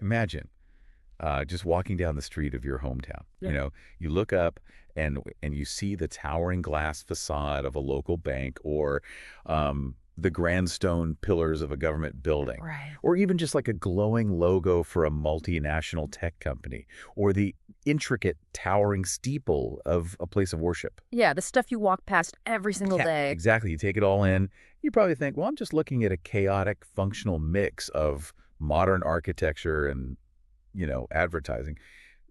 Imagine just walking down the street of your hometown. Yeah. You know, you look up and you see the towering glass facade of a local bank or the grand stone pillars of a government building. Right. Or even just like a glowing logo for a multinational tech company or the intricate towering steeple of a place of worship. Yeah, the stuff you walk past every single Yeah, day. exactly. You take it all in. You probably think, well, I'm just looking at a chaotic functional mix of modern architecture and, advertising.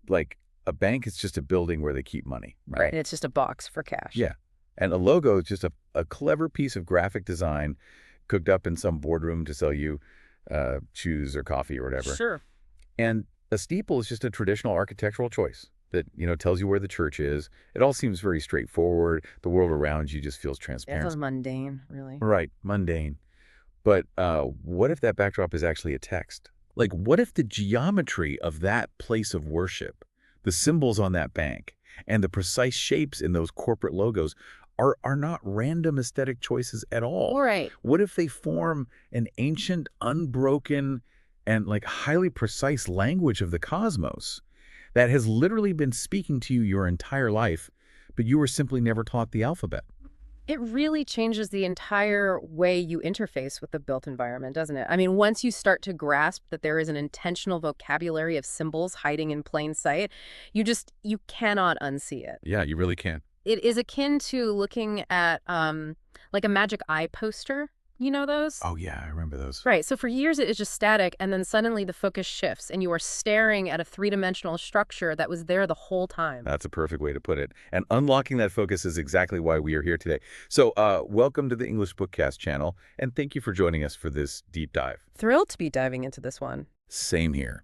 Like a bank is just a building where they keep money, right? And it's just a box for cash. Yeah. And a logo is just a clever piece of graphic design cooked up in some boardroom to sell you shoes or coffee or whatever. Sure. And a steeple is just a traditional architectural choice that, tells you where the church is. It all seems very straightforward. The world around you just feels It transparent. feels mundane, really. Right, mundane. But what if that backdrop is actually a text? Like, what if the geometry of that place of worship, the symbols on that bank, and the precise shapes in those corporate logos are not random aesthetic choices at all? Right. What if they form an ancient, unbroken, and highly precise language of the cosmos that has literally been speaking to you your entire life, but you were simply never taught the alphabet? It really changes the entire way you interface with the built environment, doesn't it? I mean, once you start to grasp that there is an intentional vocabulary of symbols hiding in plain sight, you cannot unsee it. Yeah, you really can. It is akin to looking at like a magic eye poster. You know those? Oh, yeah, I remember those. Right. So for years it is just static, and then suddenly the focus shifts, and you are staring at a three-dimensional structure that was there the whole time. That's a perfect way to put it. And unlocking that focus is exactly why we are here today. So welcome to the English BookCast channel, and thank you for joining us for this deep dive. Thrilled to be diving into this one. Same here.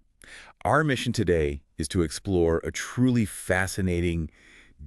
Our mission today is to explore a truly fascinating,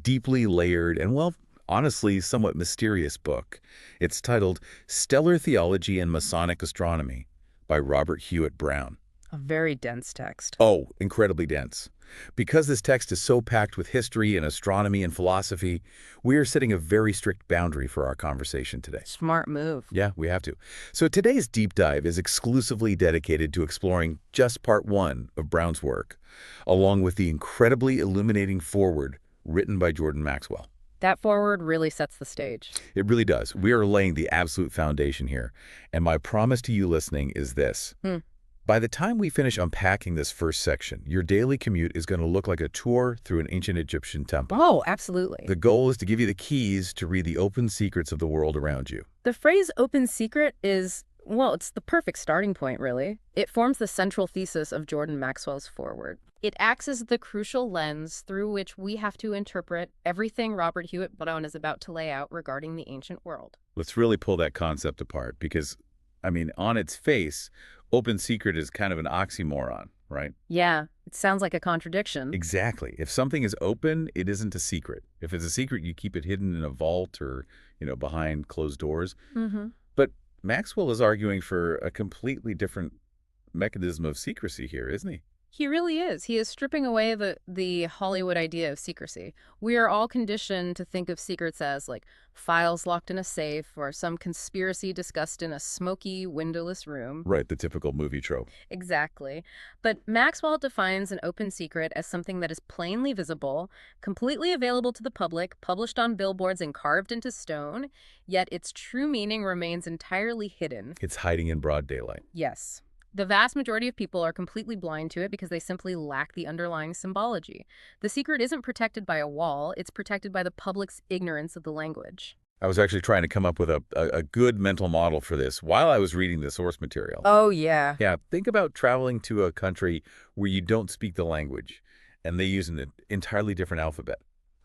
deeply layered, and, well, honestly, somewhat mysterious book. It's titled Stellar Theology and Masonic Astronomy by Robert Hewitt Brown. A very dense text. Oh, incredibly dense. Because this text is so packed with history and astronomy and philosophy, we are setting a very strict boundary for our conversation today. Smart move. Yeah, we have to. So today's deep dive is exclusively dedicated to exploring just part one of Brown's work, along with the incredibly illuminating foreword written by Jordan Maxwell. That forward really sets the stage. It really does. We are laying the absolute foundation here. And my promise to you listening is this. By the time we finish unpacking this first section, your daily commute is going to look like a tour through an ancient Egyptian temple. Oh, absolutely. The goal is to give you the keys to read the open secrets of the world around you. The phrase open secret is, well, it's the perfect starting point, really. It forms the central thesis of Jordan Maxwell's foreword. It acts as the crucial lens through which we have to interpret everything Robert Hewitt Brown is about to lay out regarding the ancient world. Let's really pull that concept apart because, on its face, open secret is kind of an oxymoron, right? Yeah, it sounds like a contradiction. Exactly. If something is open, it isn't a secret. If it's a secret, you keep it hidden in a vault or, behind closed doors. But Maxwell is arguing for a completely different mechanism of secrecy here, isn't he? He really is. He is stripping away the Hollywood idea of secrecy. We are all conditioned to think of secrets as like files locked in a safe or some conspiracy discussed in a smoky, windowless room. Right, the typical movie trope. Exactly. But Maxwell defines an open secret as something that is plainly visible, completely available to the public, published on billboards and carved into stone, yet its true meaning remains entirely hidden. It's hiding in broad daylight. Yes. The vast majority of people are completely blind to it because they simply lack the underlying symbology. The secret isn't protected by a wall, it's protected by the public's ignorance of the language. I was actually trying to come up with a good mental model for this while I was reading the source material. Oh, yeah. Yeah, think about traveling to a country where you don't speak the language and they use an entirely different alphabet.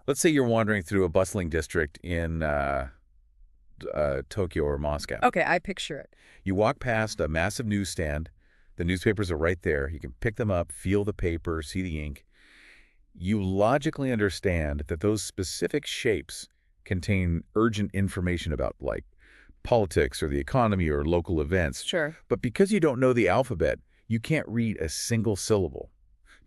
Let's say you're wandering through a bustling district in Tokyo or Moscow. Okay, I picture it. You walk past a massive newsstand. The newspapers are right there. You can pick them up, feel the paper, see the ink. You logically understand that those specific shapes contain urgent information about, like, politics or the economy or local events. Sure. But because you don't know the alphabet, you can't read a single syllable.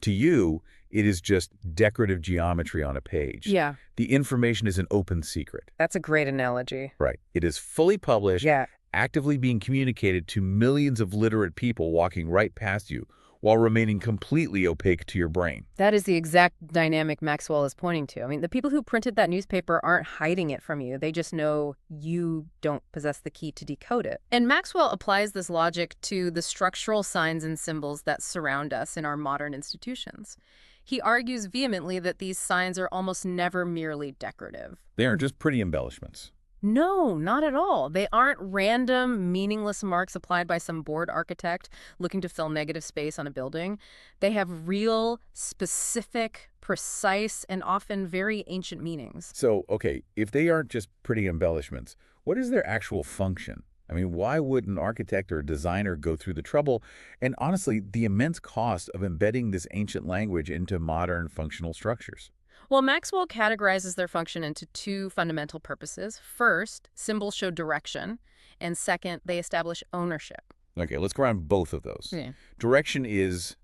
To you, it is just decorative geometry on a page. Yeah. The information is an open secret. That's a great analogy. Right. It is fully published. Yeah. Actively being communicated to millions of literate people walking right past you while remaining completely opaque to your brain. That is the exact dynamic Maxwell is pointing to. I mean, the people who printed that newspaper aren't hiding it from you. They just know you don't possess the key to decode it. And Maxwell applies this logic to the structural signs and symbols that surround us in our modern institutions. He argues vehemently that these signs are almost never merely decorative. They aren't just pretty embellishments. No, not at all. They aren't random, meaningless marks applied by some bored architect looking to fill negative space on a building. They have real, specific, precise, and often very ancient meanings. So, okay, if they aren't just pretty embellishments, what is their actual function? I mean, why would an architect or a designer go through the trouble and, honestly, the immense cost of embedding this ancient language into modern functional structures? Well, Maxwell categorizes their function into two fundamental purposes. First, symbols show direction, and second, they establish ownership. Okay, let's go around both of those. Yeah. Direction is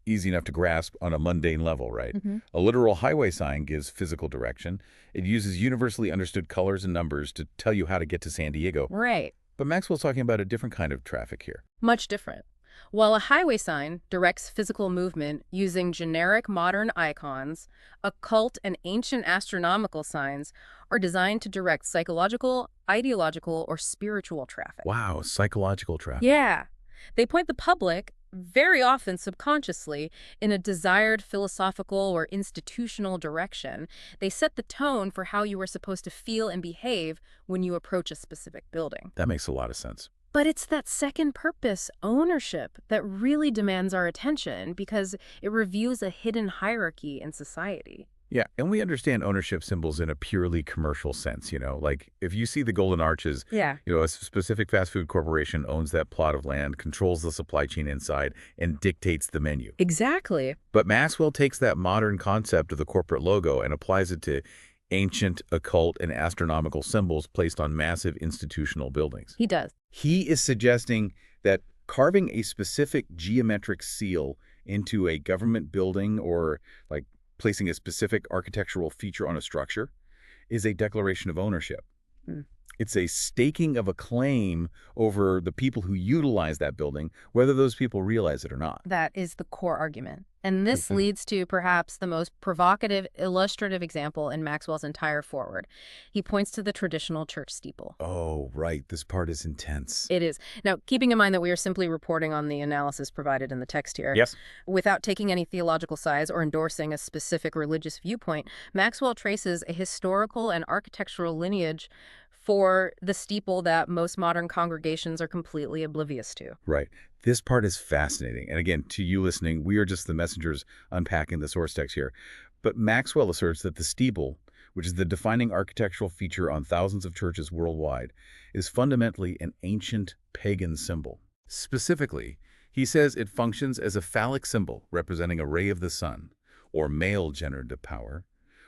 easy enough to grasp on a mundane level, right? Mm-hmm. A literal highway sign gives physical direction. It uses universally understood colors and numbers to tell you how to get to San Diego. Right. But Maxwell's talking about a different kind of traffic here. Much different. While a highway sign directs physical movement using generic modern icons, occult and ancient astronomical signs are designed to direct psychological, ideological, or spiritual traffic. Wow, psychological traffic. Yeah. They point the public, very often subconsciously, in a desired philosophical or institutional direction. They set the tone for how you are supposed to feel and behave when you approach a specific building. That makes a lot of sense. But it's that second purpose, ownership, that really demands our attention because it reveals a hidden hierarchy in society. Yeah, and we understand ownership symbols in a purely commercial sense, like if you see the Golden Arches, Yeah. a specific fast food corporation owns that plot of land, controls the supply chain inside, and dictates the menu. Exactly. But Maxwell takes that modern concept of the corporate logo and applies it to ancient, occult, and astronomical symbols placed on massive institutional buildings. He does. He is suggesting that carving a specific geometric seal into a government building or like placing a specific architectural feature on a structure is a declaration of ownership. It's a staking of a claim over the people who utilize that building, whether those people realize it or not. That is the core argument. And this leads to perhaps the most provocative, illustrative example in Maxwell's entire foreword. He points to the traditional church steeple. Oh, right. This part is intense. It is. Now, keeping in mind that we are simply reporting on the analysis provided in the text here, Yes. without taking any theological sides or endorsing a specific religious viewpoint, Maxwell traces a historical and architectural lineage for the steeple that most modern congregations are completely oblivious to. Right. This part is fascinating. And again, to you listening, we are just the messengers unpacking the source text here. But Maxwell asserts that the steeple, which is the defining architectural feature on thousands of churches worldwide, is fundamentally an ancient pagan symbol. Specifically, he says it functions as a phallic symbol representing a ray of the sun, or male generative power,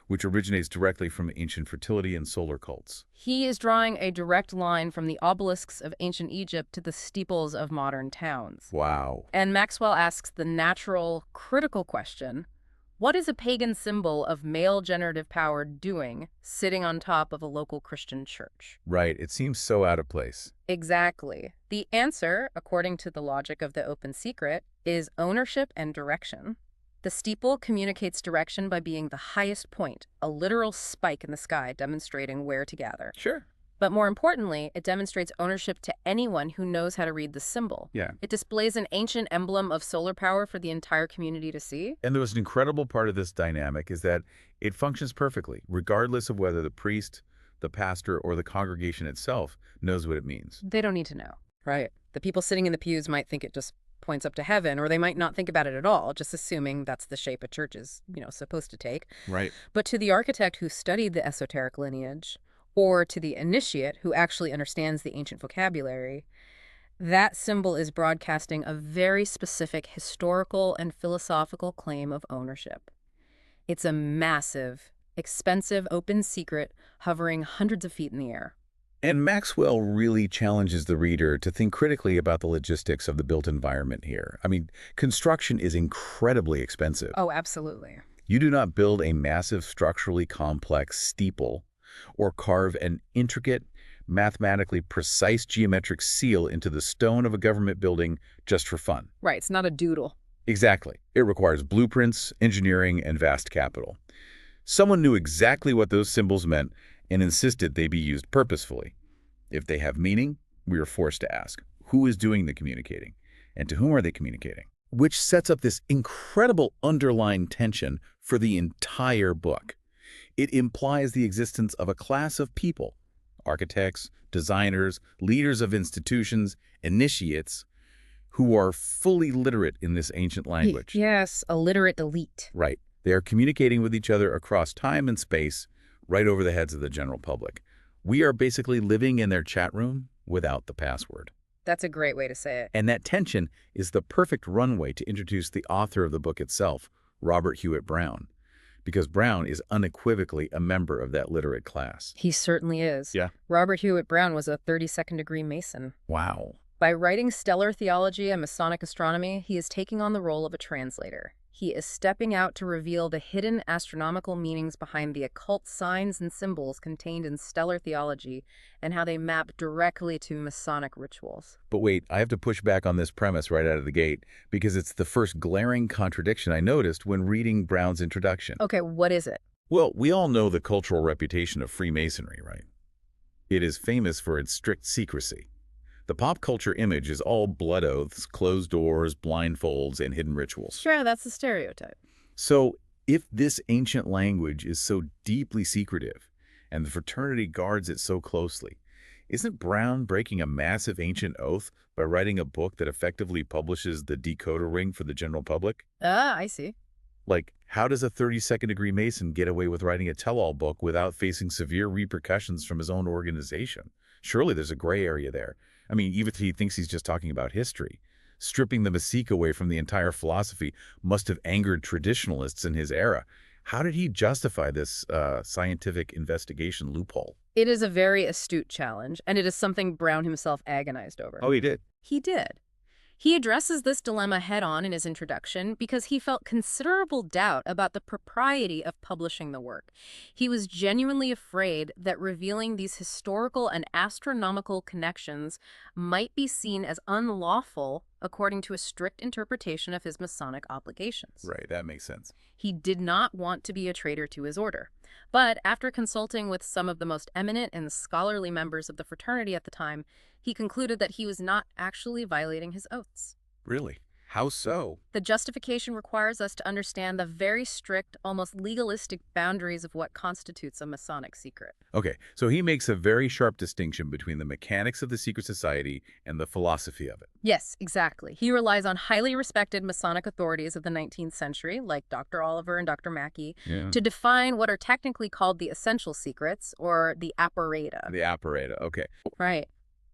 which originates directly from ancient fertility and solar cults. He is drawing a direct line from the obelisks of ancient Egypt to the steeples of modern towns. Wow. And Maxwell asks the natural, critical question, what is a pagan symbol of male generative power doing sitting on top of a local Christian church? Right. It seems so out of place. Exactly. The answer, according to the logic of the open secret, is ownership and direction. The steeple communicates direction by being the highest point, a literal spike in the sky demonstrating where to gather. Sure. But more importantly, it demonstrates ownership to anyone who knows how to read the symbol. Yeah. It displays an ancient emblem of solar power for the entire community to see. And the most incredible part of this dynamic is that it functions perfectly, regardless of whether the priest, the pastor, or the congregation itself knows what it means. They don't need to know. Right. The people sitting in the pews might think it just points up to heaven, or they might not think about it at all, just assuming that's the shape a church is, supposed to take. Right. But to the architect who studied the esoteric lineage, or to the initiate who actually understands the ancient vocabulary, that symbol is broadcasting a very specific historical and philosophical claim of ownership. It's a massive, expensive, open secret hovering hundreds of feet in the air. And Maxwell really challenges the reader to think critically about the logistics of the built environment here. I mean, construction is incredibly expensive. Oh, absolutely. You do not build a massive structurally complex steeple or carve an intricate, mathematically precise geometric seal into the stone of a government building just for fun. Right, it's not a doodle. Exactly. It requires blueprints, engineering, and vast capital. Someone knew exactly what those symbols meant and insisted they be used purposefully. If they have meaning, we are forced to ask, who is doing the communicating? And to whom are they communicating? Which sets up this incredible underlying tension for the entire book. It implies the existence of a class of people, architects, designers, leaders of institutions, initiates, who are fully literate in this ancient language. Yes, a literate elite. Right. They are communicating with each other across time and space, right over the heads of the general public. We are basically living in their chat room without the password. That's a great way to say it. And that tension is the perfect runway to introduce the author of the book itself, Robert Hewitt Brown, because Brown is unequivocally a member of that literate class. He certainly is. Yeah. Robert Hewitt Brown was a 32nd degree Mason. Wow. By writing stellar theology and Masonic astronomy, he is taking on the role of a translator. He is stepping out to reveal the hidden astronomical meanings behind the occult signs and symbols contained in stellar theology and how they map directly to Masonic rituals. But wait, I have to push back on this premise right out of the gate because it's the first glaring contradiction I noticed when reading Brown's introduction. Okay, what is it? Well, we all know the cultural reputation of Freemasonry, right? It is famous for its strict secrecy. The pop culture image is all blood oaths, closed doors, blindfolds, and hidden rituals. Sure, that's the stereotype. So, if this ancient language is so deeply secretive, and the fraternity guards it so closely, isn't Brown breaking a massive ancient oath by writing a book that effectively publishes the decoder ring for the general public? I see. Like, how does a 32nd degree Mason get away with writing a tell-all book without facing severe repercussions from his own organization? Surely there's a gray area there. I mean, even if he thinks he's just talking about history, stripping the Masonic away from the entire philosophy must have angered traditionalists in his era. How did he justify this scientific investigation loophole? It is a very astute challenge, and it is something Brown himself agonized over. Oh, he did? He did. He addresses this dilemma head-on in his introduction because he felt considerable doubt about the propriety of publishing the work. He was genuinely afraid that revealing these historical and astronomical connections might be seen as unlawful according to a strict interpretation of his Masonic obligations. Right, that makes sense. He did not want to be a traitor to his order. But after consulting with some of the most eminent and scholarly members of the fraternity at the time, he concluded that he was not actually violating his oaths. Really? How so? The justification requires us to understand the very strict, almost legalistic boundaries of what constitutes a Masonic secret. Okay, so he makes a very sharp distinction between the mechanics of the secret society and the philosophy of it. Yes, exactly. He relies on highly respected Masonic authorities of the 19th century, like Dr. Oliver and Dr. Mackey, to define what are technically called the essential secrets, or the apparata. The apparata, okay. Right.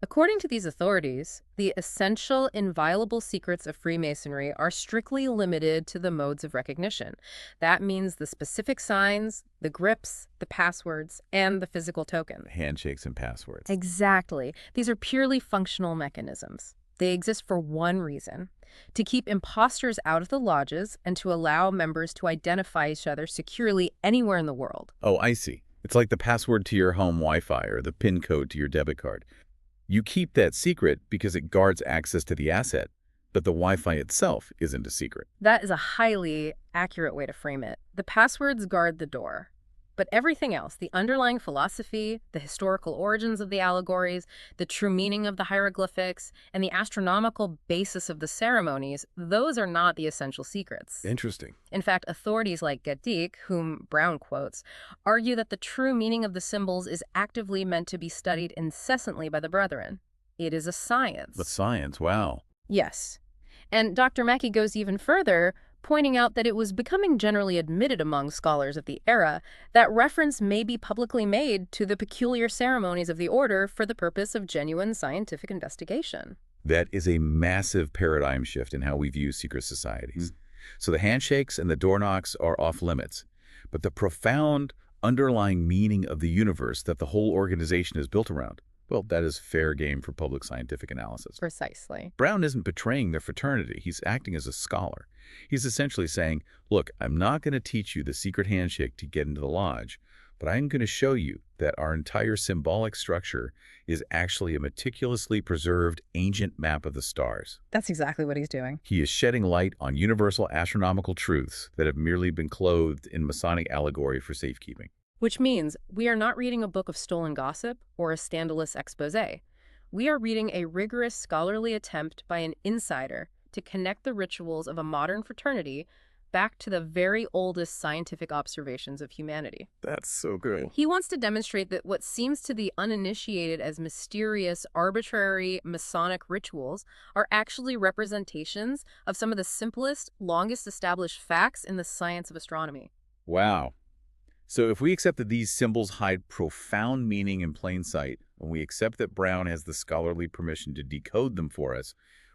According to these authorities, the essential, inviolable secrets of Freemasonry are strictly limited to the modes of recognition. That means the specific signs, the grips, the passwords, and the physical token. Handshakes and passwords. Exactly. These are purely functional mechanisms. They exist for one reason: to keep imposters out of the lodges and to allow members to identify each other securely anywhere in the world. Oh, I see. It's like the password to your home Wi-Fi or the PIN code to your debit card. You keep that secret because it guards access to the asset, but the Wi-Fi itself isn't a secret. That is a highly accurate way to frame it. The passwords guard the door, but everything else, the underlying philosophy, the historical origins of the allegories, the true meaning of the hieroglyphics, and the astronomical basis of the ceremonies, those are not the essential secrets. Interesting. In fact, authorities like Gettick, whom Brown quotes, argue that the true meaning of the symbols is actively meant to be studied incessantly by the brethren. It is a science. The science, wow. Yes. And Dr. Mackey goes even further, pointing out that it was becoming generally admitted among scholars of the era that reference may be publicly made to the peculiar ceremonies of the order for the purpose of genuine scientific investigation. That is a massive paradigm shift in how we view secret societies. So the handshakes and the door knocks are off limits, but the profound underlying meaning of the universe that the whole organization is built around, well, that is fair game for public scientific analysis. Precisely. Brown isn't betraying the fraternity. He's acting as a scholar. He's essentially saying, look, I'm not going to teach you the secret handshake to get into the lodge, But I'm going to show you that our entire symbolic structure is actually a meticulously preserved ancient map of the stars. That's exactly what he's doing. He is shedding light on universal astronomical truths that have merely been clothed in Masonic allegory for safekeeping. Which means we are not reading a book of stolen gossip or a scandalous exposé. We are reading a rigorous scholarly attempt by an insider to connect the rituals of a modern fraternity back to the very oldest scientific observations of humanity. That's so good. He wants to demonstrate that what seems to the uninitiated as mysterious, arbitrary Masonic rituals are actually representations of some of the simplest, longest established facts in the science of astronomy. Wow. So if we accept that these symbols hide profound meaning in plain sight, and we accept that Brown has the scholarly permission to decode them for us,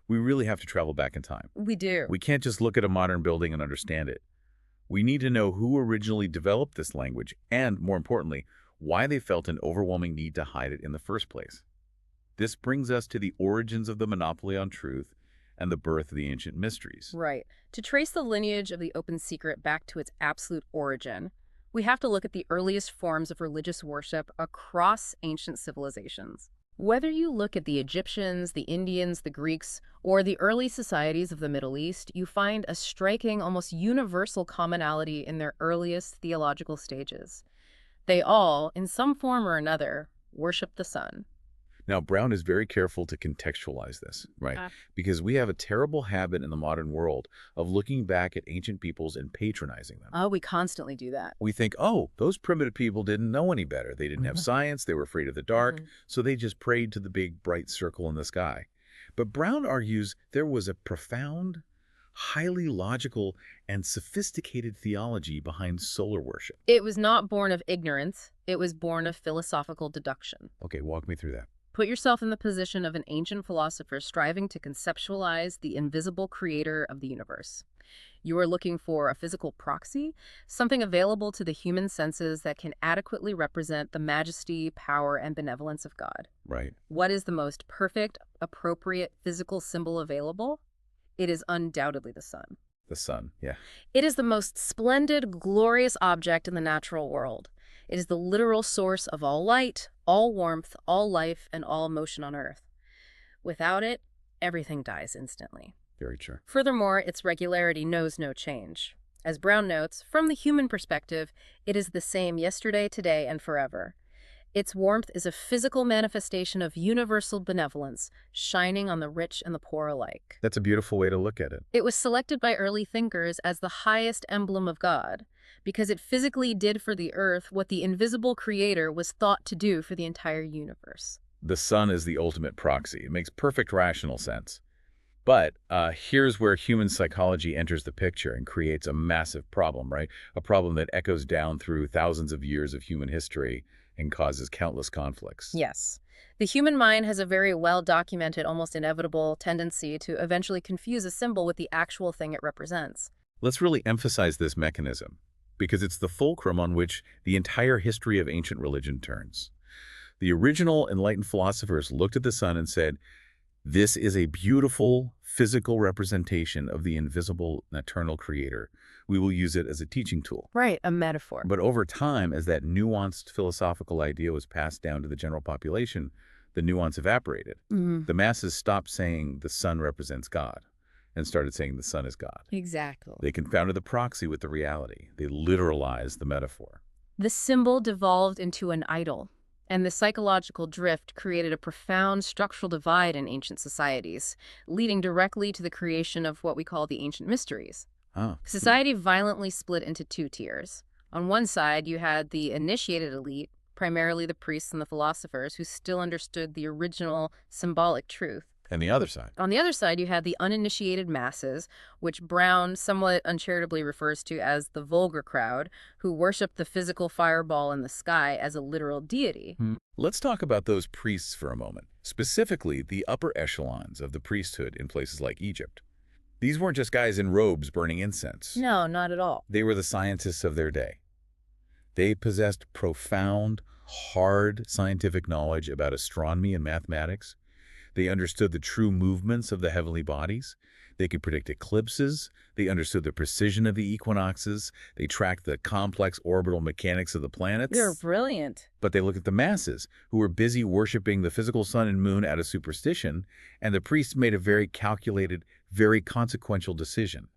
we really have to travel back in time. We do. We can't just look at a modern building and understand it. We need to know who originally developed this language and, more importantly, why they felt an overwhelming need to hide it in the first place. This brings us to the origins of the monopoly on truth and the birth of the ancient mysteries. Right. To trace the lineage of the open secret back to its absolute origin, we have to look at the earliest forms of religious worship across ancient civilizations. Whether you look at the Egyptians, the Indians, the Greeks, or the early societies of the Middle East, you find a striking, almost universal commonality in their earliest theological stages. They all, in some form or another, worship the sun. Now, Brown is very careful to contextualize this, right? Because we have a terrible habit in the modern world of looking back at ancient peoples and patronizing them. Oh, we constantly do that. We think, oh, those primitive people didn't know any better. They didn't have science. They were afraid of the dark. So they just prayed to the big, bright circle in the sky. But Brown argues there was a profound, highly logical, and sophisticated theology behind solar worship. It was not born of ignorance. It was born of philosophical deduction. Okay, walk me through that. Put yourself in the position of an ancient philosopher striving to conceptualize the invisible creator of the universe. You are looking for a physical proxy, something available to the human senses that can adequately represent the majesty, power, and benevolence of God. Right. What is the most perfect, appropriate physical symbol available? It is undoubtedly the sun. The sun, yeah. It is the most splendid, glorious object in the natural world. It is the literal source of all light, all warmth, all life, and all motion on Earth. Without it, everything dies instantly. Very true. Furthermore, its regularity knows no change. As Brown notes, from the human perspective, it is the same yesterday, today, and forever. Its warmth is a physical manifestation of universal benevolence, shining on the rich and the poor alike. That's a beautiful way to look at it. It was selected by early thinkers as the highest emblem of God, because it physically did for the earth what the invisible creator was thought to do for the entire universe. The sun is the ultimate proxy. It makes perfect rational sense. But here's where human psychology enters the picture and creates a massive problem, right? A problem that echoes down through thousands of years of human history and causes countless conflicts. Yes. The human mind has a very well-documented, almost inevitable tendency to eventually confuse a symbol with the actual thing it represents. Let's really emphasize this mechanism, because it's the fulcrum on which the entire history of ancient religion turns. The original enlightened philosophers looked at the sun and said, this is a beautiful physical representation of the invisible and eternal creator. We will use it as a teaching tool. Right, a metaphor. But over time, as that nuanced philosophical idea was passed down to the general population, the nuance evaporated. The masses stopped saying the sun represents God and started saying the sun is God. Exactly. They confounded the proxy with the reality. They literalized the metaphor. The symbol devolved into an idol, and the psychological drift created a profound structural divide in ancient societies, leading directly to the creation of what we call the ancient mysteries. Society violently split into two tiers. On one side, you had the initiated elite, primarily the priests and the philosophers, who still understood the original symbolic truth. And the other side? On the other side, you had the uninitiated masses, which Brown somewhat uncharitably refers to as the vulgar crowd, who worshiped the physical fireball in the sky as a literal deity. Let's talk about those priests for a moment, specifically the upper echelons of the priesthood in places like Egypt. These weren't just guys in robes burning incense. No, not at all. They were the scientists of their day. They possessed profound, hard scientific knowledge about astronomy and mathematics. They understood the true movements of the heavenly bodies. They could predict eclipses. They understood the precision of the equinoxes. They tracked the complex orbital mechanics of the planets. They're brilliant. But they looked at the masses, who were busy worshiping the physical sun and moon out of superstition, and the priests made a very calculated, very consequential decision.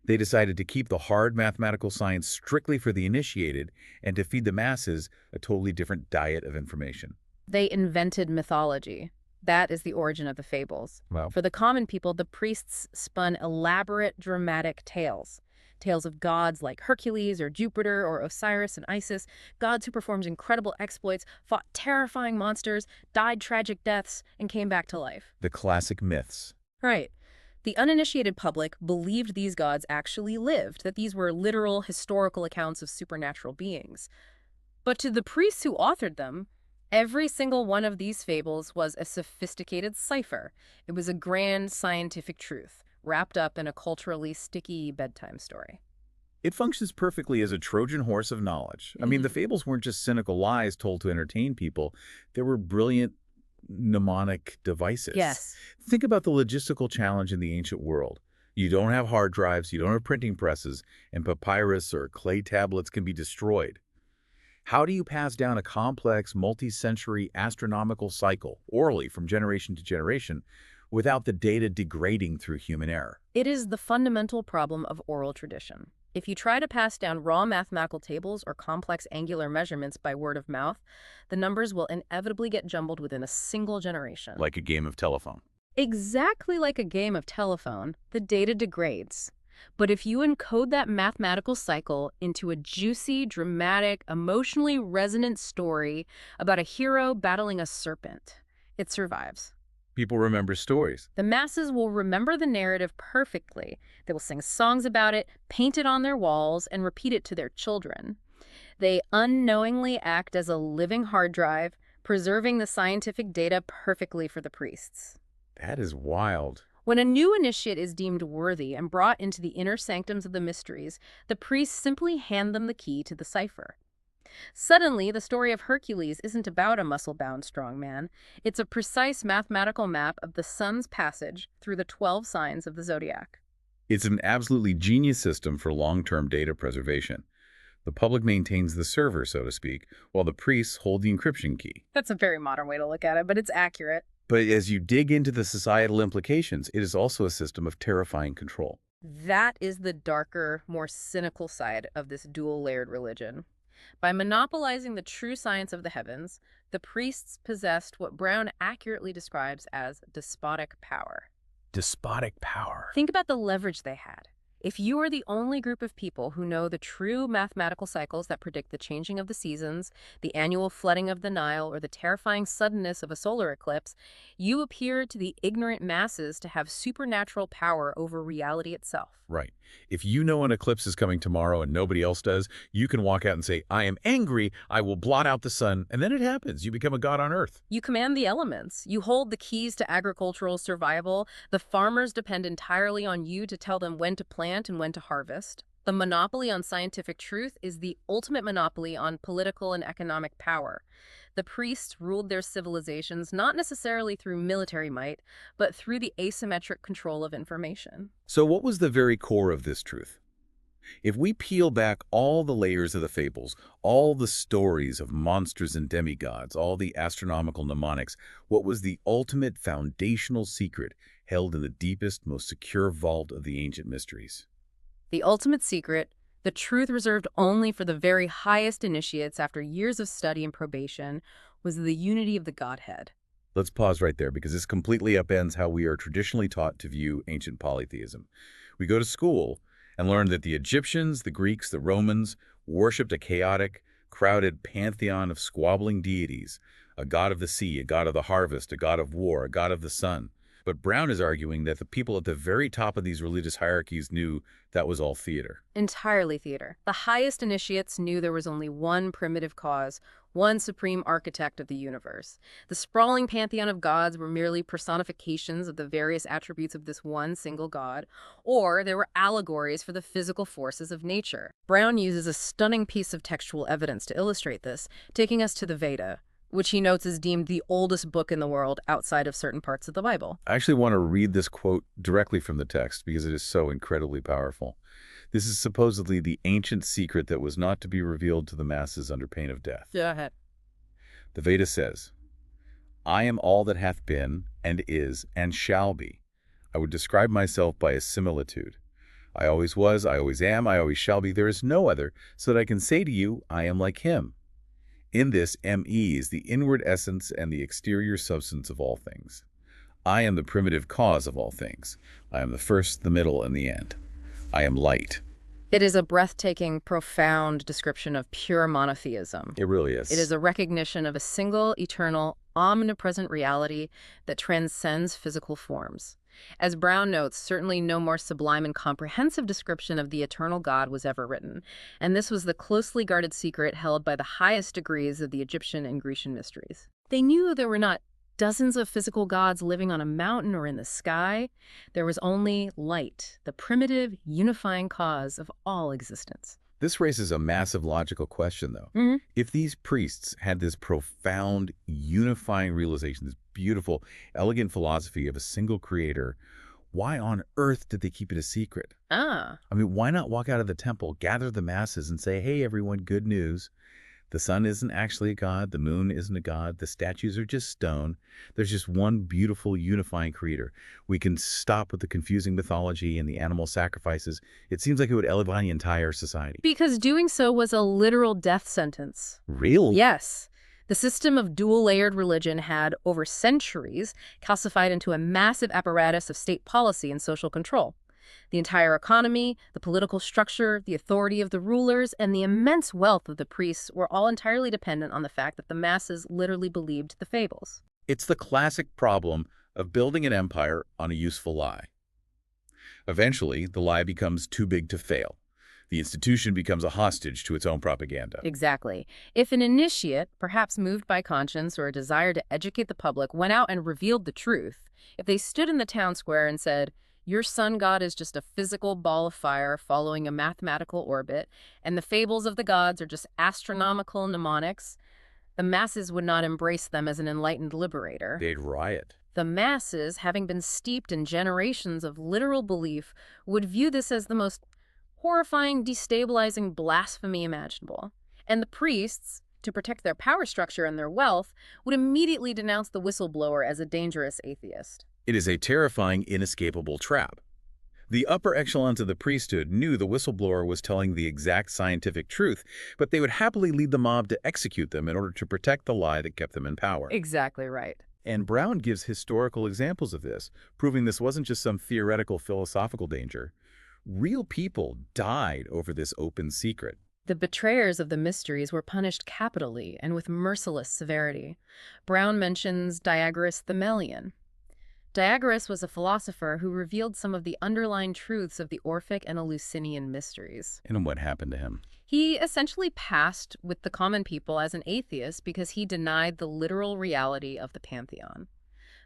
They decided to keep the hard mathematical science strictly for the initiated and to feed the masses a totally different diet of information. They invented mythology. That is the origin of the fables. Wow. For the common people, the priests spun elaborate, dramatic tales. Tales of gods like Hercules or Jupiter or Osiris and Isis, gods who performed incredible exploits, fought terrifying monsters, died tragic deaths, and came back to life. The classic myths. Right. The uninitiated public believed these gods actually lived, that these were literal historical accounts of supernatural beings. But to the priests who authored them, every single one of these fables was a sophisticated cipher. It was a grand scientific truth, wrapped up in a culturally sticky bedtime story. It functions perfectly as a Trojan horse of knowledge. I mean, the fables weren't just cynical lies told to entertain people. They were brilliant mnemonic devices. Yes. Think about the logistical challenge in the ancient world. You don't have hard drives, you don't have printing presses, and papyrus or clay tablets can be destroyed. How do you pass down a complex, multi-century astronomical cycle orally from generation to generation without the data degrading through human error? It is the fundamental problem of oral tradition. If you try to pass down raw mathematical tables or complex angular measurements by word of mouth, the numbers will inevitably get jumbled within a single generation. Like a game of telephone. Exactly like a game of telephone, the data degrades. But if you encode that mathematical cycle into a juicy, dramatic, emotionally resonant story about a hero battling a serpent, it survives. People remember stories. The masses will remember the narrative perfectly. They will sing songs about it, paint it on their walls, and repeat it to their children. They unknowingly act as a living hard drive, preserving the scientific data perfectly for the priests. That is wild. When a new initiate is deemed worthy and brought into the inner sanctums of the mysteries, the priests simply hand them the key to the cipher. Suddenly, the story of Hercules isn't about a muscle-bound strong man. It's a precise mathematical map of the sun's passage through the 12 signs of the zodiac. It's an absolutely genius system for long-term data preservation. The public maintains the server, so to speak, while the priests hold the encryption key. That's a very modern way to look at it, but it's accurate. But as you dig into the societal implications, it is also a system of terrifying control. That is the darker, more cynical side of this dual-layered religion. By monopolizing the true science of the heavens, the priests possessed what Brown accurately describes as despotic power. Despotic power. Think about the leverage they had. If you are the only group of people who know the true mathematical cycles that predict the changing of the seasons, the annual flooding of the Nile, or the terrifying suddenness of a solar eclipse, you appear to the ignorant masses to have supernatural power over reality itself. Right. If you know an eclipse is coming tomorrow and nobody else does, you can walk out and say, I am angry, I will blot out the sun, and then it happens. You become a god on earth. You command the elements. You hold the keys to agricultural survival. The farmers depend entirely on you to tell them when to plant and when to harvest. The monopoly on scientific truth is the ultimate monopoly on political and economic power. The priests ruled their civilizations not necessarily through military might, but through the asymmetric control of information. So what was the very core of this truth? If we peel back all the layers of the fables, all the stories of monsters and demigods, all the astronomical mnemonics, what was the ultimate foundational secret held in the deepest, most secure vault of the ancient mysteries? The ultimate secret, the truth reserved only for the very highest initiates after years of study and probation, was the unity of the Godhead. Let's pause right there because this completely upends how we are traditionally taught to view ancient polytheism. We go to school and learn that the Egyptians, the Greeks, the Romans worshipped a chaotic, crowded pantheon of squabbling deities, a god of the sea, a god of the harvest, a god of war, a god of the sun. But Brown is arguing that the people at the very top of these religious hierarchies knew that was all theater. Entirely theater. The highest initiates knew there was only one primitive cause, one supreme architect of the universe. The sprawling pantheon of gods were merely personifications of the various attributes of this one single god, or they were allegories for the physical forces of nature. Brown uses a stunning piece of textual evidence to illustrate this, taking us to the Veda, which he notes is deemed the oldest book in the world outside of certain parts of the Bible. I actually want to read this quote directly from the text because it is so incredibly powerful. This is supposedly the ancient secret that was not to be revealed to the masses under pain of death. Go ahead. The Veda says, I am all that hath been, and is, and shall be. I would describe myself by a similitude. I always was, I always am, I always shall be. There is no other, so that I can say to you, I am like him. In this, M.E. is the inward essence and the exterior substance of all things. I am the primitive cause of all things. I am the first, the middle, and the end. I am light. It is a breathtaking, profound description of pure monotheism. It really is. It is a recognition of a single, eternal, omnipresent reality that transcends physical forms. As Brown notes, certainly no more sublime and comprehensive description of the eternal God was ever written, and this was the closely guarded secret held by the highest degrees of the Egyptian and Grecian mysteries. They knew there were not dozens of physical gods living on a mountain or in the sky. There was only light, the primitive, unifying cause of all existence. This raises a massive logical question, though. Mm-hmm. If these priests had this profound, unifying realization, this beautiful, elegant philosophy of a single creator, why on earth did they keep it a secret? I mean, why not walk out of the temple, gather the masses, and say, hey, everyone, good news. The sun isn't actually a god. The moon isn't a god. The statues are just stone. There's just one beautiful, unifying creator. We can stop with the confusing mythology and the animal sacrifices. It seems like it would elevate the entire society. Because doing so was a literal death sentence. Really? Yes. The system of dual-layered religion had, over centuries, calcified into a massive apparatus of state policy and social control. The entire economy, the political structure, the authority of the rulers, and the immense wealth of the priests were all entirely dependent on the fact that the masses literally believed the fables. It's the classic problem of building an empire on a useful lie. Eventually, the lie becomes too big to fail. The institution becomes a hostage to its own propaganda. Exactly. If an initiate, perhaps moved by conscience or a desire to educate the public, went out and revealed the truth, if they stood in the town square and said, your sun god is just a physical ball of fire following a mathematical orbit, and the fables of the gods are just astronomical mnemonics, the masses would not embrace them as an enlightened liberator. They'd riot. The masses, having been steeped in generations of literal belief, would view this as the most horrifying, destabilizing blasphemy imaginable. And the priests, to protect their power structure and their wealth, would immediately denounce the whistleblower as a dangerous atheist. It is a terrifying, inescapable trap. The upper echelons of the priesthood knew the whistleblower was telling the exact scientific truth, but they would happily lead the mob to execute them in order to protect the lie that kept them in power. Exactly right. And Brown gives historical examples of this, proving this wasn't just some theoretical philosophical danger. Real people died over this open secret. The betrayers of the mysteries were punished capitally and with merciless severity. Brown mentions Diagoras the Melian. Diagoras was a philosopher who revealed some of the underlying truths of the Orphic and Eleusinian mysteries. And what happened to him? He essentially passed with the common people as an atheist because he denied the literal reality of the pantheon.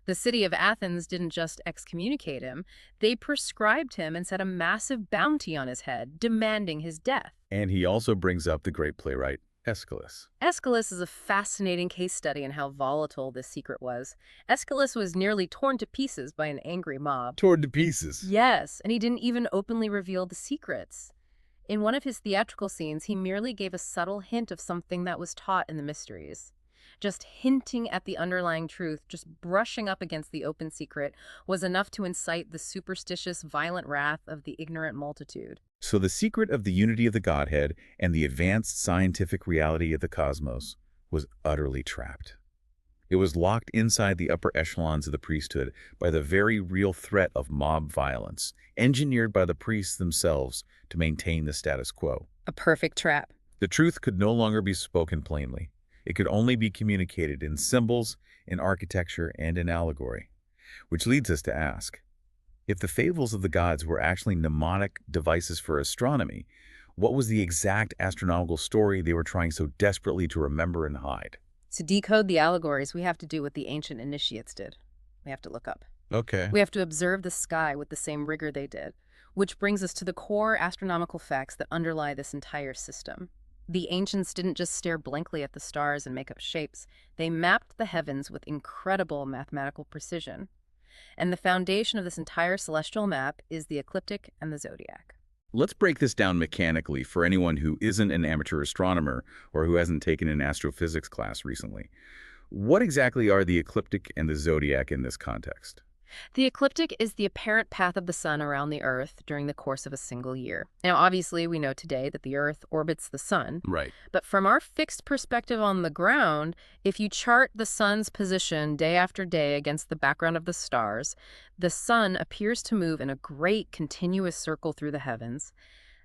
The city of Athens didn't just excommunicate him, they proscribed him and set a massive bounty on his head, demanding his death. And he also brings up the great playwright Aeschylus. Aeschylus is a fascinating case study in how volatile this secret was. Aeschylus was nearly torn to pieces by an angry mob. Torn to pieces? Yes, and he didn't even openly reveal the secrets. In one of his theatrical scenes, he merely gave a subtle hint of something that was taught in the mysteries. Just hinting at the underlying truth, just brushing up against the open secret, was enough to incite the superstitious, violent wrath of the ignorant multitude. So the secret of the unity of the Godhead and the advanced scientific reality of the cosmos was utterly trapped. It was locked inside the upper echelons of the priesthood by the very real threat of mob violence, engineered by the priests themselves to maintain the status quo. A perfect trap. The truth could no longer be spoken plainly. It could only be communicated in symbols, in architecture, and in allegory. Which leads us to ask, if the fables of the gods were actually mnemonic devices for astronomy, what was the exact astronomical story they were trying so desperately to remember and hide? To decode the allegories, we have to do what the ancient initiates did. We have to look up. Okay. We have to observe the sky with the same rigor they did, which brings us to the core astronomical facts that underlie this entire system. The ancients didn't just stare blankly at the stars and make up shapes. They mapped the heavens with incredible mathematical precision. And the foundation of this entire celestial map is the ecliptic and the zodiac. Let's break this down mechanically for anyone who isn't an amateur astronomer or who hasn't taken an astrophysics class recently. What exactly are the ecliptic and the zodiac in this context? The ecliptic is the apparent path of the sun around the Earth during the course of a single year. Now, obviously, we know today that the Earth orbits the sun. Right. But from our fixed perspective on the ground, if you chart the sun's position day after day against the background of the stars, the sun appears to move in a great continuous circle through the heavens.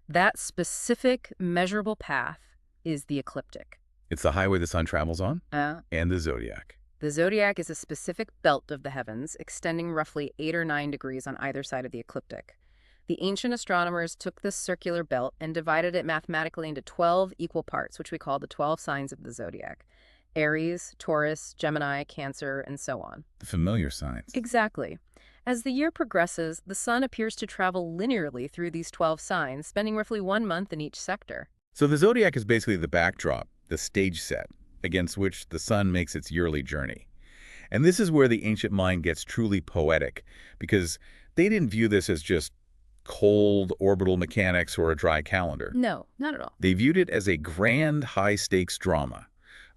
That specific, measurable path is the ecliptic. It's the highway the sun travels on and the zodiac. The zodiac is a specific belt of the heavens, extending roughly 8 or 9 degrees on either side of the ecliptic. The ancient astronomers took this circular belt and divided it mathematically into 12 equal parts, which we call the 12 signs of the zodiac. Aries, Taurus, Gemini, Cancer, and so on. The familiar signs. Exactly. As the year progresses, the sun appears to travel linearly through these 12 signs, spending roughly 1 month in each sector. So the zodiac is basically the backdrop, the stage set, against which the sun makes its yearly journey. And this is where the ancient mind gets truly poetic, because they didn't view this as just cold orbital mechanics or a dry calendar. No, not at all. They viewed it as a grand high-stakes drama,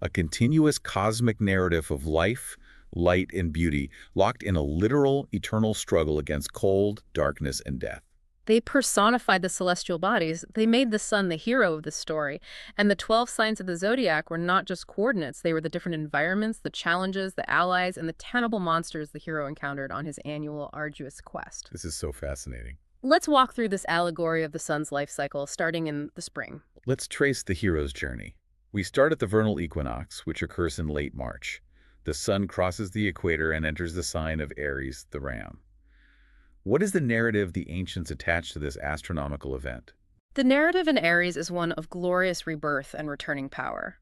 a continuous cosmic narrative of life, light, and beauty, locked in a literal, eternal struggle against cold, darkness, and death. They personified the celestial bodies. They made the sun the hero of the story. And the 12 signs of the zodiac were not just coordinates. They were the different environments, the challenges, the allies, and the tenable monsters the hero encountered on his annual arduous quest. This is so fascinating. Let's walk through this allegory of the sun's life cycle, starting in the spring. Let's trace the hero's journey. We start at the vernal equinox, which occurs in late March. The sun crosses the equator and enters the sign of Aries, the ram. What is the narrative the ancients attached to this astronomical event? The narrative in Aries is one of glorious rebirth and returning power.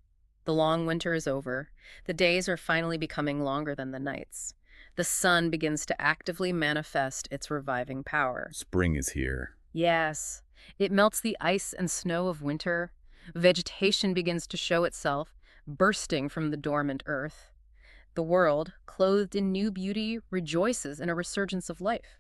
The long winter is over. The days are finally becoming longer than the nights. The sun begins to actively manifest its reviving power. Spring is here. Yes. It melts the ice and snow of winter. Vegetation begins to show itself, bursting from the dormant earth. The world, clothed in new beauty, rejoices in a resurgence of life.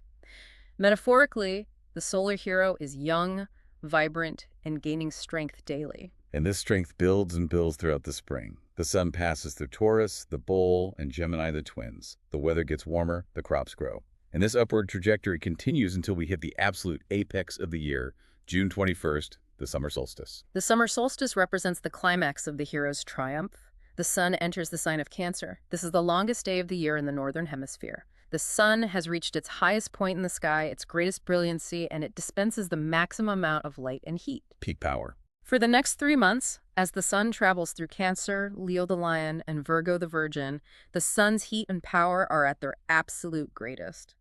Metaphorically, the solar hero is young, vibrant, and gaining strength daily. And this strength builds and builds throughout the spring. The sun passes through Taurus, the Bull, and Gemini, the twins. The weather gets warmer, the crops grow. And this upward trajectory continues until we hit the absolute apex of the year, June 21st, the summer solstice. The summer solstice represents the climax of the hero's triumph. The sun enters the sign of Cancer. This is the longest day of the year in the northern hemisphere. The sun has reached its highest point in the sky, its greatest brilliancy, and it dispenses the maximum amount of light and heat. Peak power. For the next 3 months, as the sun travels through Cancer, Leo the Lion, and Virgo the Virgin, the sun's heat and power are at their absolute greatest.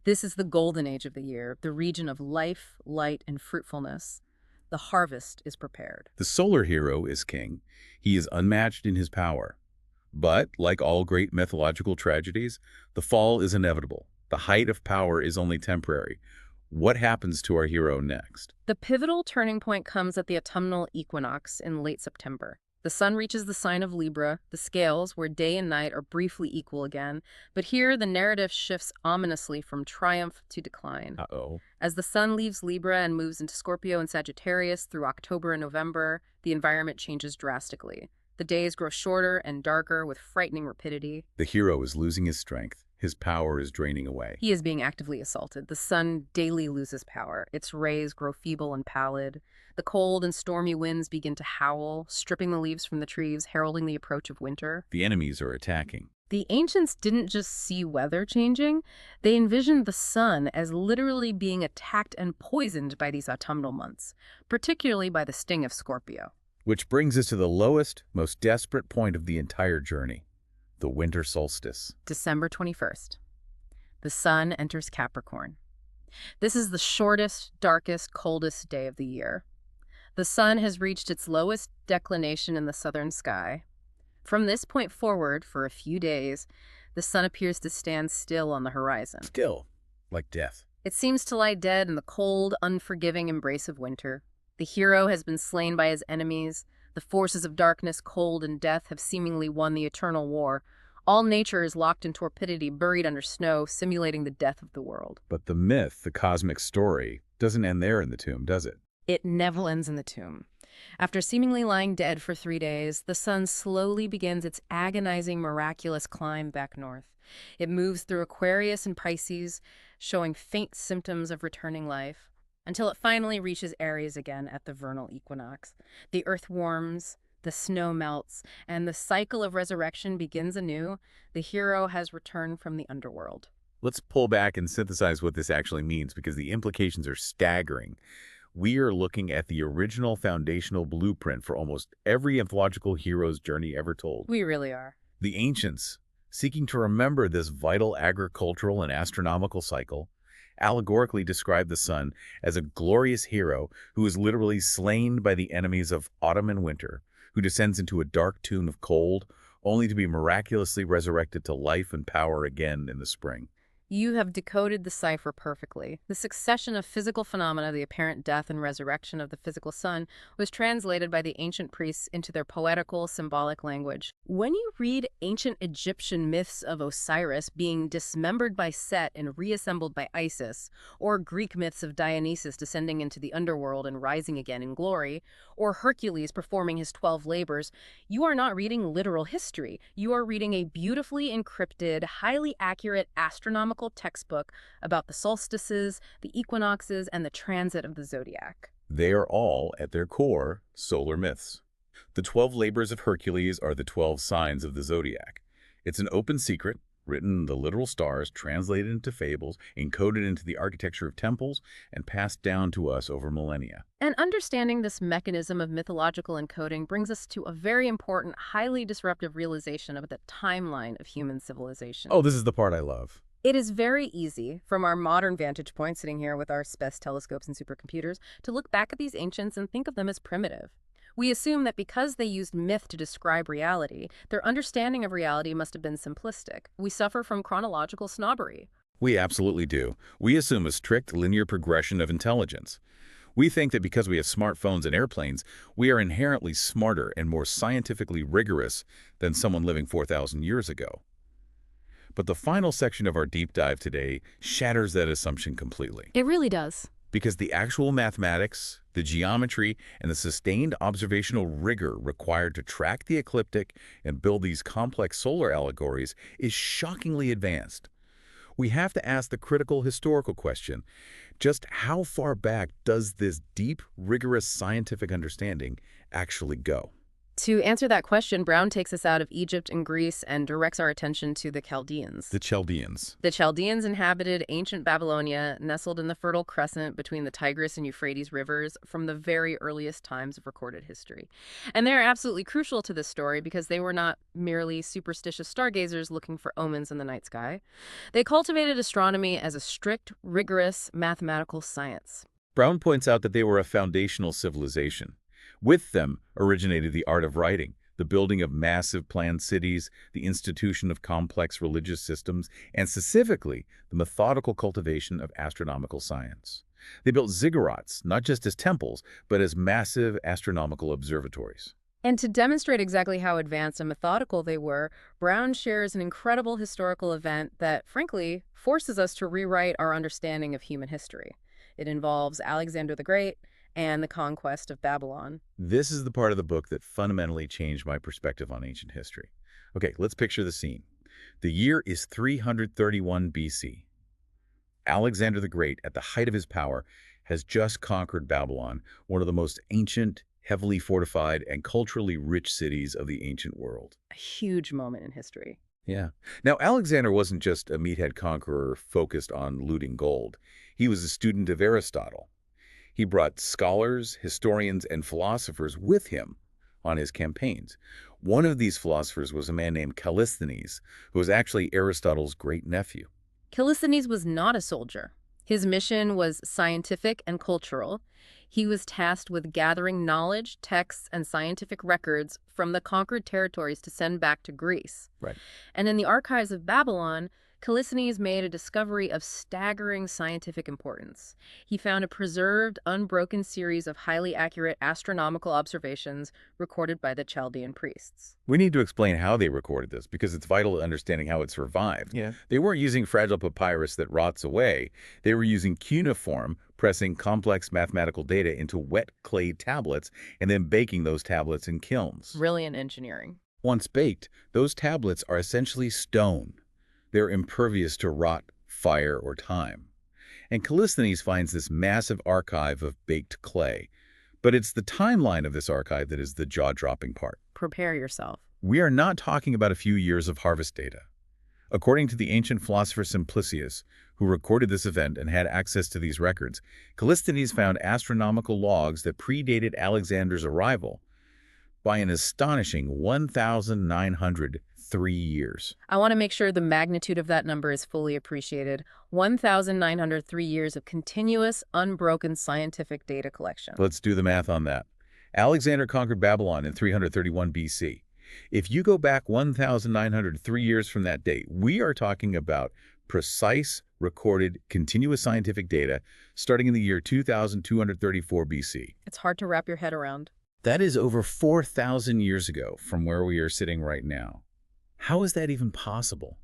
This is the golden age of the year, the region of life, light, and fruitfulness. The harvest is prepared. The solar hero is king. He is unmatched in his power. But, like all great mythological tragedies, the fall is inevitable. The height of power is only temporary. What happens to our hero next? The pivotal turning point comes at the autumnal equinox in late September. The sun reaches the sign of Libra, the scales, where day and night are briefly equal again. But here, the narrative shifts ominously from triumph to decline. Uh-oh. As the sun leaves Libra and moves into Scorpio and Sagittarius through October and November, the environment changes drastically. The days grow shorter and darker with frightening rapidity. The hero is losing his strength. His power is draining away. He is being actively assaulted. The sun daily loses power. Its rays grow feeble and pallid. The cold and stormy winds begin to howl, stripping the leaves from the trees, heralding the approach of winter. The enemies are attacking. The ancients didn't just see weather changing. They envisioned the sun as literally being attacked and poisoned by these autumnal months, particularly by the sting of Scorpio. Which brings us to the lowest, most desperate point of the entire journey, the winter solstice. December 21st. The sun enters Capricorn. This is the shortest, darkest, coldest day of the year. The sun has reached its lowest declination in the southern sky. From this point forward, for a few days, the sun appears to stand still on the horizon. Still, like death. It seems to lie dead in the cold, unforgiving embrace of winter. The hero has been slain by his enemies. The forces of darkness, cold, and death have seemingly won the eternal war. All nature is locked in torpidity, buried under snow, simulating the death of the world. But the myth, the cosmic story, doesn't end there in the tomb, does it? It never ends in the tomb. After seemingly lying dead for 3 days, the sun slowly begins its agonizing, miraculous climb back north. It moves through Aquarius and Pisces, showing faint symptoms of returning life, until it finally reaches Aries again at the vernal equinox. The earth warms, the snow melts, and the cycle of resurrection begins anew. The hero has returned from the underworld. Let's pull back and synthesize what this actually means, because the implications are staggering. We are looking at the original foundational blueprint for almost every mythological hero's journey ever told. We really are. The ancients, seeking to remember this vital agricultural and astronomical cycle, allegorically described the sun as a glorious hero who is literally slain by the enemies of autumn and winter, who descends into a dark tomb of cold, only to be miraculously resurrected to life and power again in the spring. You have decoded the cipher perfectly. The succession of physical phenomena, the apparent death and resurrection of the physical sun, was translated by the ancient priests into their poetical, symbolic language. When you read ancient Egyptian myths of Osiris being dismembered by Set and reassembled by Isis, or Greek myths of Dionysius descending into the underworld and rising again in glory, or Hercules performing his 12 labors, you are not reading literal history. You are reading a beautifully encrypted, highly accurate astronomical textbook about the solstices, the equinoxes, and the transit of the zodiac. They are all, at their core, solar myths. The 12 labors of Hercules are the 12 signs of the zodiac. It's an open secret, written in the literal stars, translated into fables, encoded into the architecture of temples, and passed down to us over millennia. And understanding this mechanism of mythological encoding brings us to a very important, highly disruptive realization of the timeline of human civilization. Oh, this is the part I love. It is very easy, from our modern vantage point, sitting here with our space telescopes and supercomputers, to look back at these ancients and think of them as primitive. We assume that because they used myth to describe reality, their understanding of reality must have been simplistic. We suffer from chronological snobbery. We absolutely do. We assume a strict linear progression of intelligence. We think that because we have smartphones and airplanes, we are inherently smarter and more scientifically rigorous than someone living 4,000 years ago. But the final section of our deep dive today shatters that assumption completely. It really does. Because the actual mathematics, the geometry, and the sustained observational rigor required to track the ecliptic and build these complex solar allegories is shockingly advanced. We have to ask the critical historical question: just how far back does this deep, rigorous scientific understanding actually go? To answer that question, Brown takes us out of Egypt and Greece and directs our attention to the Chaldeans. The Chaldeans. The Chaldeans inhabited ancient Babylonia, nestled in the Fertile Crescent between the Tigris and Euphrates rivers from the very earliest times of recorded history. And they're absolutely crucial to this story because they were not merely superstitious stargazers looking for omens in the night sky. They cultivated astronomy as a strict, rigorous mathematical science. Brown points out that they were a foundational civilization. With them originated the art of writing, the building of massive planned cities, the institution of complex religious systems, and specifically, the methodical cultivation of astronomical science. They built ziggurats, not just as temples, but as massive astronomical observatories. And to demonstrate exactly how advanced and methodical they were, Brown shares an incredible historical event that, frankly, forces us to rewrite our understanding of human history. It involves Alexander the Great and the conquest of Babylon. This is the part of the book that fundamentally changed my perspective on ancient history. Okay, let's picture the scene. The year is 331 BC. Alexander the Great, at the height of his power, has just conquered Babylon, one of the most ancient, heavily fortified, and culturally rich cities of the ancient world. A huge moment in history. Yeah. Now, Alexander wasn't just a meathead conqueror focused on looting gold. He was a student of Aristotle. He brought scholars, historians, and philosophers with him on his campaigns. One of these philosophers was a man named Callisthenes, who was actually Aristotle's great-nephew. Callisthenes was not a soldier. His mission was scientific and cultural. He was tasked with gathering knowledge, texts, and scientific records from the conquered territories to send back to Greece. Right. And in the archives of Babylon, Callisthenes made a discovery of staggering scientific importance. He found a preserved, unbroken series of highly accurate astronomical observations recorded by the Chaldean priests. We need to explain how they recorded this because it's vital to understanding how it survived. Yeah. They weren't using fragile papyrus that rots away. They were using cuneiform, pressing complex mathematical data into wet clay tablets and then baking those tablets in kilns. Brilliant engineering. Once baked, those tablets are essentially stone. They're impervious to rot, fire, or time. And Callisthenes finds this massive archive of baked clay. But it's the timeline of this archive that is the jaw-dropping part. Prepare yourself. We are not talking about a few years of harvest data. According to the ancient philosopher Simplicius, who recorded this event and had access to these records, Callisthenes found astronomical logs that predated Alexander's arrival by an astonishing 1,903 years. I want to make sure the magnitude of that number is fully appreciated. 1,903 years of continuous, unbroken scientific data collection. Let's do the math on that. Alexander conquered Babylon in 331 BC. If you go back 1,903 years from that date, we are talking about precise, recorded, continuous scientific data starting in the year 2234 BC. It's hard to wrap your head around. That is over 4,000 years ago from where we are sitting right now. How is that even possible?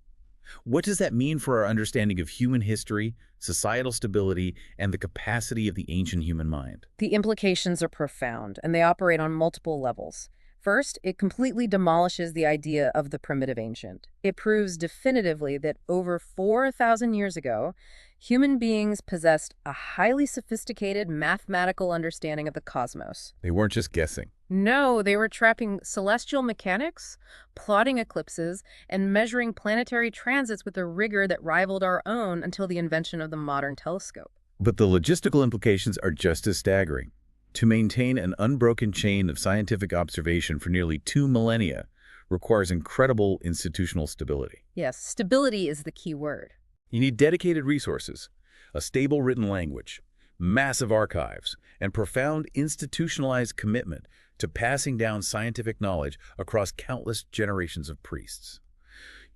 What does that mean for our understanding of human history, societal stability, and the capacity of the ancient human mind? The implications are profound, and they operate on multiple levels. First, it completely demolishes the idea of the primitive ancient. It proves definitively that over 4,000 years ago, human beings possessed a highly sophisticated mathematical understanding of the cosmos. They weren't just guessing. No, they were trapping celestial mechanics, plotting eclipses, and measuring planetary transits with a rigor that rivaled our own until the invention of the modern telescope. But the logistical implications are just as staggering. To maintain an unbroken chain of scientific observation for nearly 2 millennia requires incredible institutional stability. Yes, stability is the key word. You need dedicated resources, a stable written language, massive archives, and profound institutionalized commitment to passing down scientific knowledge across countless generations of priests.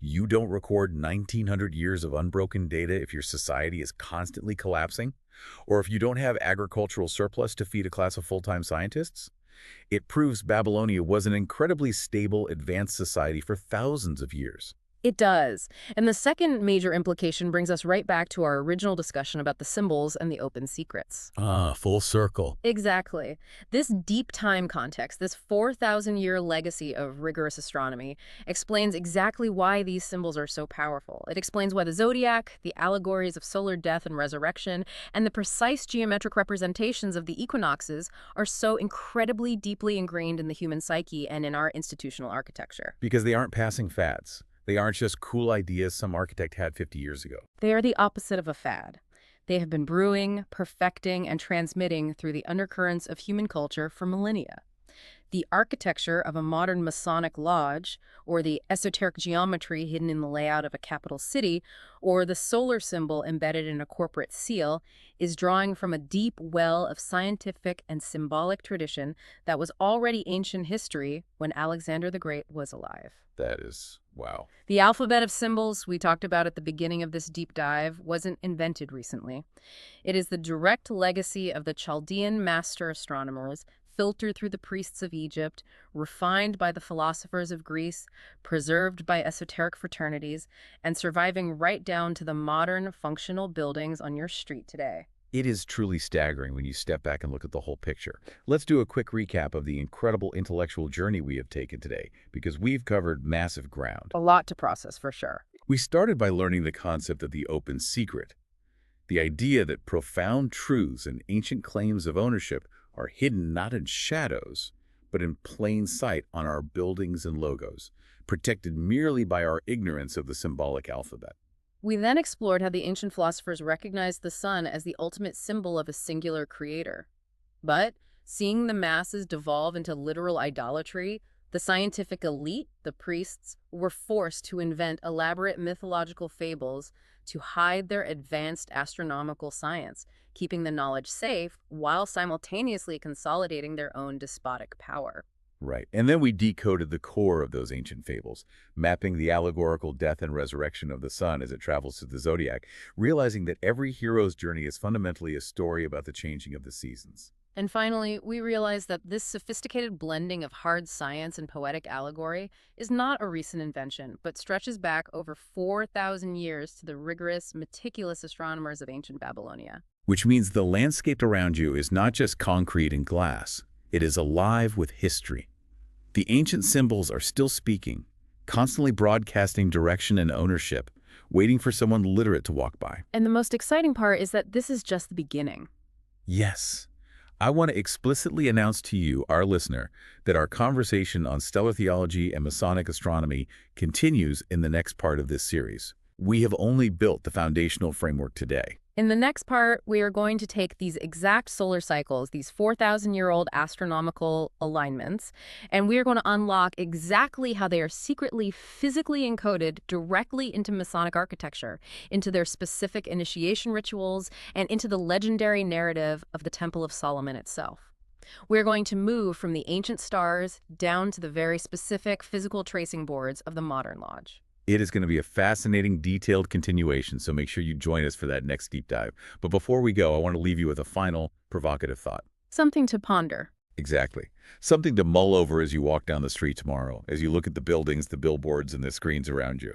You don't record 1,900 years of unbroken data if your society is constantly collapsing, or if you don't have agricultural surplus to feed a class of full-time scientists. It proves Babylonia was an incredibly stable, advanced society for thousands of years. It does. And the second major implication brings us right back to our original discussion about the symbols and the open secrets. Ah, full circle. Exactly. This deep time context, this 4,000-year legacy of rigorous astronomy, explains exactly why these symbols are so powerful. It explains why the zodiac, the allegories of solar death and resurrection, and the precise geometric representations of the equinoxes are so incredibly deeply ingrained in the human psyche and in our institutional architecture. Because they aren't passing fads. They aren't just cool ideas some architect had 50 years ago. They are the opposite of a fad. They have been brewing, perfecting, and transmitting through the undercurrents of human culture for millennia. The architecture of a modern Masonic lodge, or the esoteric geometry hidden in the layout of a capital city, or the solar symbol embedded in a corporate seal, is drawing from a deep well of scientific and symbolic tradition that was already ancient history when Alexander the Great was alive. That is, wow. The alphabet of symbols we talked about at the beginning of this deep dive wasn't invented recently. It is the direct legacy of the Chaldean master astronomers, filtered through the priests of Egypt, refined by the philosophers of Greece, preserved by esoteric fraternities, and surviving right down to the modern functional buildings on your street today. It is truly staggering when you step back and look at the whole picture. Let's do a quick recap of the incredible intellectual journey we have taken today, because we've covered massive ground. A lot to process, for sure. We started by learning the concept of the open secret, the idea that profound truths and ancient claims of ownership are hidden not in shadows, but in plain sight on our buildings and logos, protected merely by our ignorance of the symbolic alphabet. We then explored how the ancient philosophers recognized the sun as the ultimate symbol of a singular creator. But, seeing the masses devolve into literal idolatry, the scientific elite, the priests, were forced to invent elaborate mythological fables to hide their advanced astronomical science, keeping the knowledge safe while simultaneously consolidating their own despotic power. Right. And then we decoded the core of those ancient fables, mapping the allegorical death and resurrection of the sun as it travels through the zodiac, realizing that every hero's journey is fundamentally a story about the changing of the seasons. And finally, we realized that this sophisticated blending of hard science and poetic allegory is not a recent invention, but stretches back over 4,000 years to the rigorous, meticulous astronomers of ancient Babylonia. Which means the landscape around you is not just concrete and glass. It is alive with history. The ancient symbols are still speaking, constantly broadcasting direction and ownership, waiting for someone literate to walk by. And the most exciting part is that this is just the beginning. Yes. I want to explicitly announce to you, our listener, that our conversation on stellar theology and Masonic astronomy continues in the next part of this series. We have only built the foundational framework today. In the next part, we are going to take these exact solar cycles, these 4,000-year-old astronomical alignments, and we are going to unlock exactly how they are secretly, physically encoded directly into Masonic architecture, into their specific initiation rituals, and into the legendary narrative of the Temple of Solomon itself. We're going to move from the ancient stars down to the very specific physical tracing boards of the modern lodge. It is going to be a fascinating, detailed continuation, so make sure you join us for that next deep dive. But before we go, I want to leave you with a final, provocative thought. Something to ponder. Exactly. Something to mull over as you walk down the street tomorrow, as you look at the buildings, the billboards, and the screens around you.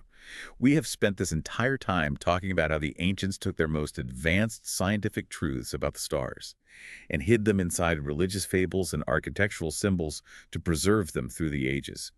We have spent this entire time talking about how the ancients took their most advanced scientific truths about the stars and hid them inside religious fables and architectural symbols to preserve them through the ages.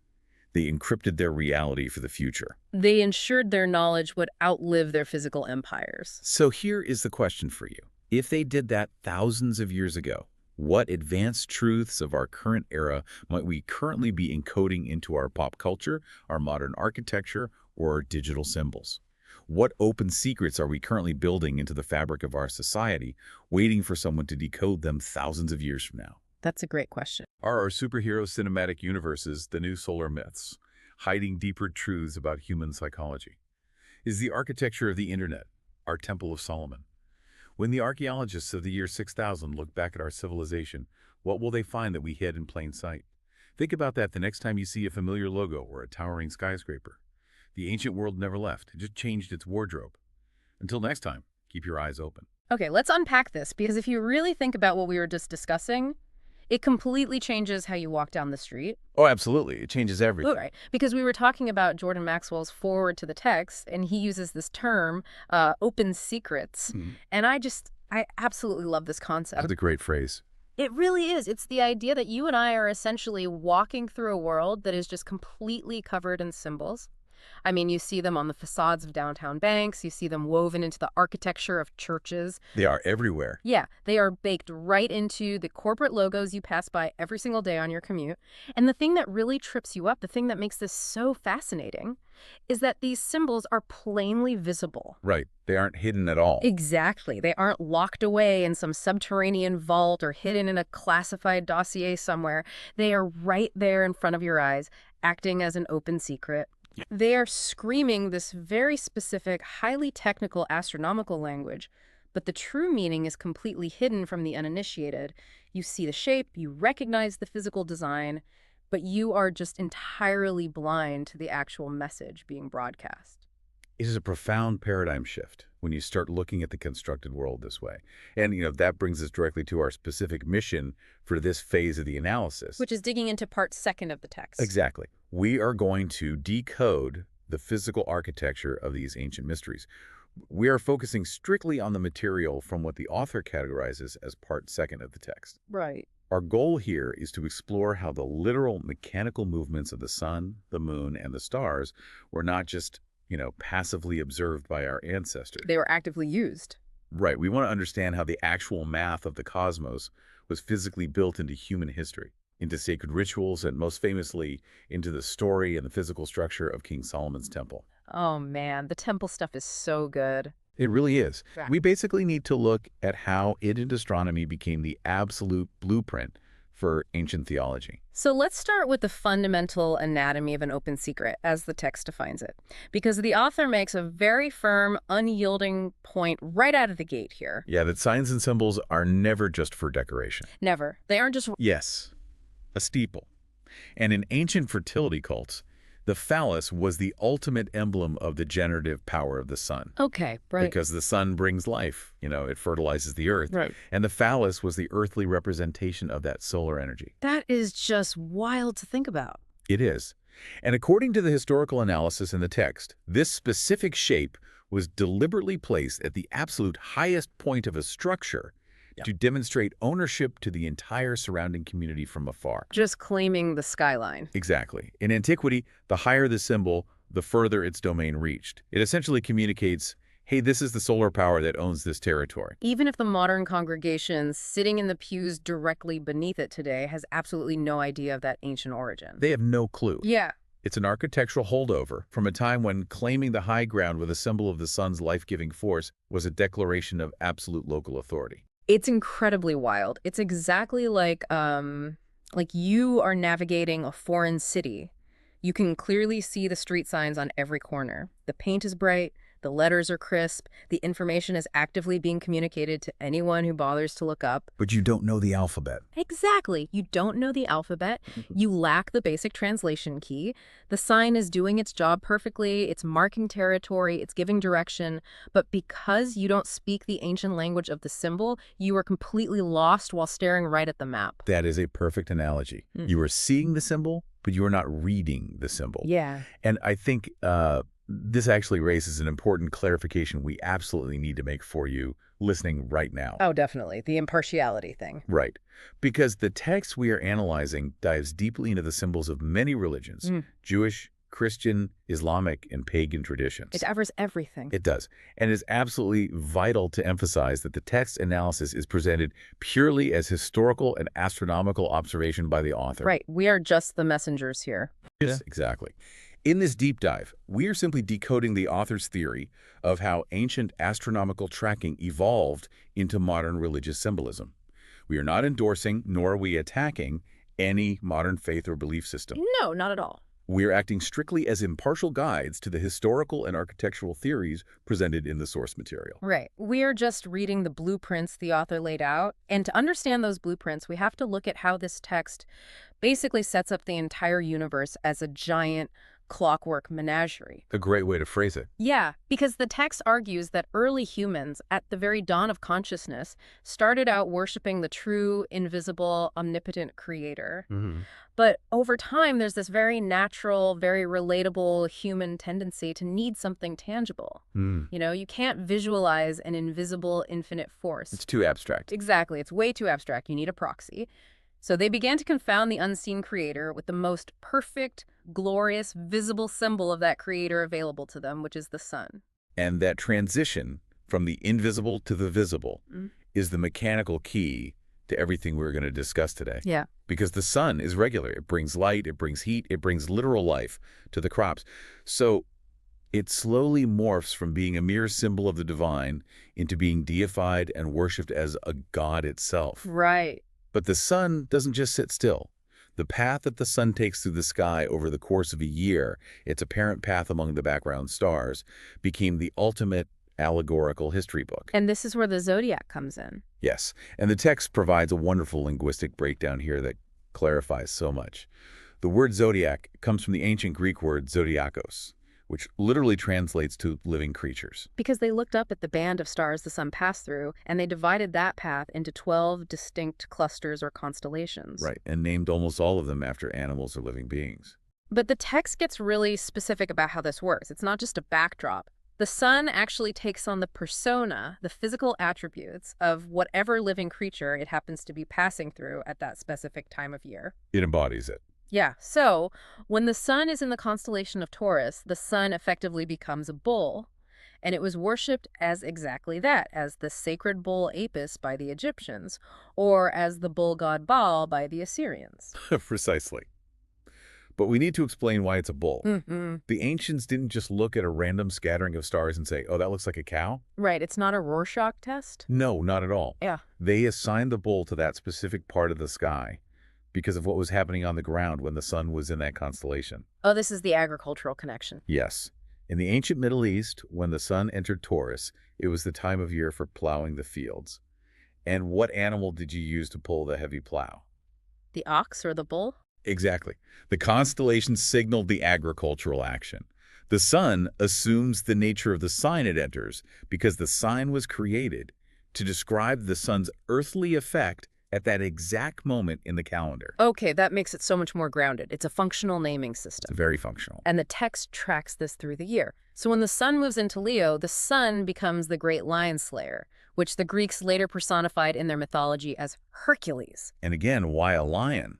They encrypted their reality for the future. They ensured their knowledge would outlive their physical empires. So here is the question for you. If they did that thousands of years ago, what advanced truths of our current era might we currently be encoding into our pop culture, our modern architecture, or our digital symbols? What open secrets are we currently building into the fabric of our society, waiting for someone to decode them thousands of years from now? That's a great question. Are our superhero cinematic universes the new solar myths, hiding deeper truths about human psychology? Is the architecture of the internet our Temple of Solomon? When the archaeologists of the year 6000 look back at our civilization, what will they find that we hid in plain sight? Think about that the next time you see a familiar logo or a towering skyscraper. The ancient world never left. It just changed its wardrobe. Until next time, keep your eyes open. Okay, let's unpack this, because if you really think about what we were just discussing, it completely changes how you walk down the street. Oh, absolutely. It changes everything. Right. Because we were talking about Jordan Maxwell's foreword to the text, and he uses this term, open secrets. And I absolutely love this concept. That's a great phrase. It really is. It's the idea that you and I are essentially walking through a world that is just completely covered in symbols. I mean, you see them on the facades of downtown banks. You see them woven into the architecture of churches. They are everywhere. Yeah, they are baked right into the corporate logos you pass by every single day on your commute. And the thing that really trips you up, the thing that makes this so fascinating, is that these symbols are plainly visible. Right. They aren't hidden at all. Exactly. They aren't locked away in some subterranean vault or hidden in a classified dossier somewhere. They are right there in front of your eyes, acting as an open secret. They are screaming this very specific, highly technical astronomical language, but the true meaning is completely hidden from the uninitiated. You see the shape, you recognize the physical design, but you are just entirely blind to the actual message being broadcast. It is a profound paradigm shift when you start looking at the constructed world this way. And, that brings us directly to our specific mission for this phase of the analysis. Which is digging into part 2 of the text. Exactly. We are going to decode the physical architecture of these ancient mysteries. We are focusing strictly on the material from what the author categorizes as part 2 of the text. Right. Our goal here is to explore how the literal mechanical movements of the sun, the moon, and the stars were not just passively observed by our ancestors. They were actively used. Right. We want to understand how the actual math of the cosmos was physically built into human history, into sacred rituals, and most famously, into the story and the physical structure of King Solomon's temple. Oh, man, the temple stuff is so good. It really is. Yeah. We basically need to look at how ancient astronomy became the absolute blueprint for ancient theology. So let's start with the fundamental anatomy of an open secret, as the text defines it, because the author makes a very firm, unyielding point right out of the gate here. Yeah, that signs and symbols are never just for decoration. Never. They aren't just... Yes, a steeple. And in ancient fertility cults, the phallus was the ultimate emblem of the generative power of the sun. Okay, right. Because the sun brings life, it fertilizes the earth. Right. And the phallus was the earthly representation of that solar energy. That is just wild to think about. It is. And according to the historical analysis in the text, this specific shape was deliberately placed at the absolute highest point of a structure to demonstrate ownership to the entire surrounding community from afar. Just claiming the skyline. Exactly. In antiquity, the higher the symbol, the further its domain reached. It essentially communicates, hey, this is the solar power that owns this territory. Even if the modern congregation sitting in the pews directly beneath it today has absolutely no idea of that ancient origin. They have no clue. Yeah. It's an architectural holdover from a time when claiming the high ground with a symbol of the sun's life-giving force was a declaration of absolute local authority. It's incredibly wild. It's exactly like you are navigating a foreign city. You can clearly see the street signs on every corner. The paint is bright, the letters are crisp, the information is actively being communicated to anyone who bothers to look up. But you don't know the alphabet. Exactly. You don't know the alphabet. You lack the basic translation key. The sign is doing its job perfectly. It's marking territory. It's giving direction. But because you don't speak the ancient language of the symbol, you are completely lost while staring right at the map. That is a perfect analogy. You are seeing the symbol, but you are not reading the symbol. Yeah. And I think this actually raises an important clarification we absolutely need to make for you listening right now. Oh, definitely. The impartiality thing. Right. Because the text we are analyzing dives deeply into the symbols of many religions, Jewish, Christian, Islamic, and pagan traditions. It covers everything. It does. And it is absolutely vital to emphasize that the text analysis is presented purely as historical and astronomical observation by the author. Right. We are just the messengers here. Yes, exactly. In this deep dive, we are simply decoding the author's theory of how ancient astronomical tracking evolved into modern religious symbolism. We are not endorsing, nor are we attacking, any modern faith or belief system. No, not at all. We are acting strictly as impartial guides to the historical and architectural theories presented in the source material. Right. We are just reading the blueprints the author laid out. And to understand those blueprints, we have to look at how this text basically sets up the entire universe as a giant clockwork menagerie. A great way to phrase it. Yeah, because the text argues that early humans, at the very dawn of consciousness, started out worshiping the true, invisible, omnipotent creator. But over time, there's this very natural, very relatable human tendency to need something tangible. You can't visualize an invisible, infinite force. It's too abstract. Exactly. It's way too abstract. You need a proxy. So they began to confound the unseen creator with the most perfect, glorious, visible symbol of that creator available to them, which is the sun. And that transition from the invisible to the visible is the mechanical key to everything we're going to discuss today. Yeah. Because the sun is regular. It brings light, it brings heat, it brings literal life to the crops. So it slowly morphs from being a mere symbol of the divine into being deified and worshipped as a god itself. Right. But the sun doesn't just sit still. The path that the sun takes through the sky over the course of a year, its apparent path among the background stars, became the ultimate allegorical history book. And this is where the zodiac comes in. Yes, and the text provides a wonderful linguistic breakdown here that clarifies so much. The word zodiac comes from the ancient Greek word zodiakos, which literally translates to living creatures. Because they looked up at the band of stars the sun passed through, and they divided that path into 12 distinct clusters or constellations. Right, and named almost all of them after animals or living beings. But the text gets really specific about how this works. It's not just a backdrop. The sun actually takes on the persona, the physical attributes of whatever living creature it happens to be passing through at that specific time of year. It embodies it. Yeah, so when the sun is in the constellation of Taurus, the sun effectively becomes a bull, and it was worshipped as exactly that, as the sacred bull Apis by the Egyptians, or as the bull god Baal by the Assyrians. Precisely. But we need to explain why it's a bull. The ancients didn't just look at a random scattering of stars and say, oh, that looks like a cow? Right, it's not a Rorschach test? No, not at all. Yeah. They assigned the bull to that specific part of the sky because of what was happening on the ground when the sun was in that constellation. Oh, this is the agricultural connection. Yes. In the ancient Middle East, when the sun entered Taurus, it was the time of year for plowing the fields. And what animal did you use to pull the heavy plow? The ox or the bull? Exactly. The constellation signaled the agricultural action. The sun assumes the nature of the sign it enters because the sign was created to describe the sun's earthly effect at that exact moment in the calendar. Okay, that makes it so much more grounded. It's a functional naming system. It's very functional. And the text tracks this through the year. So when the sun moves into Leo, the sun becomes the great lion slayer, which the Greeks later personified in their mythology as Hercules. And again, why a lion?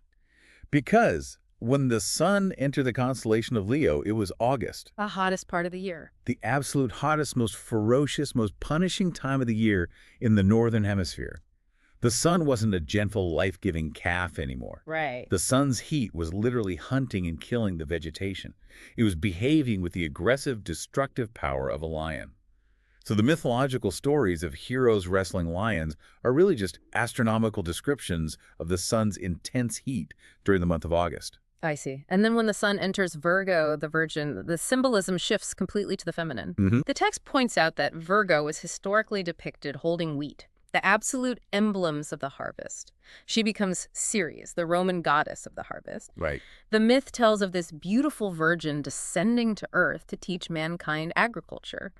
Because when the sun entered the constellation of Leo, it was August. The hottest part of the year. The absolute hottest, most ferocious, most punishing time of the year in the northern hemisphere. The sun wasn't a gentle, life-giving calf anymore. Right. The sun's heat was literally hunting and killing the vegetation. It was behaving with the aggressive, destructive power of a lion. So the mythological stories of heroes wrestling lions are really just astronomical descriptions of the sun's intense heat during the month of August. I see. And then when the sun enters Virgo, the Virgin, the symbolism shifts completely to the feminine. The text points out that Virgo is historically depicted holding wheat, the absolute emblems of the harvest. She becomes Ceres, the Roman goddess of the harvest. Right. The myth tells of this beautiful virgin descending to earth to teach mankind agriculture.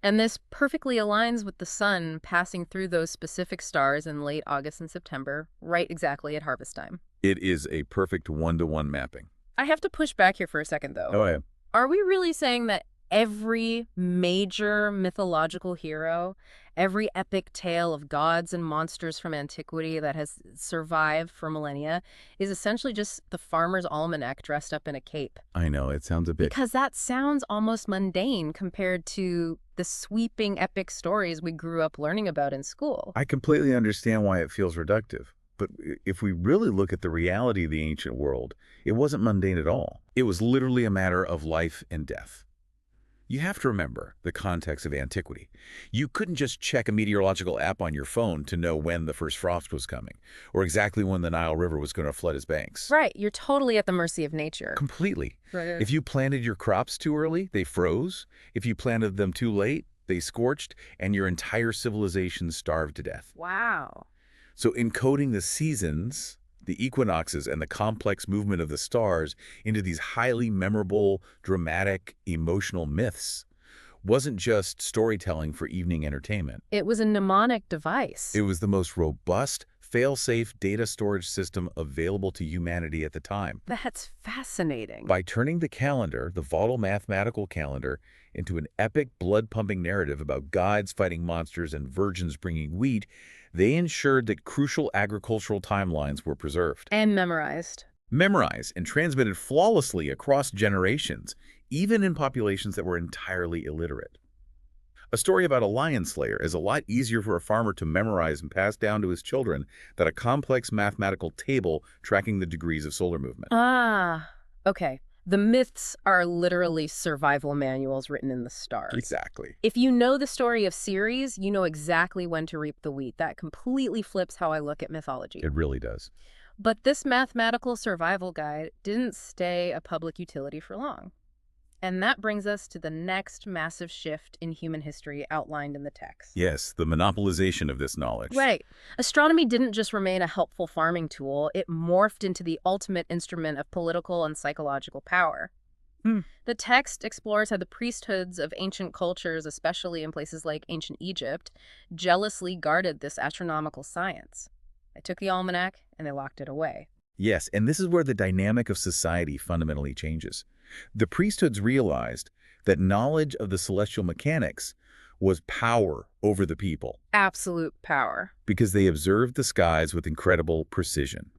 And this perfectly aligns with the sun passing through those specific stars in late August and September, right exactly at harvest time. It is a perfect one-to-one mapping. I have to push back here for a second, though. Oh, yeah. Are we really saying that every major mythological hero, every epic tale of gods and monsters from antiquity that has survived for millennia is essentially just the farmer's almanac dressed up in a cape? I know, it sounds a bit... Because that sounds almost mundane compared to the sweeping epic stories we grew up learning about in school. I completely understand why it feels reductive. But if we really look at the reality of the ancient world, it wasn't mundane at all. It was literally a matter of life and death. You have to remember the context of antiquity. You couldn't just check a meteorological app on your phone to know when the first frost was coming, or exactly when the Nile River was going to flood its banks. Right, you're totally at the mercy of nature. Completely. Right. If you planted your crops too early, they froze. If you planted them too late, they scorched, and your entire civilization starved to death. Wow. So encoding the seasons, the equinoxes, and the complex movement of the stars into these highly memorable, dramatic, emotional myths wasn't just storytelling for evening entertainment. It was a mnemonic device. It was the most robust, fail-safe data storage system available to humanity at the time. That's fascinating. By turning the calendar, the volatile mathematical calendar, into an epic, blood-pumping narrative about gods fighting monsters and virgins bringing wheat, they ensured that crucial agricultural timelines were preserved. And memorized. Memorized and transmitted flawlessly across generations, even in populations that were entirely illiterate. A story about a lion slayer is a lot easier for a farmer to memorize and pass down to his children than a complex mathematical table tracking the degrees of solar movement. Ah, okay. The myths are literally survival manuals written in the stars. Exactly. If you know the story of Ceres, you know exactly when to reap the wheat. That completely flips how I look at mythology. It really does. But this mathematical survival guide didn't stay a public utility for long. And that brings us to the next massive shift in human history outlined in the text. Yes, the monopolization of this knowledge. Right. Astronomy didn't just remain a helpful farming tool, it morphed into the ultimate instrument of political and psychological power. The text explores how the priesthoods of ancient cultures, especially in places like ancient Egypt, jealously guarded this astronomical science. They took the almanac and they locked it away. Yes, and this is where the dynamic of society fundamentally changes. The priesthoods realized that knowledge of the celestial mechanics was power over the people. Absolute power. Because they observed the skies with incredible precision.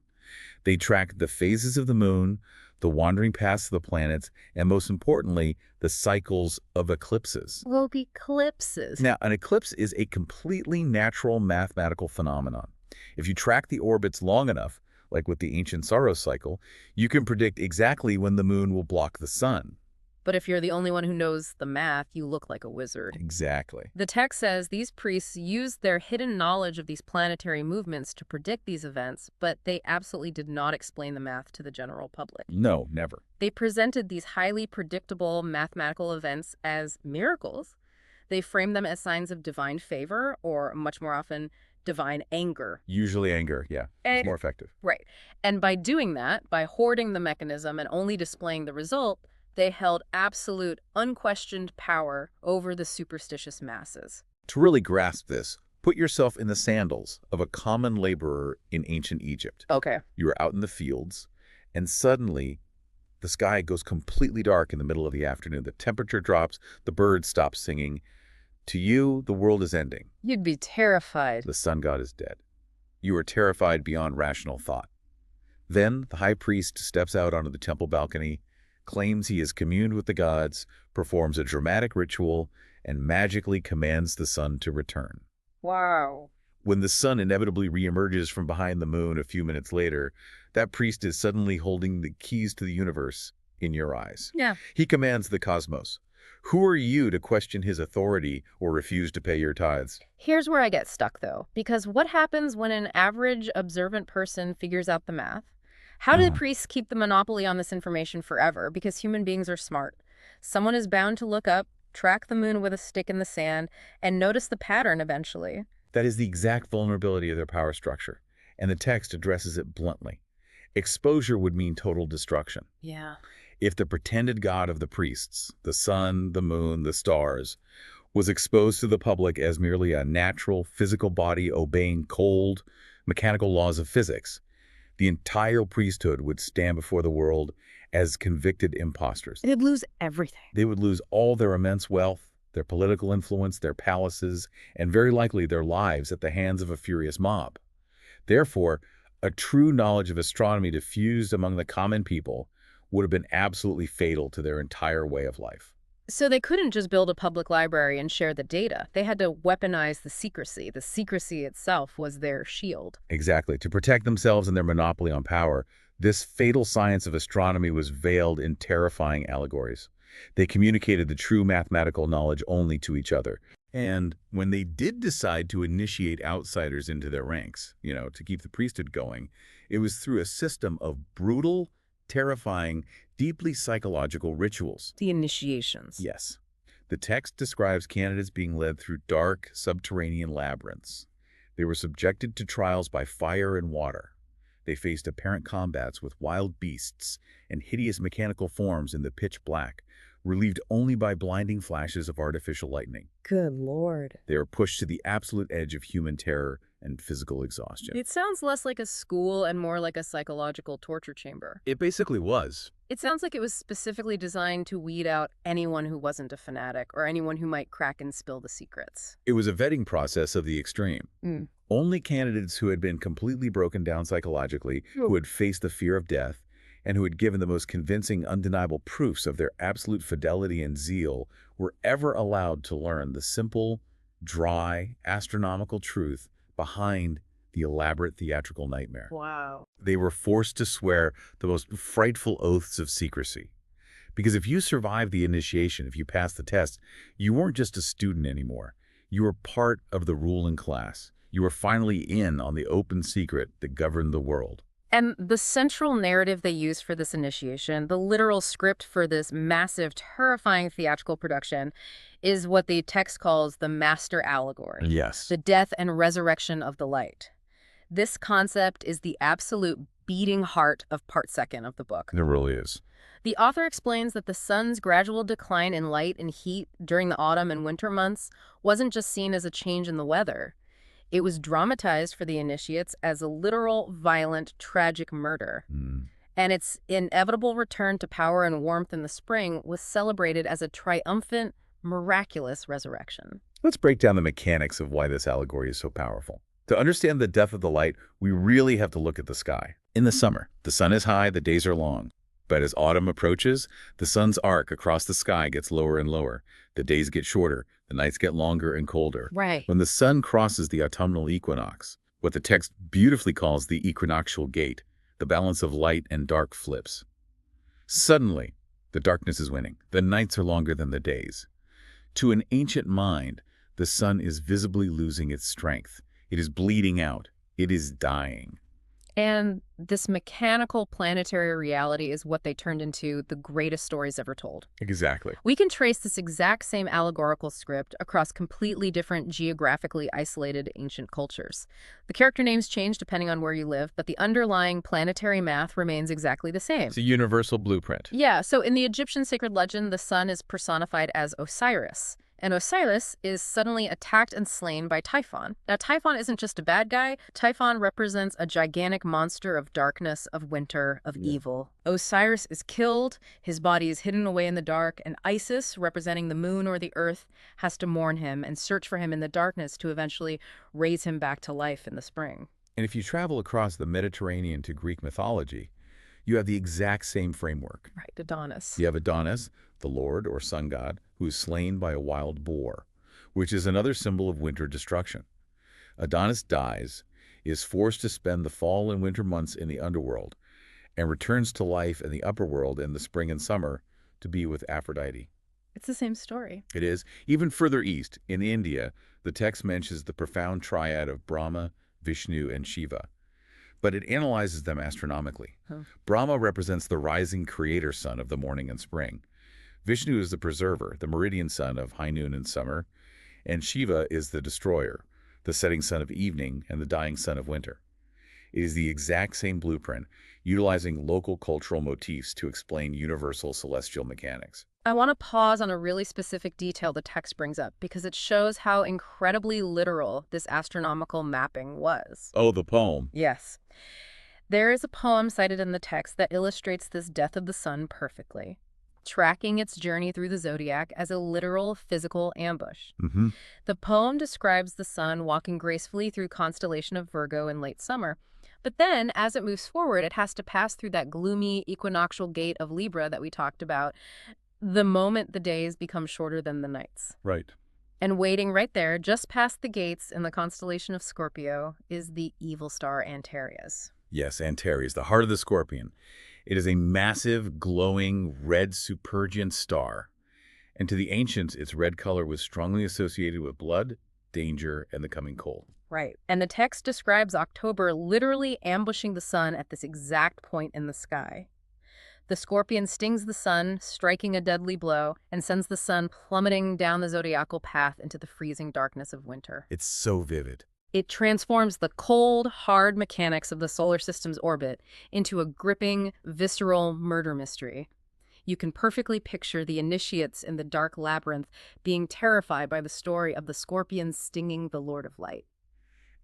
They tracked the phases of the moon, the wandering paths of the planets, and most importantly, the cycles of eclipses. Well, eclipses. Now, an eclipse is a completely natural mathematical phenomenon. If you track the orbits long enough, like with the ancient Saros cycle, you can predict exactly when the moon will block the sun. But if you're the only one who knows the math, you look like a wizard. Exactly. The text says these priests used their hidden knowledge of these planetary movements to predict these events, but they absolutely did not explain the math to the general public. No, never. They presented these highly predictable mathematical events as miracles. They framed them as signs of divine favor, or much more often, divine anger. Usually anger, yeah. It's more effective. Right. And by doing that, by hoarding the mechanism and only displaying the result, they held absolute, unquestioned power over the superstitious masses. To really grasp this, put yourself in the sandals of a common laborer in ancient Egypt. Okay. You are out in the fields, and suddenly the sky goes completely dark in the middle of the afternoon. The temperature drops, the birds stop singing. To you, the world is ending. You'd be terrified. The sun god is dead. You are terrified beyond rational thought. Then the high priest steps out onto the temple balcony, claims he has communed with the gods, performs a dramatic ritual, and magically commands the sun to return. Wow. When the sun inevitably reemerges from behind the moon a few minutes later, that priest is suddenly holding the keys to the universe in your eyes. Yeah. He commands the cosmos. Who are you to question his authority or refuse to pay your tithes? Here's where I get stuck, though, because what happens when an average observant person figures out the math? How do priests keep the monopoly on this information forever? Because human beings are smart. Someone is bound to look up, track the moon with a stick in the sand, and notice the pattern eventually. That is the exact vulnerability of their power structure, and the text addresses it bluntly. Exposure would mean total destruction. Yeah. If the pretended god of the priests, the sun, the moon, the stars, was exposed to the public as merely a natural, physical body obeying cold, mechanical laws of physics, the entire priesthood would stand before the world as convicted imposters. They'd lose everything. They would lose all their immense wealth, their political influence, their palaces, and very likely their lives at the hands of a furious mob. Therefore, a true knowledge of astronomy diffused among the common people would have been absolutely fatal to their entire way of life. So they couldn't just build a public library and share the data. They had to weaponize the secrecy. The secrecy itself was their shield. Exactly. To protect themselves and their monopoly on power, this fatal science of astronomy was veiled in terrifying allegories. They communicated the true mathematical knowledge only to each other. And when they did decide to initiate outsiders into their ranks, to keep the priesthood going, it was through a system of brutal, terrifying, deeply psychological rituals. The initiations. Yes. The text describes candidates being led through dark, subterranean labyrinths. They were subjected to trials by fire and water. They faced apparent combats with wild beasts and hideous mechanical forms in the pitch black, relieved only by blinding flashes of artificial lightning. Good Lord. They were pushed to the absolute edge of human terror and physical exhaustion. It sounds less like a school and more like a psychological torture chamber. It basically was. It sounds like it was specifically designed to weed out anyone who wasn't a fanatic or anyone who might crack and spill the secrets. It was a vetting process of the extreme. Only candidates who had been completely broken down psychologically, who had faced the fear of death, and who had given the most convincing, undeniable proofs of their absolute fidelity and zeal were ever allowed to learn the simple, dry, astronomical truth behind the elaborate theatrical nightmare. Wow. They were forced to swear the most frightful oaths of secrecy. Because if you survived the initiation, if you passed the test, you weren't just a student anymore. You were part of the ruling class. You were finally in on the open secret that governed the world. And the central narrative they used for this initiation, the literal script for this massive, terrifying theatrical production, is what the text calls the master allegory. Yes. The death and resurrection of the light. This concept is the absolute beating heart of part second of the book. There really is. The author explains that the sun's gradual decline in light and heat during the autumn and winter months wasn't just seen as a change in the weather. It was dramatized for the initiates as a literal, violent, tragic murder. And its inevitable return to power and warmth in the spring was celebrated as a triumphant, miraculous resurrection. Let's break down the mechanics of why this allegory is so powerful. To understand the death of the light, we really have to look at the sky. In the summer, the sun is high, the days are long. But as autumn approaches, the sun's arc across the sky gets lower and lower. The days get shorter, the nights get longer and colder. Right. When the sun crosses the autumnal equinox, what the text beautifully calls the equinoctial gate, the balance of light and dark flips. Suddenly, the darkness is winning. The nights are longer than the days. To an ancient mind, the sun is visibly losing its strength. It is bleeding out. It is dying. And this mechanical planetary reality is what they turned into the greatest stories ever told. Exactly. We can trace this exact same allegorical script across completely different geographically isolated ancient cultures. The character names change depending on where you live, but the underlying planetary math remains exactly the same. It's a universal blueprint. Yeah, so in the Egyptian sacred legend, the sun is personified as Osiris. And Osiris is suddenly attacked and slain by Typhon. Now, Typhon isn't just a bad guy. Typhon represents a gigantic monster of darkness, of winter, of evil. Osiris is killed, his body is hidden away in the dark, and Isis, representing the moon or the earth, has to mourn him and search for him in the darkness to eventually raise him back to life in the spring. And if you travel across the Mediterranean to Greek mythology, you have the exact same framework. Right, Adonis. You have Adonis, the lord or sun god, who is slain by a wild boar, which is another symbol of winter destruction. Adonis dies, is forced to spend the fall and winter months in the underworld, and returns to life in the upper world in the spring and summer to be with Aphrodite. It's the same story. It is. Even further east, in India, the text mentions the profound triad of Brahma, Vishnu, and Shiva, but it analyzes them astronomically. Brahma represents the rising creator sun of the morning and spring. Vishnu is the preserver, the meridian sun of high noon and summer, and Shiva is the destroyer, the setting sun of evening and the dying sun of winter. It is the exact same blueprint, utilizing local cultural motifs to explain universal celestial mechanics. I want to pause on a really specific detail the text brings up because it shows how incredibly literal this astronomical mapping was. Oh, the poem. Yes. There is a poem cited in the text that illustrates this death of the sun perfectly, tracking its journey through the zodiac as a literal physical ambush. The poem describes the sun walking gracefully through constellation of Virgo in late summer. But then, as it moves forward, it has to pass through that gloomy equinoctial gate of Libra that we talked about, the moment the days become shorter than the nights. Right. And waiting right there, just past the gates in the constellation of Scorpio, is the evil star Antares. Yes, Antares, the heart of the scorpion. It is a massive, glowing, red Supergian star. And to the ancients, its red color was strongly associated with blood, danger, and the coming cold. Right. And the text describes October literally ambushing the sun at this exact point in the sky. The scorpion stings the sun, striking a deadly blow, and sends the sun plummeting down the zodiacal path into the freezing darkness of winter. It's so vivid. It transforms the cold, hard mechanics of the solar system's orbit into a gripping, visceral murder mystery. You can perfectly picture the initiates in the dark labyrinth being terrified by the story of the scorpion stinging the Lord of Light.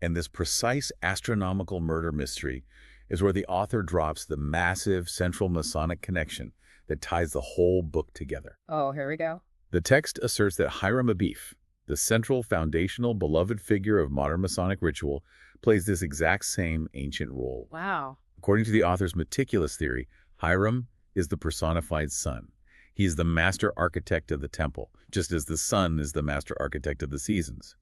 And this precise astronomical murder mystery is where the author drops the massive central Masonic connection that ties the whole book together. Oh, here we go. The text asserts that Hiram Abiff, the central foundational beloved figure of modern Masonic ritual, plays this exact same ancient role. Wow. According to the author's meticulous theory, Hiram is the personified sun. He is the master architect of the temple, just as the sun is the master architect of the seasons.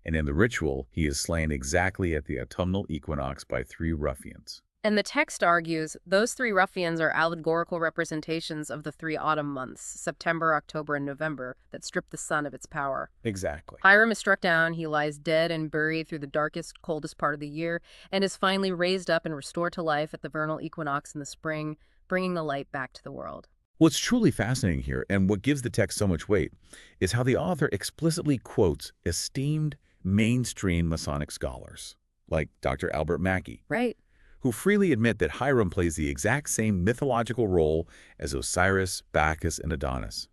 And in the ritual, he is slain exactly at the autumnal equinox by 3 ruffians. And the text argues those 3 ruffians are allegorical representations of the 3 autumn months, September, October, and November, that strip the sun of its power. Exactly. Hiram is struck down, he lies dead and buried through the darkest, coldest part of the year, and is finally raised up and restored to life at the vernal equinox in the spring, bringing the light back to the world. What's truly fascinating here, and what gives the text so much weight, is how the author explicitly quotes esteemed mainstream Masonic scholars, like Dr. Albert Mackey, Right. who freely admit that Hiram plays the exact same mythological role as Osiris, Bacchus, and Adonis.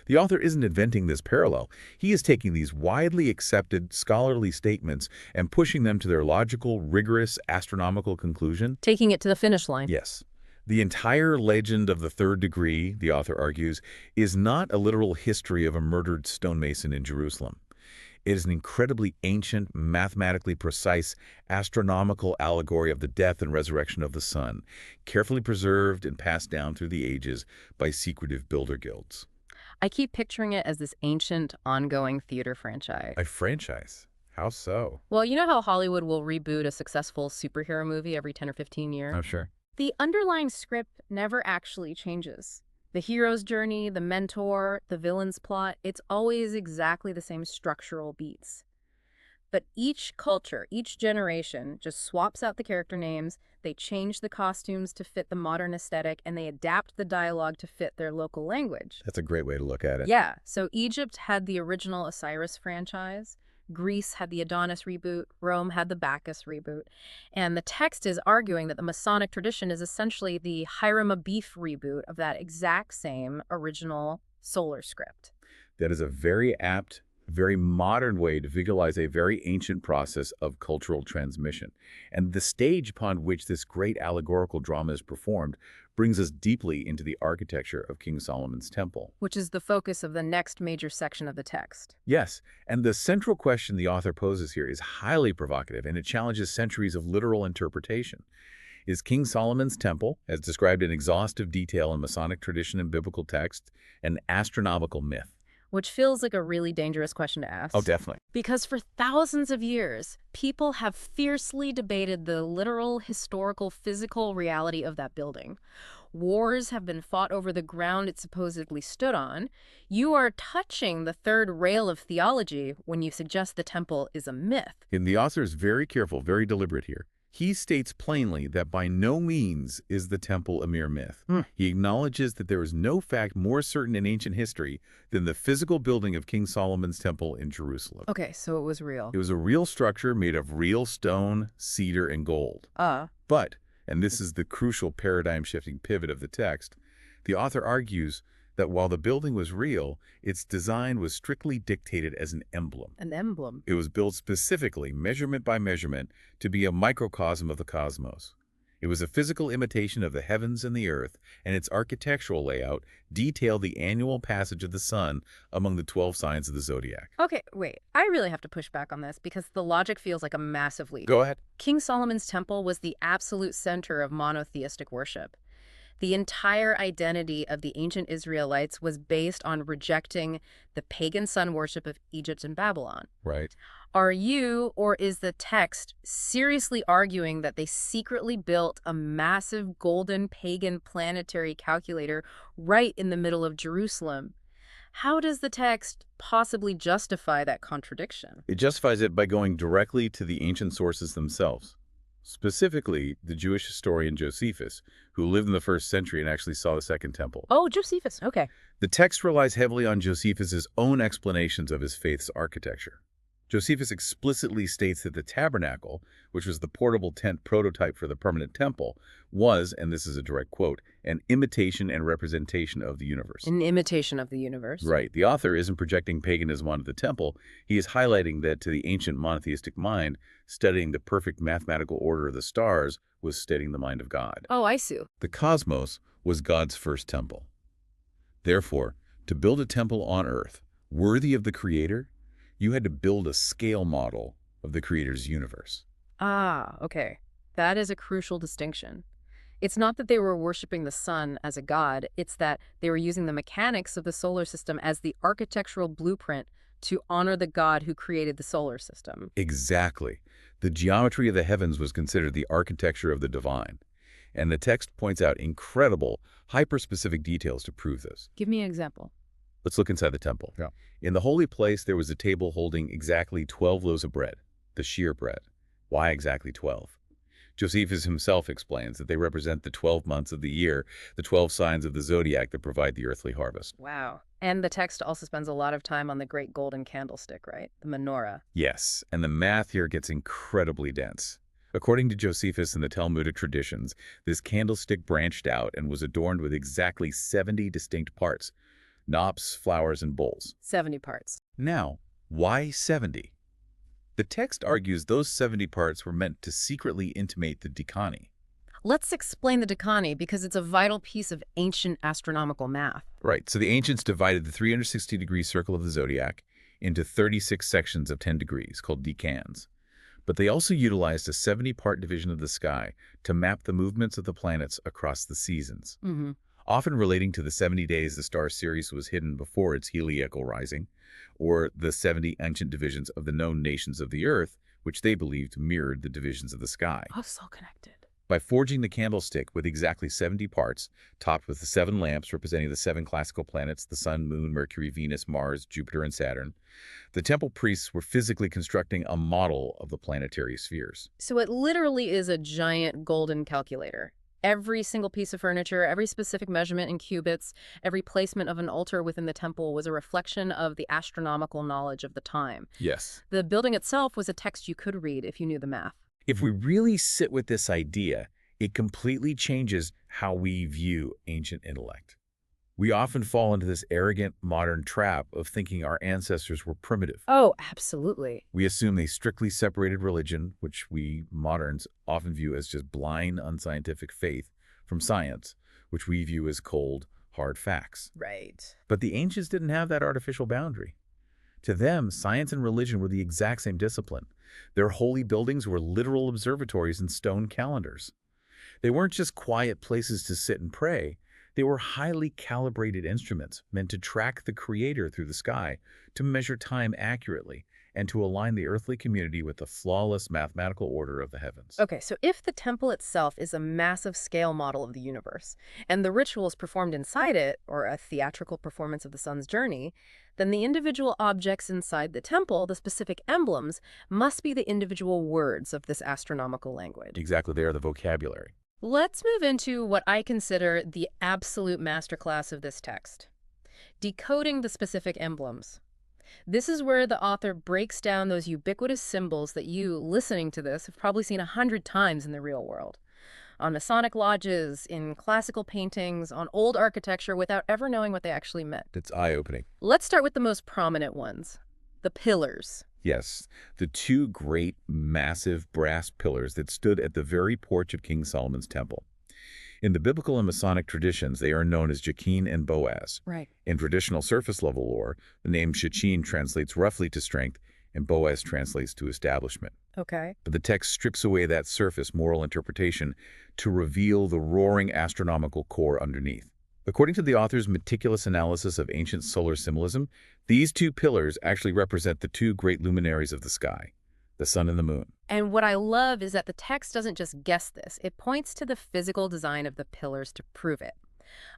The author isn't inventing this parallel. He is taking these widely accepted scholarly statements and pushing them to their logical, rigorous astronomical conclusion. Taking it to the finish line. Yes. The entire legend of the third degree, the author argues, is not a literal history of a murdered stonemason in Jerusalem. It is an incredibly ancient, mathematically precise, astronomical allegory of the death and resurrection of the sun, carefully preserved and passed down through the ages by secretive builder guilds. I keep picturing it as this ancient, ongoing theater franchise. A franchise? How so? Well, you know how Hollywood will reboot a successful superhero movie every 10 or 15 years? Oh, sure. The underlying script never actually changes. The hero's journey, the mentor, the villain's plot, it's always exactly the same structural beats. But each culture, each generation just swaps out the character names, they change the costumes to fit the modern aesthetic, and they adapt the dialogue to fit their local language. That's a great way to look at it. Yeah, so Egypt had the original Osiris franchise, Greece had the Adonis reboot, Rome had the Bacchus reboot, and the text is arguing that the Masonic tradition is essentially the Hiram Abiff reboot of that exact same original solar script. That is a very apt, very modern way to visualize a very ancient process of cultural transmission. And the stage upon which this great allegorical drama is performed brings us deeply into the architecture of King Solomon's temple. Which is the focus of the next major section of the text. Yes, and the central question the author poses here is highly provocative, and it challenges centuries of literal interpretation. Is King Solomon's temple, as described in exhaustive detail in Masonic tradition and biblical text, an astronomical myth? Which feels like a really dangerous question to ask. Oh, definitely. Because for thousands of years, people have fiercely debated the literal, historical, physical reality of that building. Wars have been fought over the ground it supposedly stood on. You are touching the third rail of theology when you suggest the temple is a myth. And the author is very careful, very deliberate here. He states plainly that by no means is the temple a mere myth. He acknowledges that there is no fact more certain in ancient history than the physical building of King Solomon's temple in Jerusalem. Okay, so it was real. It was a real structure made of real stone, cedar, and gold. But, and this is the crucial paradigm-shifting pivot of the text, the author argues that while the building was real, its design was strictly dictated as an emblem. An emblem? It was built specifically, measurement by measurement, to be a microcosm of the cosmos. It was a physical imitation of the heavens and the earth, and its architectural layout detailed the annual passage of the sun among the 12 signs of the zodiac. Okay, wait. I really have to push back on this because the logic feels like a massive leap. Go ahead. King Solomon's temple was the absolute center of monotheistic worship. The entire identity of the ancient Israelites was based on rejecting the pagan sun worship of Egypt and Babylon. Right. Are you, or is the text, seriously arguing that they secretly built a massive golden pagan planetary calculator right in the middle of Jerusalem? How does the text possibly justify that contradiction? It justifies it by going directly to the ancient sources themselves. Specifically, the Jewish historian Josephus, who lived in the 1st century and actually saw the Second Temple. Oh, Josephus, okay. The text relies heavily on Josephus's own explanations of his faith's architecture. Josephus explicitly states that the tabernacle, which was the portable tent prototype for the permanent temple, was, and this is a direct quote, an imitation and representation of the universe. An imitation of the universe. Right. The author isn't projecting paganism onto the temple. He is highlighting that to the ancient monotheistic mind, studying the perfect mathematical order of the stars was studying the mind of God. Oh, I see. The cosmos was God's first temple. Therefore, to build a temple on earth worthy of the Creator, you had to build a scale model of the Creator's universe. Ah, okay. That is a crucial distinction. It's not that they were worshiping the sun as a god, it's that they were using the mechanics of the solar system as the architectural blueprint to honor the god who created the solar system. Exactly. The geometry of the heavens was considered the architecture of the divine. And the text points out incredible, hyper-specific details to prove this. Give me an example. Let's look inside the temple. Yeah. In the holy place, there was a table holding exactly 12 loaves of bread, the sheer bread. Why exactly 12? Josephus himself explains that they represent the 12 months of the year, the 12 signs of the zodiac that provide the earthly harvest. Wow. And the text also spends a lot of time on the great golden candlestick, right? The menorah. Yes, and the math here gets incredibly dense. According to Josephus and the Talmudic traditions, this candlestick branched out and was adorned with exactly 70 distinct parts. Knobs, flowers, and bowls. 70 parts. Now, why 70? The text argues those 70 parts were meant to secretly intimate the decani. Let's explain the decani because it's a vital piece of ancient astronomical math. Right, so the ancients divided the 360-degree circle of the zodiac into 36 sections of 10 degrees called decans. But they also utilized a 70-part division of the sky to map the movements of the planets across the seasons. Often relating to the 70 days the star Sirius was hidden before its heliacal rising, or the 70 ancient divisions of the known nations of the earth, which they believed mirrored the divisions of the sky. Oh, so connected. By forging the candlestick with exactly 70 parts, topped with the 7 lamps representing the 7 classical planets, the Sun, Moon, Mercury, Venus, Mars, Jupiter, and Saturn, the temple priests were physically constructing a model of the planetary spheres. So it literally is a giant golden calculator. Every single piece of furniture, every specific measurement in cubits, every placement of an altar within the temple was a reflection of the astronomical knowledge of the time. Yes. The building itself was a text you could read if you knew the math. If we really sit with this idea, it completely changes how we view ancient intellect. We often fall into this arrogant modern trap of thinking our ancestors were primitive. Oh, absolutely. We assume they strictly separated religion, which we moderns often view as just blind, unscientific faith, from science, which we view as cold, hard facts. Right. But the ancients didn't have that artificial boundary. To them, science and religion were the exact same discipline. Their holy buildings were literal observatories and stone calendars. They weren't just quiet places to sit and pray. They were highly calibrated instruments meant to track the Creator through the sky, to measure time accurately, and to align the earthly community with the flawless mathematical order of the heavens. Okay, so if the temple itself is a massive scale model of the universe, and the rituals performed inside it, or a theatrical performance of the sun's journey, then the individual objects inside the temple, the specific emblems, must be the individual words of this astronomical language. Exactly, they are the vocabulary. Let's move into what I consider the absolute masterclass of this text: decoding the specific emblems. This is where the author breaks down those ubiquitous symbols that you, listening to this, have probably seen 100 times in the real world. On Masonic lodges, in classical paintings, on old architecture, without ever knowing what they actually meant. It's eye-opening. Let's start with the most prominent ones: the pillars. Yes, the 2 great, massive brass pillars that stood at the very porch of King Solomon's temple. In the biblical and Masonic traditions, they are known as Jachin and Boaz. Right. In traditional surface-level lore, the name Jachin translates roughly to strength, and Boaz translates to establishment. Okay. But the text strips away that surface moral interpretation to reveal the roaring astronomical core underneath. According to the author's meticulous analysis of ancient solar symbolism, these 2 pillars actually represent the 2 great luminaries of the sky, the sun and the moon. And what I love is that the text doesn't just guess this. It points to the physical design of the pillars to prove it.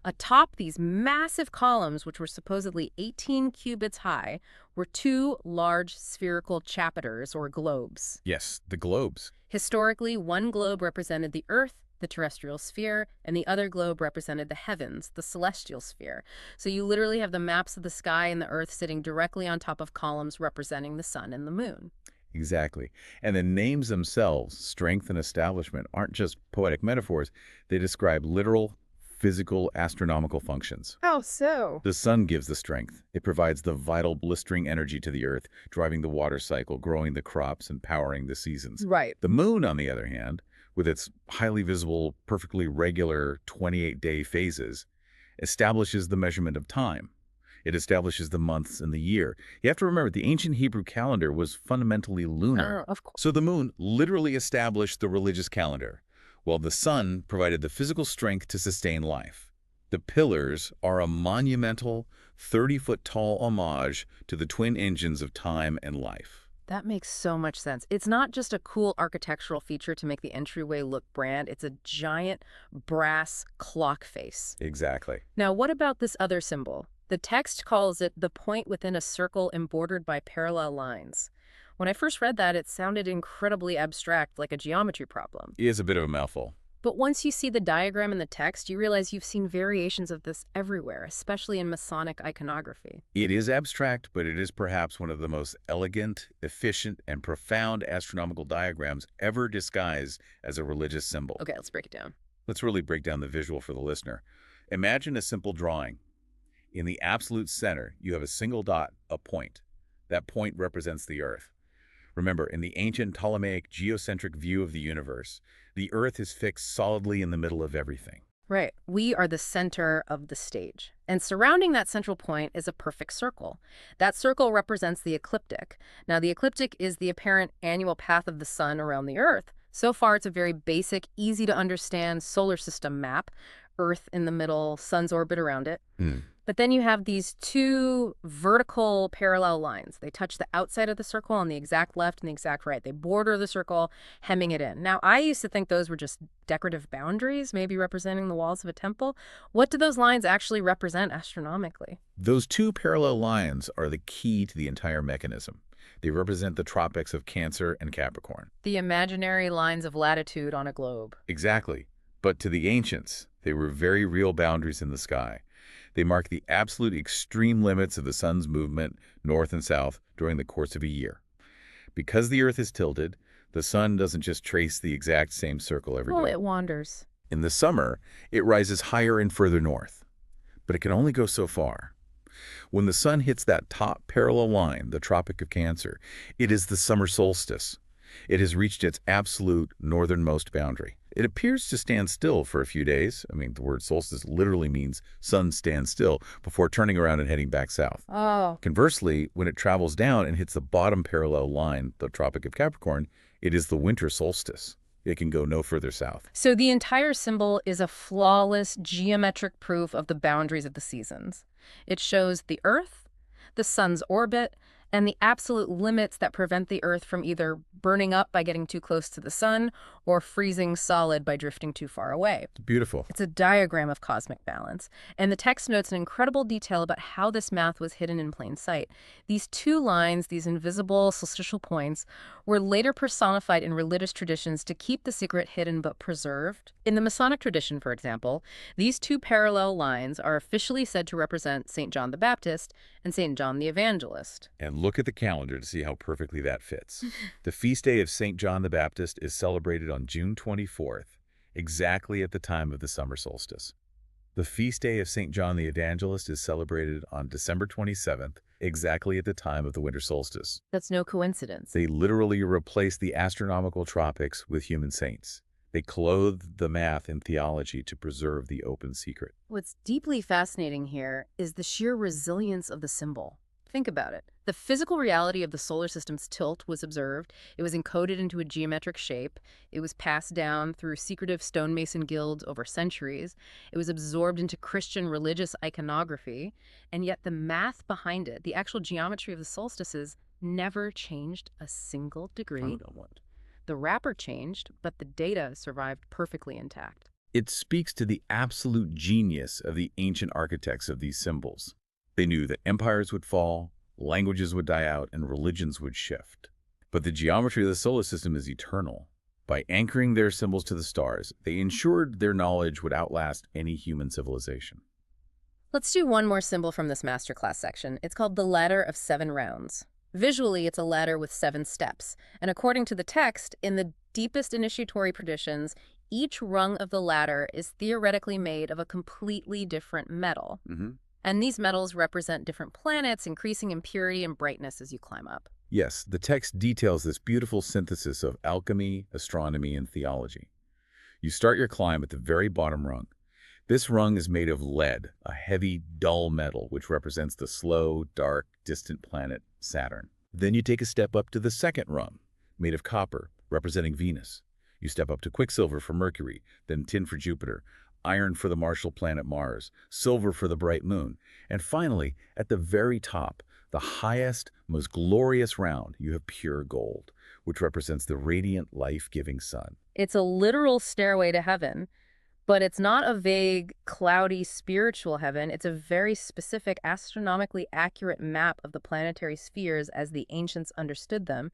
Atop these massive columns, which were supposedly 18 cubits high, were 2 large spherical chapiters, or globes. Yes, the globes. Historically, one globe represented the Earth, the terrestrial sphere, and the other globe represented the heavens, the celestial sphere. So you literally have the maps of the sky and the Earth sitting directly on top of columns representing the sun and the moon. Exactly. And the names themselves, strength and establishment, aren't just poetic metaphors. They describe literal, physical, astronomical functions. How so? The sun gives the strength. It provides the vital, blistering energy to the earth, driving the water cycle, growing the crops, and powering the seasons. Right. The moon, on the other hand, with its highly visible, perfectly regular 28-day phases, establishes the measurement of time. It establishes the months and the year. You have to remember, the ancient Hebrew calendar was fundamentally lunar. Oh, of course. So the moon literally established the religious calendar, while the sun provided the physical strength to sustain life. The pillars are a monumental, 30-foot-tall homage to the twin engines of time and life. That makes so much sense. It's not just a cool architectural feature to make the entryway look grand. It's a giant brass clock face. Exactly. Now, what about this other symbol? The text calls it the point within a circle embordered by parallel lines. When I first read that, it sounded incredibly abstract, like a geometry problem. It is a bit of a mouthful. But once you see the diagram in the text, you realize you've seen variations of this everywhere, especially in Masonic iconography. It is abstract, but it is perhaps one of the most elegant, efficient, and profound astronomical diagrams ever disguised as a religious symbol. Okay, let's break it down. Let's really break down the visual for the listener. Imagine a simple drawing. In the absolute center, you have a single dot, a point. That point represents the Earth. Remember, in the ancient Ptolemaic geocentric view of the universe, the Earth is fixed solidly in the middle of everything. Right. We are the center of the stage. And surrounding that central point is a perfect circle. That circle represents the ecliptic. Now, the ecliptic is the apparent annual path of the sun around the Earth. So far, it's a very basic, easy to understand solar system map. Earth in the middle, sun's orbit around it. But then you have these two vertical parallel lines. They touch the outside of the circle on the exact left and the exact right. They border the circle, hemming it in. Now, I used to think those were just decorative boundaries, maybe representing the walls of a temple. What do those lines actually represent astronomically? Those two parallel lines are the key to the entire mechanism. They represent the tropics of Cancer and Capricorn. The imaginary lines of latitude on a globe. Exactly. But to the ancients, they were very real boundaries in the sky. They mark the absolute extreme limits of the sun's movement north and south during the course of a year. Because the Earth is tilted, the sun doesn't just trace the exact same circle every day. Oh, it wanders. In the summer, it rises higher and further north, but it can only go so far. When the sun hits that top parallel line, the Tropic of Cancer, it is the summer solstice. It has reached its absolute northernmost boundary. It appears to stand still for a few days. I mean, the word solstice literally means sun stands still before turning around and heading back south. Oh. Conversely, when it travels down and hits the bottom parallel line, the Tropic of Capricorn, it is the winter solstice. It can go no further south. So the entire symbol is a flawless geometric proof of the boundaries of the seasons. It shows the Earth, the sun's orbit, and the absolute limits that prevent the Earth from either burning up by getting too close to the sun or freezing solid by drifting too far away. Beautiful. It's a diagram of cosmic balance, and the text notes an incredible detail about how this math was hidden in plain sight. These two lines, these invisible solstitial points, were later personified in religious traditions to keep the secret hidden but preserved. In the Masonic tradition, for example, these two parallel lines are officially said to represent St. John the Baptist and St. John the Evangelist. And look at the calendar to see how perfectly that fits. The feast day of St. John the Baptist is celebrated on June 24th, exactly at the time of the summer solstice. The feast day of St. John the Evangelist is celebrated on December 27th, exactly at the time of the winter solstice. That's no coincidence. They literally replaced the astronomical tropics with human saints. They clothed the math in theology to preserve the open secret. What's deeply fascinating here is the sheer resilience of the symbol. Think about it. The physical reality of the solar system's tilt was observed. It was encoded into a geometric shape. It was passed down through secretive stonemason guilds over centuries. It was absorbed into Christian religious iconography. And yet the math behind it, the actual geometry of the solstices, never changed a single degree. The wrapper changed, but the data survived perfectly intact. It speaks to the absolute genius of the ancient architects of these symbols. They knew that empires would fall, languages would die out, and religions would shift. But the geometry of the solar system is eternal. By anchoring their symbols to the stars, they ensured their knowledge would outlast any human civilization. Let's do one more symbol from this masterclass section. It's called the Ladder of 7 Rounds. Visually, it's a ladder with 7 steps. And according to the text, in the deepest initiatory traditions, each rung of the ladder is theoretically made of a completely different metal. And these metals represent different planets, increasing in purity and brightness as you climb up. Yes, the text details this beautiful synthesis of alchemy, astronomy, and theology. You start your climb at the very bottom rung. This rung is made of lead, a heavy, dull metal, which represents the slow, dark, distant planet Saturn. Then you take a step up to the second rung, made of copper, representing Venus. You step up to quicksilver for Mercury, then tin for Jupiter, iron for the martial planet Mars, silver for the bright moon, and finally, at the very top, the highest, most glorious round, you have pure gold, which represents the radiant, life-giving sun. It's a literal stairway to heaven, but it's not a vague, cloudy, spiritual heaven. It's a very specific, astronomically accurate map of the planetary spheres as the ancients understood them.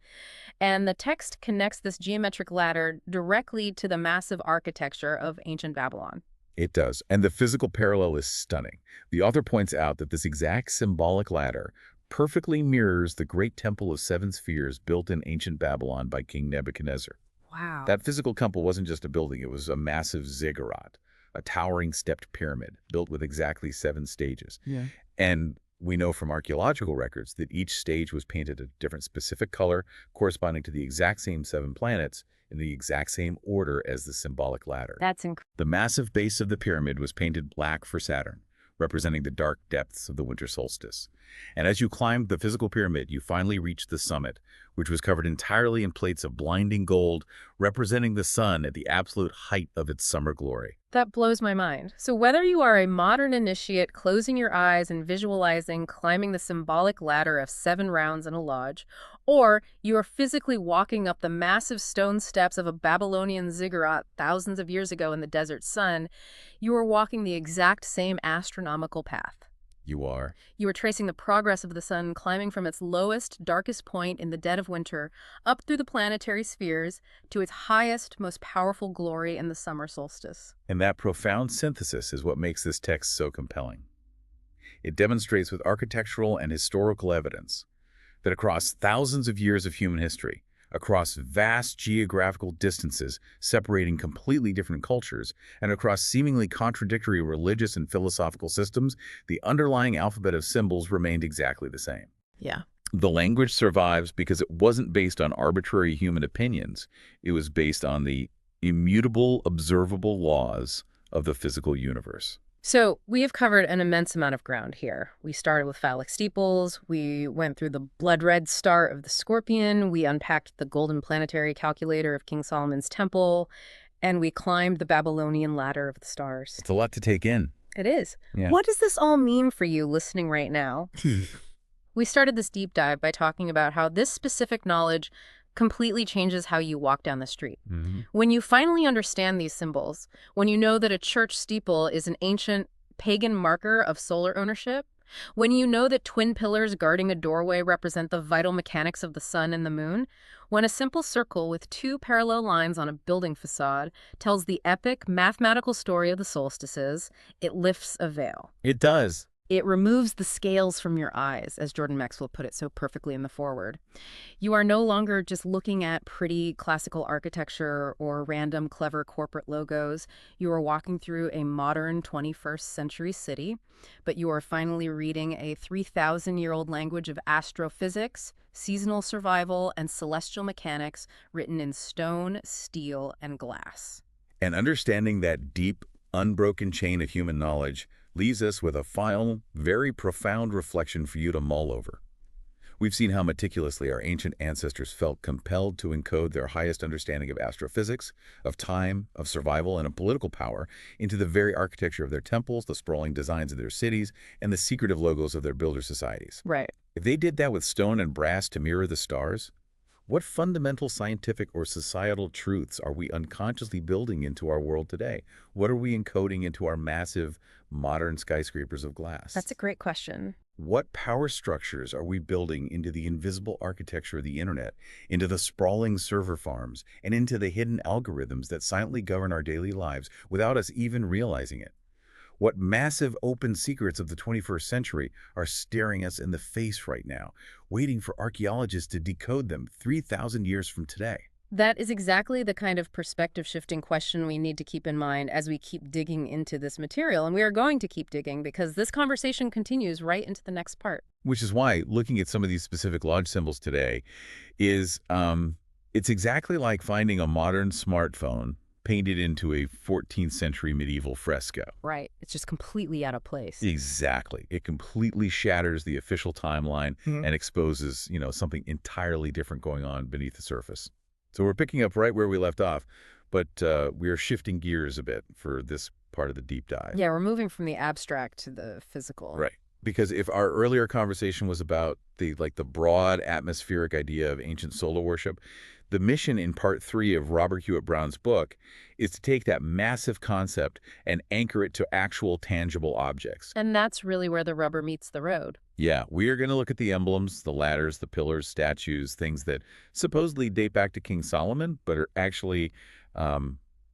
And the text connects this geometric ladder directly to the massive architecture of ancient Babylon. It does, and the physical parallel is stunning. The author points out that this exact symbolic ladder perfectly mirrors the great temple of 7 spheres built in ancient Babylon by King Nebuchadnezzar. Wow. That physical temple wasn't just a building, it was a massive ziggurat, a towering stepped pyramid built with exactly 7 stages. And we know from archaeological records that each stage was painted a different specific color corresponding to the exact same 7 planets in the exact same order as the symbolic ladder. That's incredible. The massive base of the pyramid was painted black for Saturn, representing the dark depths of the winter solstice. And as you climbed the physical pyramid, you finally reached the summit, which was covered entirely in plates of blinding gold, representing the sun at the absolute height of its summer glory. That blows my mind. So whether you are a modern initiate closing your eyes and visualizing climbing the symbolic ladder of 7 rounds in a lodge, or you are physically walking up the massive stone steps of a Babylonian ziggurat thousands of years ago in the desert sun, you are walking the exact same astronomical path. You are. You are tracing the progress of the sun climbing from its lowest, darkest point in the dead of winter up through the planetary spheres to its highest, most powerful glory in the summer solstice. And that profound synthesis is what makes this text so compelling. It demonstrates with architectural and historical evidence that across thousands of years of human history, across vast geographical distances separating completely different cultures, and across seemingly contradictory religious and philosophical systems, the underlying alphabet of symbols remained exactly the same. Yeah. The language survives because it wasn't based on arbitrary human opinions. It was based on the immutable, observable laws of the physical universe. So we have covered an immense amount of ground here. We started with phallic steeples, we went through the blood-red star of the scorpion, we unpacked the golden planetary calculator of King Solomon's temple, and we climbed the Babylonian ladder of the stars. It's a lot to take in. It is. Yeah. What does this all mean for you listening right now? We started this deep dive by talking about how this specific knowledge completely changes how you walk down the street. When you finally understand these symbols, when you know that a church steeple is an ancient pagan marker of solar ownership, when you know that twin pillars guarding a doorway represent the vital mechanics of the sun and the moon, when a simple circle with 2 parallel lines on a building facade tells the epic mathematical story of the solstices, it lifts a veil. It does. It removes the scales from your eyes, as Jordan Maxwell put it so perfectly in the foreword. You are no longer just looking at pretty classical architecture or random clever corporate logos. You are walking through a modern 21st century city, but you are finally reading a 3,000-year-old language of astrophysics, seasonal survival, and celestial mechanics written in stone, steel, and glass. And understanding that deep, unbroken chain of human knowledge leaves us with a final, very profound reflection for you to mull over. We've seen how meticulously our ancient ancestors felt compelled to encode their highest understanding of astrophysics, of time, of survival, and of political power into the very architecture of their temples, the sprawling designs of their cities, and the secretive logos of their builder societies. Right. If they did that with stone and brass to mirror the stars, what fundamental scientific or societal truths are we unconsciously building into our world today? What are we encoding into our massive, modern skyscrapers of glass? That's a great question. What power structures are we building into the invisible architecture of the internet, into the sprawling server farms, and into the hidden algorithms that silently govern our daily lives without us even realizing it? What massive open secrets of the 21st century are staring us in the face right now, waiting for archaeologists to decode them 3,000 years from today? That is exactly the kind of perspective-shifting question we need to keep in mind as we keep digging into this material. And we are going to keep digging because this conversation continues right into the next part. Which is why looking at some of these specific lodge symbols today is, it's exactly like finding a modern smartphone painted into a 14th century medieval fresco. Right. It's just completely out of place. Exactly. It completely shatters the official timeline and exposes, something entirely different going on beneath the surface. So we're picking up right where we left off, but we are shifting gears a bit for this part of the deep dive. Yeah, we're moving from the abstract to the physical. Right. Because if our earlier conversation was about the broad atmospheric idea of ancient solar worship, the mission in part 3 of Robert Hewitt Brown's book is to take that massive concept and anchor it to actual tangible objects. And that's really where the rubber meets the road. Yeah, we are going to look at the emblems, the ladders, the pillars, statues, things that supposedly date back to King Solomon, but are actually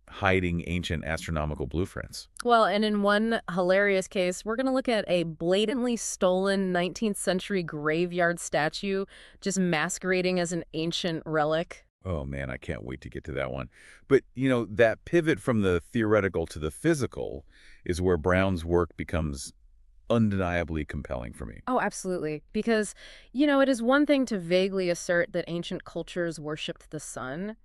hiding ancient astronomical blueprints. Well, and in one hilarious case, we're going to look at a blatantly stolen 19th century graveyard statue just masquerading as an ancient relic. Oh, man, I can't wait to get to that one. But, that pivot from the theoretical to the physical is where Brown's work becomes undeniably compelling for me. Oh, absolutely. Because, it is one thing to vaguely assert that ancient cultures worshipped the sun.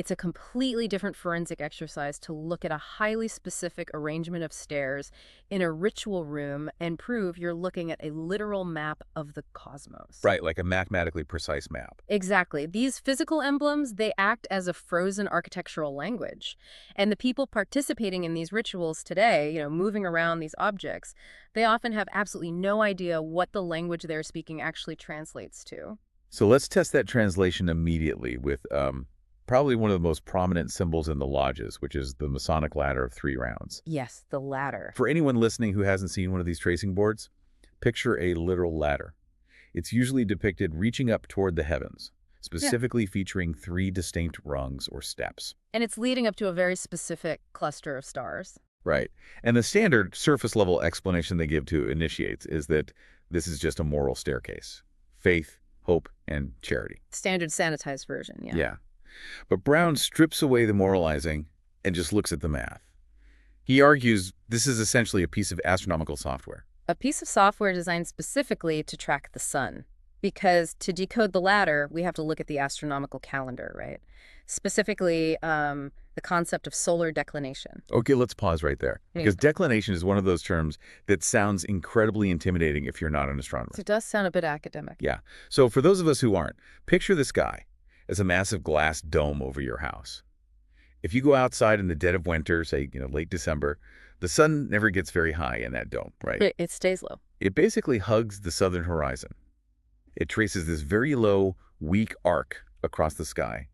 It's a completely different forensic exercise to look at a highly specific arrangement of stairs in a ritual room and prove you're looking at a literal map of the cosmos. Right, like a mathematically precise map. Exactly. These physical emblems, they act as a frozen architectural language. And the people participating in these rituals today, moving around these objects, they often have absolutely no idea what the language they're speaking actually translates to. So let's test that translation immediately with probably one of the most prominent symbols in the lodges, which is the Masonic ladder of 3 rounds. Yes, the ladder. For anyone listening who hasn't seen one of these tracing boards, picture a literal ladder. It's usually depicted reaching up toward the heavens, specifically featuring 3 distinct rungs or steps. And it's leading up to a very specific cluster of stars. Right. And the standard surface-level explanation they give to initiates is that this is just a moral staircase. Faith, hope, and charity. Standard sanitized version, yeah. Yeah. But Brown strips away the moralizing and just looks at the math. He argues this is essentially a piece of astronomical software. A piece of software designed specifically to track the sun. Because to decode the ladder, we have to look at the astronomical calendar, right? Specifically, the concept of solar declination. Okay, let's pause right there. Because declination is one of those terms that sounds incredibly intimidating if you're not an astronomer. It does sound a bit academic. Yeah. So for those of us who aren't, picture the sky as a massive glass dome over your house. If you go outside in the dead of winter, say, late December, the sun never gets very high in that dome, right? It stays low. It basically hugs the southern horizon. It traces this very low, weak arc across the sky.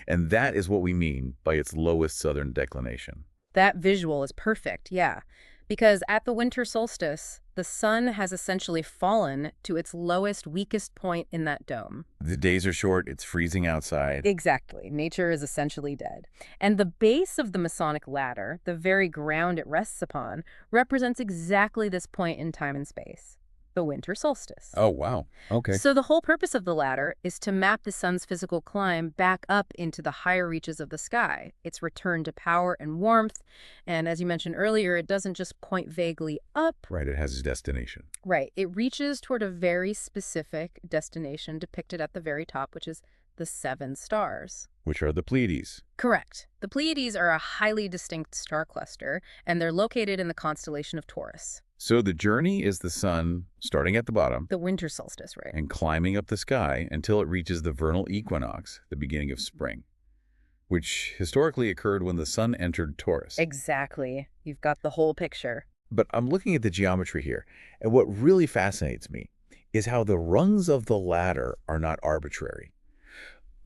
And that is what we mean by its lowest southern declination. That visual is perfect, yeah. Because at the winter solstice, the sun has essentially fallen to its lowest, weakest point in that dome. The days are short, it's freezing outside. Exactly. Nature is essentially dead. And the base of the Masonic ladder, the very ground it rests upon, represents exactly this point in time and space. The winter solstice. Oh, wow. Okay. So the whole purpose of the ladder is to map the sun's physical climb back up into the higher reaches of the sky, its return to power and warmth. And as you mentioned earlier, it doesn't just point vaguely up. Right, it has its destination. Right. It reaches toward a very specific destination depicted at the very top, which is the 7 stars. Which are the Pleiades. Correct. The Pleiades are a highly distinct star cluster, and they're located in the constellation of Taurus. So the journey is the sun starting at the bottom. The winter solstice, right? And climbing up the sky until it reaches the vernal equinox, the beginning of spring, which historically occurred when the sun entered Taurus. Exactly. You've got the whole picture. But I'm looking at the geometry here, and what really fascinates me is how the rungs of the ladder are not arbitrary.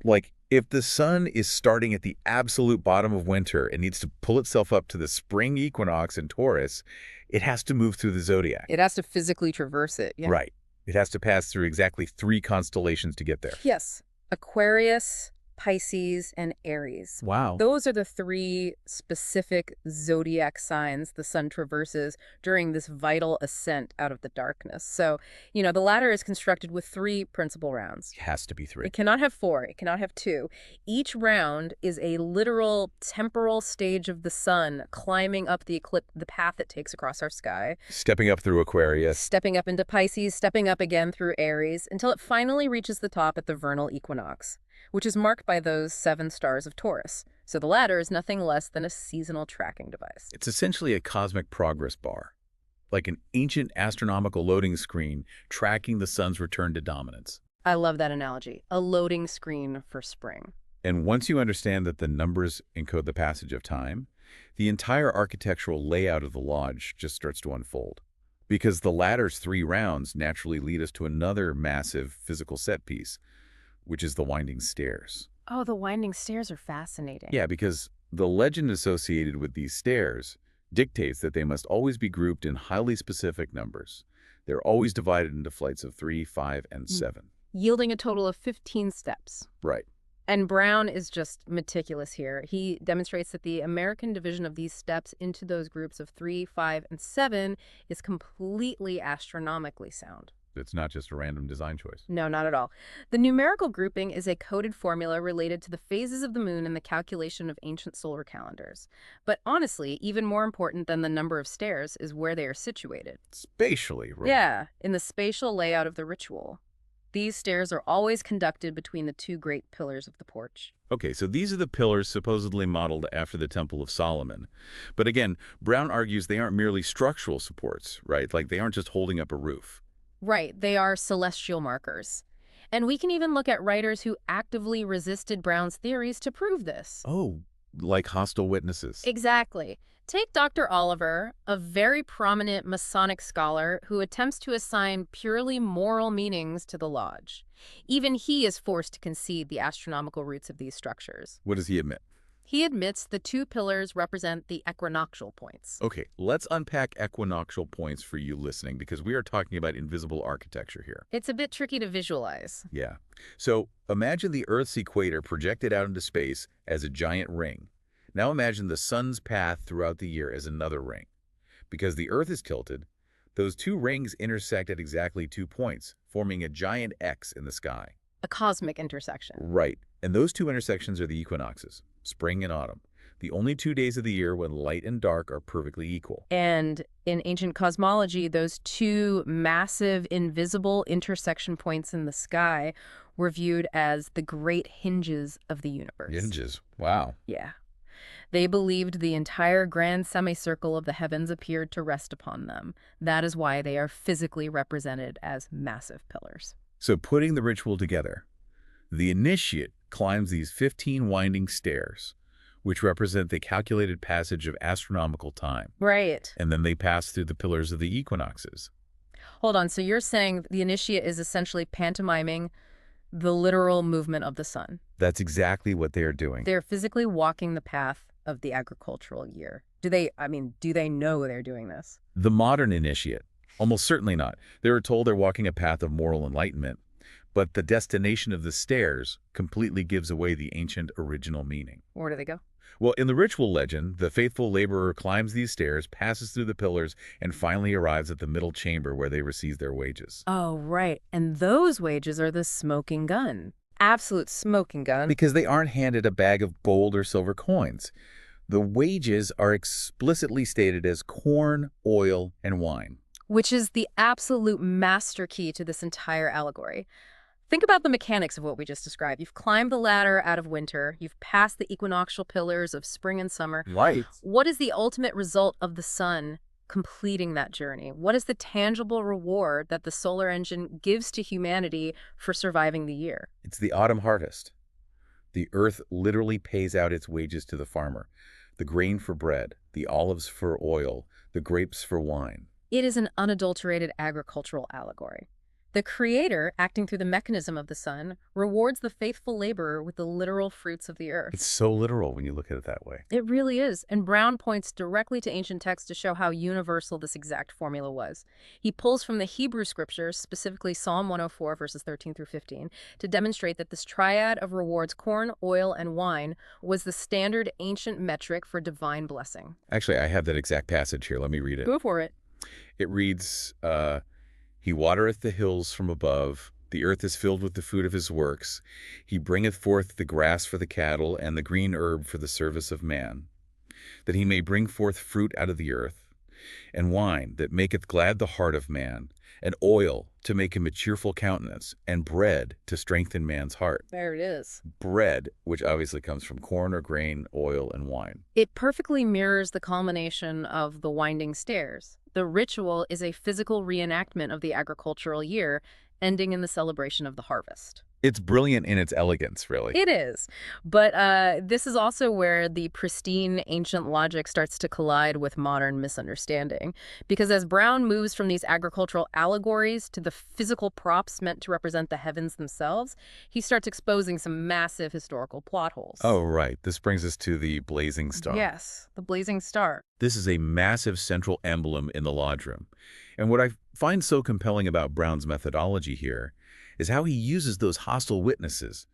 Like, if the sun is starting at the absolute bottom of winter and needs to pull itself up to the spring equinox in Taurus, it has to move through the zodiac. It has to physically traverse it. Yeah. Right. It has to pass through exactly 3 constellations to get there. Yes. Aquarius, Pisces, and Aries. Wow. Those are the 3 specific zodiac signs the sun traverses during this vital ascent out of the darkness. So, the ladder is constructed with 3 principal rounds. It has to be 3. It cannot have 4. It cannot have 2. Each round is a literal temporal stage of the sun climbing up the path it takes across our sky. Stepping up through Aquarius. Stepping up into Pisces, stepping up again through Aries, until it finally reaches the top at the vernal equinox, which is marked by those 7 stars of Taurus. So the ladder is nothing less than a seasonal tracking device. It's essentially a cosmic progress bar, like an ancient astronomical loading screen tracking the sun's return to dominance. I love that analogy. A loading screen for spring. And once you understand that the numbers encode the passage of time, the entire architectural layout of the lodge just starts to unfold. Because the ladder's 3 rounds naturally lead us to another massive physical set piece, which is the winding stairs. Oh, the winding stairs are fascinating. Yeah, because the legend associated with these stairs dictates that they must always be grouped in highly specific numbers. They're always divided into flights of 3, 5, and 7. Yielding a total of 15 steps. Right. And Brown is just meticulous here. He demonstrates that the American division of these steps into those groups of 3, 5, and 7 is completely astronomically sound. It's not just a random design choice. No, not at all. The numerical grouping is a coded formula related to the phases of the moon and the calculation of ancient solar calendars. But honestly, even more important than the number of stairs is where they are situated. Spatially, right? Yeah, in the spatial layout of the ritual. These stairs are always conducted between the two great pillars of the porch. Okay, so these are the pillars supposedly modeled after the Temple of Solomon. But again, Brown argues they aren't merely structural supports, right? Like they aren't just holding up a roof. Right, they are celestial markers. And we can even look at writers who actively resisted Brown's theories to prove this. Oh, like hostile witnesses. Exactly. Take Dr. Oliver, a very prominent Masonic scholar who attempts to assign purely moral meanings to the lodge. Even he is forced to concede the astronomical roots of these structures. What does he admit? He admits the two pillars represent the equinoctial points. Okay, let's unpack equinoctial points for you listening because we are talking about invisible architecture here. It's a bit tricky to visualize. Yeah. So imagine the Earth's equator projected out into space as a giant ring. Now imagine the sun's path throughout the year as another ring. Because the Earth is tilted, those two rings intersect at exactly 2 points, forming a giant X in the sky. A cosmic intersection. Right. And those two intersections are the equinoxes, spring and autumn, the only 2 days of the year when light and dark are perfectly equal. And in ancient cosmology, those two massive invisible intersection points in the sky were viewed as the great hinges of the universe. Hinges. Wow. Yeah. They believed the entire grand semicircle of the heavens appeared to rest upon them. That is why they are physically represented as massive pillars. So putting the ritual together, the initiate climbs these 15 winding stairs, which represent the calculated passage of astronomical time. Right. And then they pass through the pillars of the equinoxes. Hold on. So you're saying the initiate is essentially pantomiming the literal movement of the sun. That's exactly what they are doing. They're physically walking the path of the agricultural year. Do they know they're doing this? The modern initiate, almost certainly not. They were told they're walking a path of moral enlightenment, but the destination of the stairs completely gives away the ancient original meaning. Where do they go? Well, in the ritual legend, the faithful laborer climbs these stairs, passes through the pillars, and finally arrives at the middle chamber where they receive their wages. Oh, right. And those wages are the smoking gun. Absolute smoking gun. Because they aren't handed a bag of gold or silver coins. The wages are explicitly stated as corn, oil, and wine. Which is the absolute master key to this entire allegory. Think about the mechanics of what we just described. You've climbed the ladder out of winter. You've passed the equinoctial pillars of spring and summer. Right. What is the ultimate result of the sun completing that journey? What is the tangible reward that the solar engine gives to humanity for surviving the year? It's the autumn harvest. The earth literally pays out its wages to the farmer. The grain for bread, the olives for oil, the grapes for wine. It is an unadulterated agricultural allegory. The creator, acting through the mechanism of the sun, rewards the faithful laborer with the literal fruits of the earth. It's so literal when you look at it that way. It really is, and Brown points directly to ancient texts to show how universal this exact formula was. He pulls from the Hebrew scriptures, specifically Psalm 104, verses 13 through 15, to demonstrate that this triad of rewards, corn, oil, and wine, was the standard ancient metric for divine blessing. Actually, I have that exact passage here. Let me read it. Go for it. It reads, He watereth the hills from above. The earth is filled with the food of his works. He bringeth forth the grass for the cattle, and the green herb for the service of man, that he may bring forth fruit out of the earth, and wine that maketh glad the heart of man, and oil to make him a cheerful countenance, and bread to strengthen man's heart. There it is. Bread, which obviously comes from corn or grain, oil, and wine. It perfectly mirrors the culmination of the winding stairs. The ritual is a physical reenactment of the agricultural year, ending in the celebration of the harvest. It's brilliant in its elegance, really. It is. But this is also where the pristine ancient logic starts to collide with modern misunderstanding. Because as Brown moves from these agricultural allegories to the physical props meant to represent the heavens themselves, he starts exposing some massive historical plot holes. Oh, right. This brings us to the blazing star. Yes, the blazing star. This is a massive central emblem in the lodge room. And what I find so compelling about Brown's methodology here is how he uses those hostile witnesses,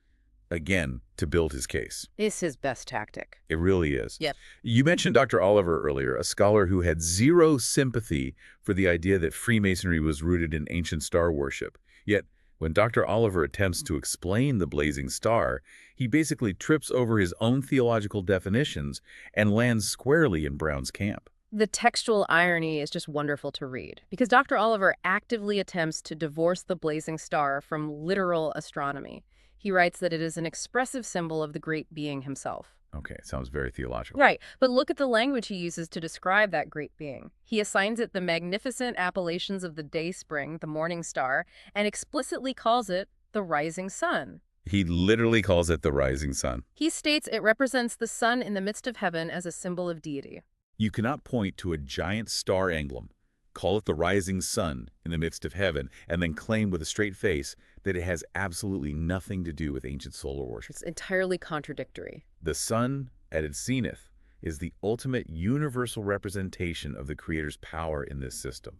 again, to build his case. It's his best tactic. It really is. Yep. You mentioned Dr. Oliver earlier, a scholar who had zero sympathy for the idea that Freemasonry was rooted in ancient star worship. Yet, when Dr. Oliver attempts to explain the blazing star, he basically trips over his own theological definitions and lands squarely in Brown's camp. The textual irony is just wonderful to read, because Dr. Oliver actively attempts to divorce the blazing star from literal astronomy. He writes that it is an expressive symbol of the great being himself. Okay, sounds very theological. Right, but look at the language he uses to describe that great being. He assigns it the magnificent appellations of the day spring, the morning star, and explicitly calls it the rising sun. He literally calls it the rising sun. He states it represents the sun in the midst of heaven as a symbol of deity. You cannot point to a giant star emblem, call it the rising sun in the midst of heaven, and then claim with a straight face that it has absolutely nothing to do with ancient solar worship. It's entirely contradictory. The sun, at its zenith, is the ultimate universal representation of the Creator's power in this system.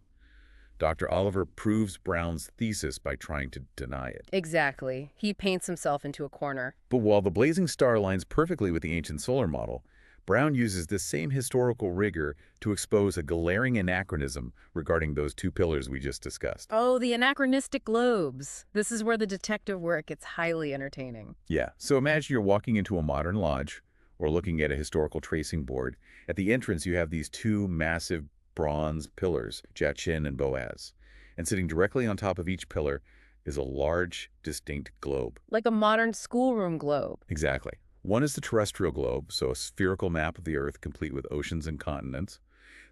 Dr. Oliver proves Brown's thesis by trying to deny it. Exactly. He paints himself into a corner. But while the blazing star aligns perfectly with the ancient solar model, Brown uses this same historical rigor to expose a glaring anachronism regarding those two pillars we just discussed. Oh, the anachronistic globes. This is where the detective work gets highly entertaining. Yeah, so imagine you're walking into a modern lodge or looking at a historical tracing board. At the entrance, you have these two massive bronze pillars, Jachin and Boaz. And sitting directly on top of each pillar is a large, distinct globe. Like a modern schoolroom globe. Exactly. One is the terrestrial globe, so a spherical map of the Earth complete with oceans and continents.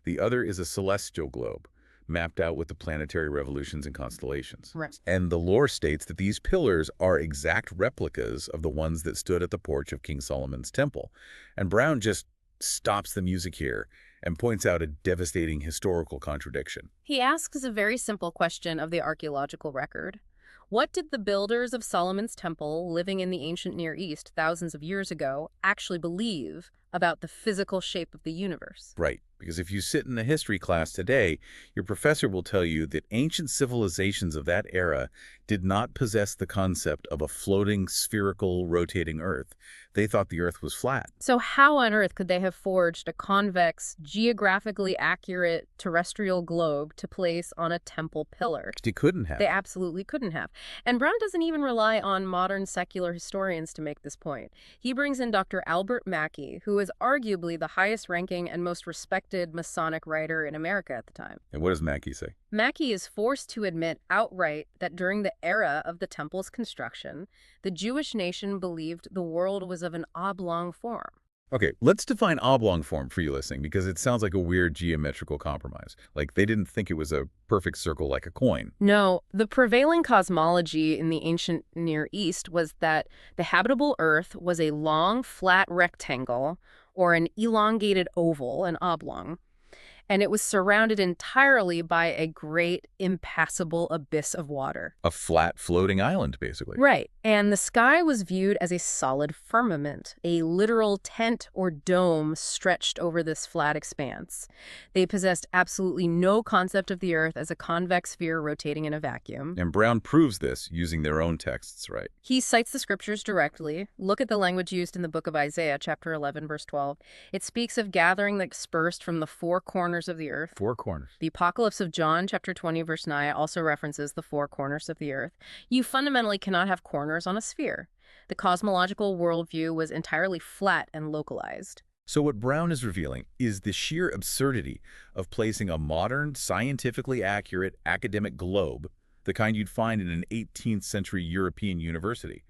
The other is a celestial globe, mapped out with the planetary revolutions and constellations. Right. And the lore states that these pillars are exact replicas of the ones that stood at the porch of King Solomon's temple. And Brown just stops the music here and points out a devastating historical contradiction. He asks a very simple question of the archaeological record. What did the builders of Solomon's temple, living in the ancient Near East thousands of years ago, actually believe about the physical shape of the universe? Right, because if you sit in a history class today, your professor will tell you that ancient civilizations of that era did not possess the concept of a floating, spherical, rotating Earth. They thought the Earth was flat. So how on earth could they have forged a convex, geographically accurate terrestrial globe to place on a temple pillar? They couldn't have. They absolutely couldn't have. And Brown doesn't even rely on modern secular historians to make this point. He brings in Dr. Albert Mackey, who is arguably the highest-ranking and most respected Masonic writer in America at the time. And what does Mackey say? Mackey is forced to admit outright that during the era of the temple's construction, the Jewish nation believed the world was of an oblong form. Okay, let's define oblong form for you listening, because it sounds like a weird geometrical compromise. Like they didn't think it was a perfect circle like a coin. No, the prevailing cosmology in the ancient Near East was that the habitable Earth was a long, flat rectangle or an elongated oval, an oblong, and it was surrounded entirely by a great, impassable abyss of water. A flat, floating island, basically. Right, and the sky was viewed as a solid firmament, a literal tent or dome stretched over this flat expanse. They possessed absolutely no concept of the Earth as a convex sphere rotating in a vacuum. And Brown proves this using their own texts, right? He cites the scriptures directly. Look at the language used in the book of Isaiah, chapter 11, verse 12. It speaks of gathering dispersed from the four corners of the earth. Four corners. The Apocalypse of John, chapter 20, verse 9, also references the four corners of the earth. You fundamentally cannot have corners on a sphere. The cosmological worldview was entirely flat and localized. So what Brown is revealing is the sheer absurdity of placing a modern, scientifically accurate academic globe, the kind you'd find in an 18th century European university,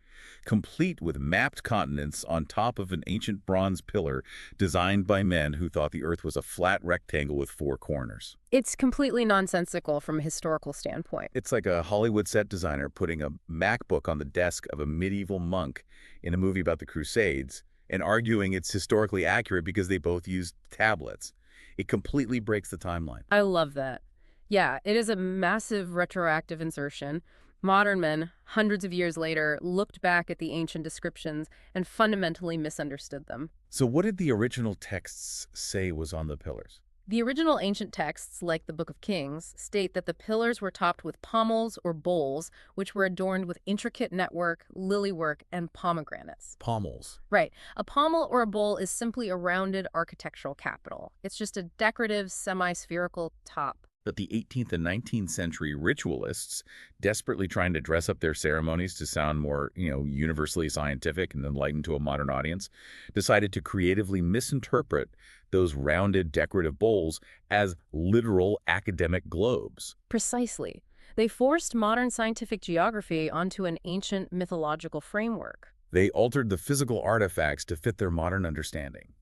complete with mapped continents on top of an ancient bronze pillar designed by men who thought the Earth was a flat rectangle with four corners. It's completely nonsensical from a historical standpoint. It's like a Hollywood set designer putting a MacBook on the desk of a medieval monk in a movie about the Crusades and arguing it's historically accurate because they both used tablets. It completely breaks the timeline. I love that. Yeah, it is a massive retroactive insertion. Modern men, hundreds of years later, looked back at the ancient descriptions and fundamentally misunderstood them. So what did the original texts say was on the pillars? The original ancient texts, like the Book of Kings, state that the pillars were topped with pommels or bowls, which were adorned with intricate network, lilywork, and pomegranates. Pommels. Right. A pommel or a bowl is simply a rounded architectural capital. It's just a decorative, semi-spherical top. But the 18th and 19th century ritualists, desperately trying to dress up their ceremonies to sound more, universally scientific and enlightened to a modern audience, decided to creatively misinterpret those rounded decorative bowls as literal academic globes. Precisely. They forced modern scientific geography onto an ancient mythological framework. They altered the physical artifacts to fit their modern understanding,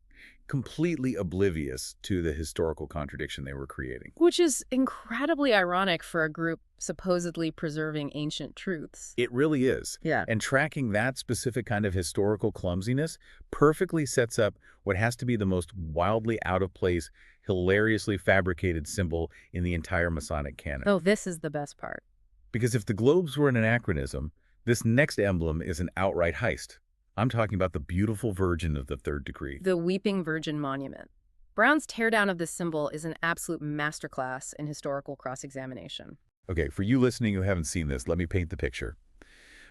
completely oblivious to the historical contradiction they were creating. Which is incredibly ironic for a group supposedly preserving ancient truths. It really is. Yeah. And tracking that specific kind of historical clumsiness perfectly sets up what has to be the most wildly out-of-place, hilariously fabricated symbol in the entire Masonic canon. Oh, this is the best part. Because if the globes were an anachronism, this next emblem is an outright heist. I'm talking about the beautiful Virgin of the Third Degree. The Weeping Virgin Monument. Brown's teardown of this symbol is an absolute masterclass in historical cross-examination. Okay, for you listening who haven't seen this, let me paint the picture.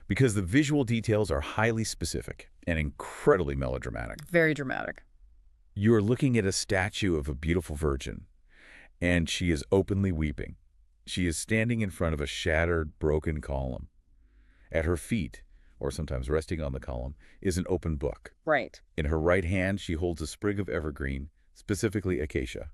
Because the visual details are highly specific and incredibly melodramatic. Very dramatic. You're looking at a statue of a beautiful virgin, and she is openly weeping. She is standing in front of a shattered, broken column. At her feet, or sometimes resting on the column, is an open book. Right. In her right hand, she holds a sprig of evergreen, specifically acacia.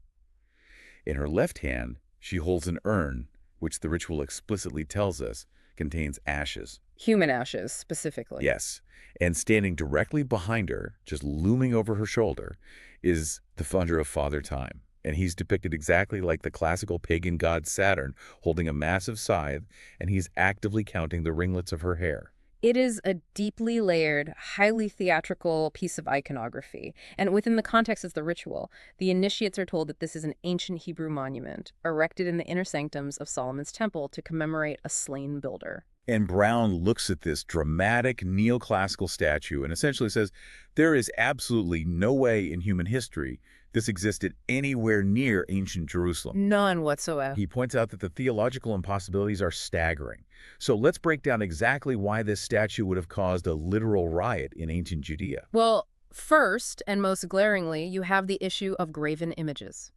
In her left hand, she holds an urn, which the ritual explicitly tells us contains ashes. Human ashes, specifically. Yes. And standing directly behind her, just looming over her shoulder, is the founder of Father Time. And he's depicted exactly like the classical pagan god Saturn, holding a massive scythe, and he's actively counting the ringlets of her hair. It is a deeply layered, highly theatrical piece of iconography. And within the context of the ritual, the initiates are told that this is an ancient Hebrew monument erected in the inner sanctums of Solomon's temple to commemorate a slain builder. And Brown looks at this dramatic neoclassical statue and essentially says, there is absolutely no way in human history this existed anywhere near ancient Jerusalem. None whatsoever. He points out that the theological impossibilities are staggering. So let's break down exactly why this statue would have caused a literal riot in ancient Judea. Well, first, and most glaringly, you have the issue of graven images.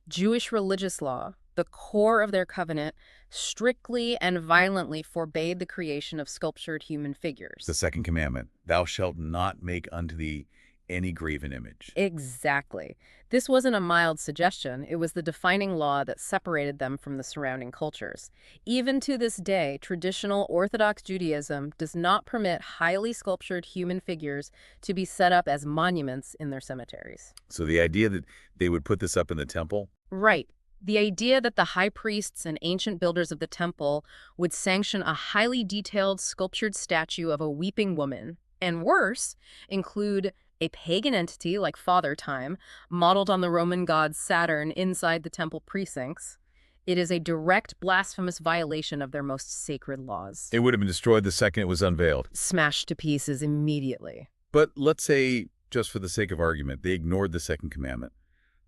Jewish religious law, the core of their covenant, strictly and violently forbade the creation of sculptured human figures. The second commandment, thou shalt not make unto thee any graven image. Exactly. This wasn't a mild suggestion. It was the defining law that separated them from the surrounding cultures. Even to this day, traditional Orthodox Judaism does not permit highly sculptured human figures to be set up as monuments in their cemeteries. So the idea that they would put this up in the temple? Right. The idea that the high priests and ancient builders of the temple would sanction a highly detailed sculptured statue of a weeping woman, and worse, include a pagan entity like Father Time, modeled on the Roman god Saturn inside the temple precincts. It is a direct blasphemous violation of their most sacred laws. It would have been destroyed the second it was unveiled. Smashed to pieces immediately. But let's say, just for the sake of argument, they ignored the second commandment.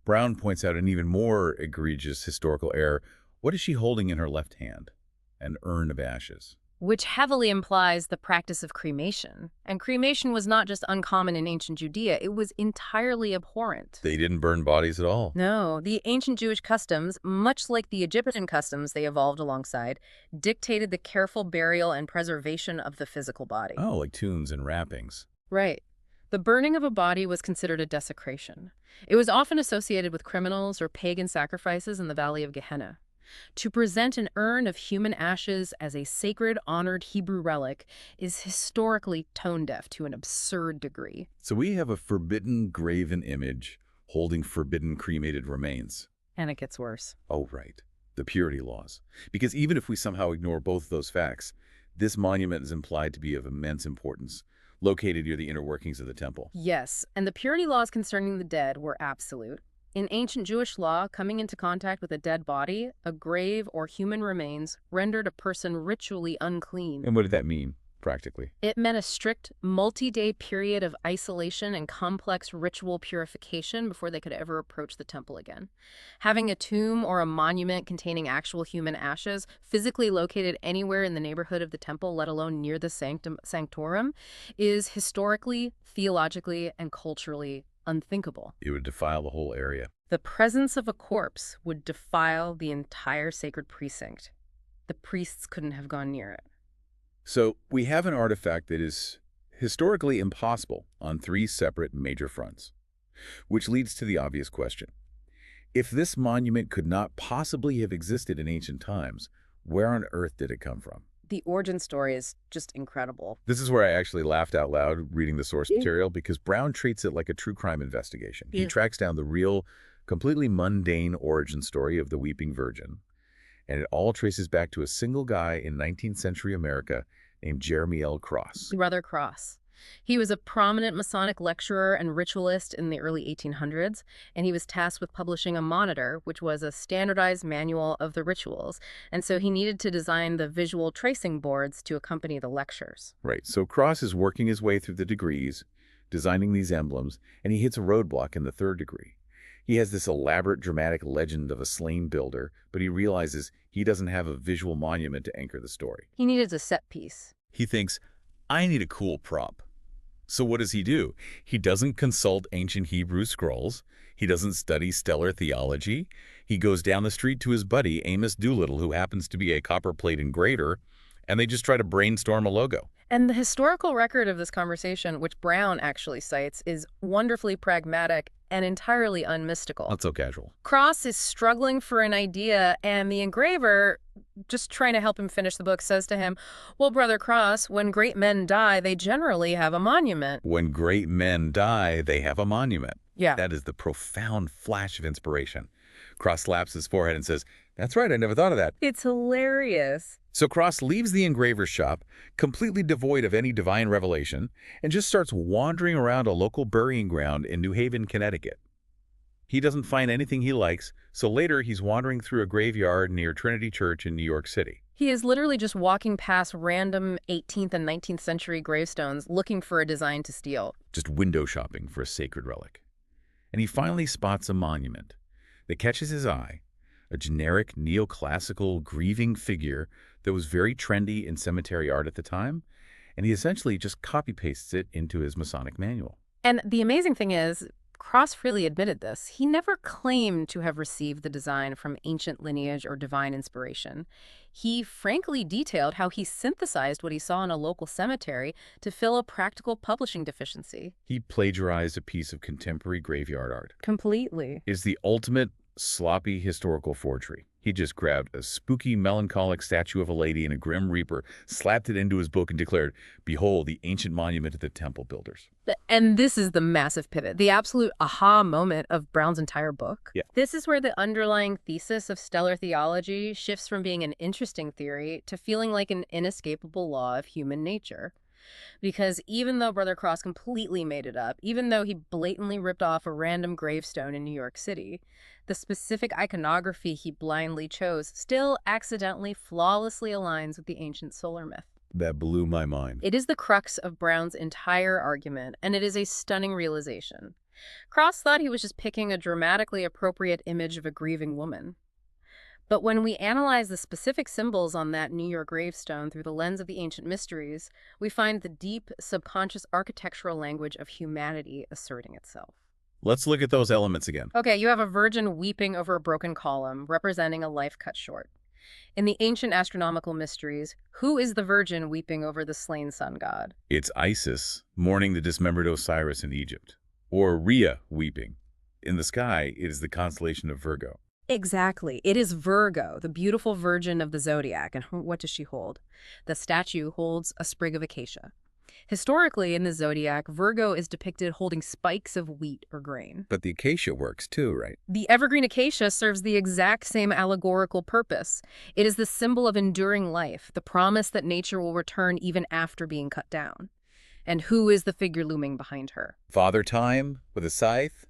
Brown points out an even more egregious historical error. What is she holding in her left hand? An urn of ashes. Which heavily implies the practice of cremation. And cremation was not just uncommon in ancient Judea, it was entirely abhorrent. They didn't burn bodies at all. No, the ancient Jewish customs, much like the Egyptian customs they evolved alongside, dictated the careful burial and preservation of the physical body. Oh, like tombs and wrappings. Right. The burning of a body was considered a desecration. It was often associated with criminals or pagan sacrifices in the Valley of Gehenna. To present an urn of human ashes as a sacred, honored Hebrew relic is historically tone-deaf to an absurd degree. So we have a forbidden graven image holding forbidden cremated remains. And it gets worse. Oh, right. The purity laws. Because even if we somehow ignore both those facts, this monument is implied to be of immense importance, located near the inner workings of the temple. Yes, and the purity laws concerning the dead were absolute. In ancient Jewish law, coming into contact with a dead body, a grave, or human remains rendered a person ritually unclean. And what did that mean, practically? It meant a strict, multi-day period of isolation and complex ritual purification before they could ever approach the temple again. Having a tomb or a monument containing actual human ashes physically located anywhere in the neighborhood of the temple, let alone near the sanctorum, is historically, theologically, and culturally unthinkable. It would defile the whole area. The presence of a corpse would defile the entire sacred precinct. The priests couldn't have gone near it. So we have an artifact that is historically impossible on three separate major fronts, which leads to the obvious question. If this monument could not possibly have existed in ancient times, where on earth did it come from? The origin story is just incredible. This is where I actually laughed out loud reading the source material because Brown treats it like a true crime investigation. He tracks down the real, completely mundane origin story of the Weeping Virgin, and it all traces back to a single guy in 19th century America named Jeremy L. Cross. Brother Cross. He was a prominent Masonic lecturer and ritualist in the early 1800s, and he was tasked with publishing a monitor, which was a standardized manual of the rituals, and so he needed to design the visual tracing boards to accompany the lectures. Right, so Cross is working his way through the degrees, designing these emblems, and he hits a roadblock in the third degree. He has this elaborate dramatic legend of a slain builder, but he realizes he doesn't have a visual monument to anchor the story. He needed a set piece. He thinks, I need a cool prop. So what does he do? He doesn't consult ancient Hebrew scrolls. He doesn't study stellar theology. He goes down the street to his buddy, Amos Doolittle, who happens to be a copperplate engraver, and they just try to brainstorm a logo. And the historical record of this conversation, which Brown actually cites, is wonderfully pragmatic and entirely unmystical. Not so casual. Cross is struggling for an idea, and the engraver, just trying to help him finish the book, says to him, well, Brother Cross, when great men die, they generally have a monument. When great men die, they have a monument. Yeah. That is the profound flash of inspiration. Cross slaps his forehead and says, that's right, I never thought of that. It's hilarious. So Cross leaves the engraver's shop, completely devoid of any divine revelation, and just starts wandering around a local burying ground in New Haven, Connecticut. He doesn't find anything he likes, so later he's wandering through a graveyard near Trinity Church in New York City. He is literally just walking past random 18th and 19th century gravestones looking for a design to steal. Just window shopping for a sacred relic. And he finally spots a monument that catches his eye, a generic neoclassical grieving figure that was very trendy in cemetery art at the time, and he essentially just copy-pastes it into his Masonic manual. And the amazing thing is, Cross freely admitted this. He never claimed to have received the design from ancient lineage or divine inspiration. He frankly detailed how he synthesized what he saw in a local cemetery to fill a practical publishing deficiency. He plagiarized a piece of contemporary graveyard art. Completely. It's the ultimate sloppy historical forgery. He just grabbed a spooky, melancholic statue of a lady and a grim reaper, slapped it into his book, and declared, behold, the ancient monument of the temple builders. And this is the massive pivot, the absolute aha moment of Brown's entire book. Yeah. This is where the underlying thesis of stellar theology shifts from being an interesting theory to feeling like an inescapable law of human nature. Because even though Brother Cross completely made it up, even though he blatantly ripped off a random gravestone in New York City, the specific iconography he blindly chose still accidentally, flawlessly aligns with the ancient solar myth. That blew my mind. It is the crux of Brown's entire argument, and it is a stunning realization. Cross thought he was just picking a dramatically appropriate image of a grieving woman. But when we analyze the specific symbols on that New York gravestone through the lens of the ancient mysteries, we find the deep, subconscious architectural language of humanity asserting itself. Let's look at those elements again. Okay, you have a virgin weeping over a broken column, representing a life cut short. In the ancient astronomical mysteries, who is the virgin weeping over the slain sun god? It's Isis mourning the dismembered Osiris in Egypt, or Rhea weeping. In the sky, it is the constellation of Virgo. Exactly. It is Virgo, the beautiful virgin of the zodiac. And what does she hold? The statue holds a sprig of acacia. Historically, in the zodiac, Virgo is depicted holding spikes of wheat or grain. But the acacia works too, right? The evergreen acacia serves the exact same allegorical purpose. It is the symbol of enduring life, the promise that nature will return even after being cut down. And who is the figure looming behind her? Father Time with a scythe?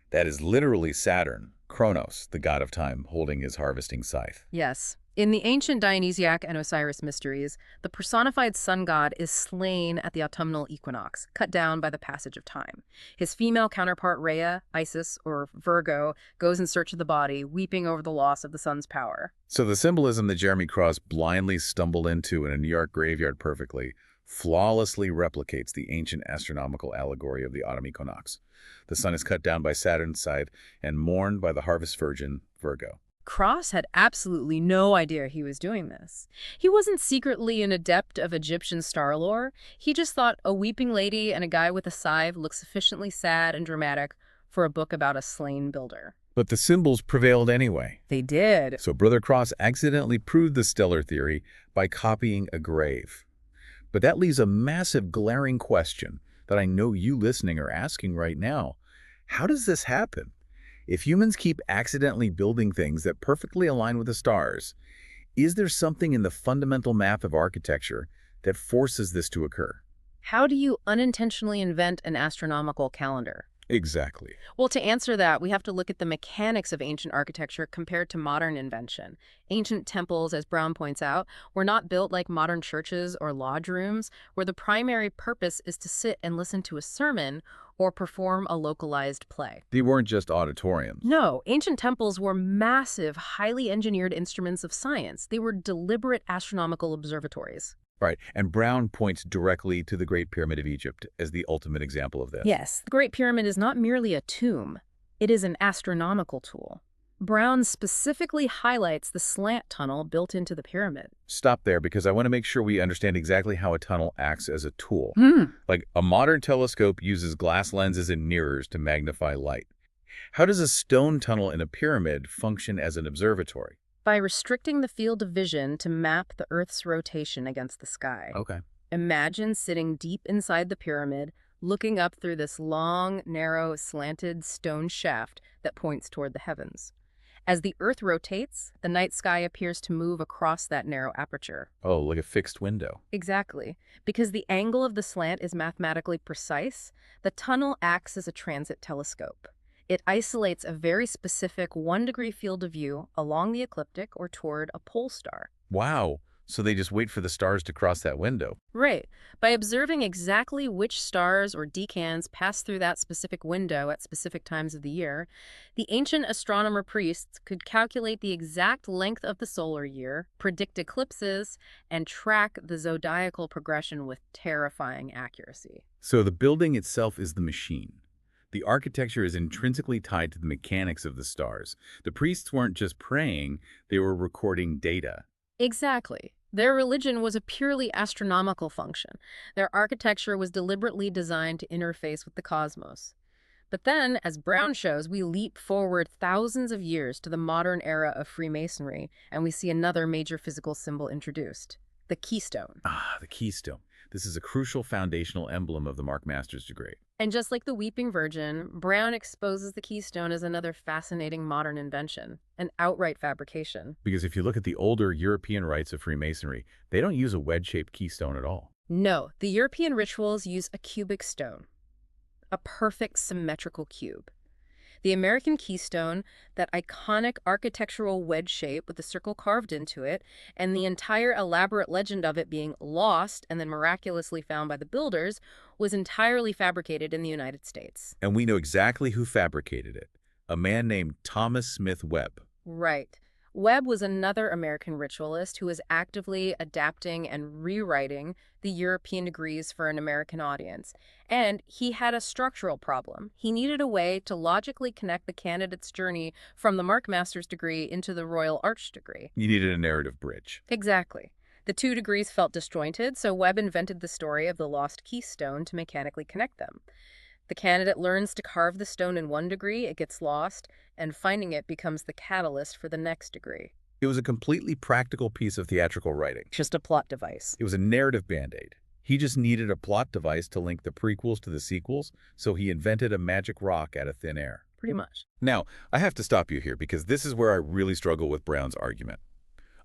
That is literally Saturn, Kronos, the god of time, holding his harvesting scythe. Yes. In the ancient Dionysiac and Osiris mysteries, the personified sun god is slain at the autumnal equinox, cut down by the passage of time. His female counterpart Rhea, Isis, or Virgo, goes in search of the body, weeping over the loss of the sun's power. So the symbolism that Jeremy Cross blindly stumbled into in a New York graveyard perfectly flawlessly replicates the ancient astronomical allegory of the autumn equinox. The sun is cut down by Saturn's side and mourned by the harvest virgin, Virgo. Cross had absolutely no idea he was doing this. He wasn't secretly an adept of Egyptian star lore. He just thought a weeping lady and a guy with a scythe looked sufficiently sad and dramatic for a book about a slain builder. But the symbols prevailed anyway. They did. So Brother Cross accidentally proved the stellar theory by copying a grave. But that leaves a massive glaring question that I know you listening are asking right now. How does this happen? If humans keep accidentally building things that perfectly align with the stars, is there something in the fundamental math of architecture that forces this to occur? How do you unintentionally invent an astronomical calendar? Exactly. Well, to answer that, we have to look at the mechanics of ancient architecture compared to modern invention. Ancient temples, as Brown points out, were not built like modern churches or lodge rooms, where the primary purpose is to sit and listen to a sermon or perform a localized play. They weren't just auditoriums. No, ancient temples were massive, highly engineered instruments of science. They were deliberate astronomical observatories. Right, and Brown points directly to the Great Pyramid of Egypt as the ultimate example of this. Yes, the Great Pyramid is not merely a tomb. It is an astronomical tool. Brown specifically highlights the slant tunnel built into the pyramid. Stop there because I want to make sure we understand exactly how a tunnel acts as a tool. Hmm. Like a modern telescope uses glass lenses and mirrors to magnify light. How does a stone tunnel in a pyramid function as an observatory? By restricting the field of vision to map the Earth's rotation against the sky. Okay. Imagine sitting deep inside the pyramid, looking up through this long, narrow, slanted stone shaft that points toward the heavens. As the Earth rotates, the night sky appears to move across that narrow aperture. Oh, like a fixed window. Exactly. Because the angle of the slant is mathematically precise, the tunnel acts as a transit telescope. It isolates a very specific 1-degree field of view along the ecliptic or toward a pole star. Wow. So they just wait for the stars to cross that window. Right. By observing exactly which stars or decans pass through that specific window at specific times of the year, the ancient astronomer priests could calculate the exact length of the solar year, predict eclipses, and track the zodiacal progression with terrifying accuracy. So the building itself is the machine. The architecture is intrinsically tied to the mechanics of the stars. The priests weren't just praying, they were recording data. Exactly. Their religion was a purely astronomical function. Their architecture was deliberately designed to interface with the cosmos. But then, as Brown shows, we leap forward thousands of years to the modern era of Freemasonry, and we see another major physical symbol introduced, the keystone. Ah, the keystone. This is a crucial foundational emblem of the Mark Master's degree. And just like the Weeping Virgin, Brown exposes the keystone as another fascinating modern invention, an outright fabrication. Because if you look at the older European rites of Freemasonry, they don't use a wedge-shaped keystone at all. No, the European rituals use a cubic stone, a perfect symmetrical cube. The American keystone, that iconic architectural wedge shape with a circle carved into it, and the entire elaborate legend of it being lost and then miraculously found by the builders, was entirely fabricated in the United States. And we know exactly who fabricated it. A man named Thomas Smith Webb. Right. Webb was another American ritualist who was actively adapting and rewriting the European degrees for an American audience. And he had a structural problem. He needed a way to logically connect the candidate's journey from the Mark Master's degree into the Royal Arch degree. You needed a narrative bridge. Exactly. The two degrees felt disjointed, so Webb invented the story of the lost keystone to mechanically connect them. The candidate learns to carve the stone in one degree, it gets lost, and finding it becomes the catalyst for the next degree. It was a completely practical piece of theatrical writing. Just a plot device. It was a narrative band-aid. He just needed a plot device to link the prequels to the sequels, so he invented a magic rock out of thin air. Pretty much. Now, I have to stop you here because this is where I really struggle with Brown's argument.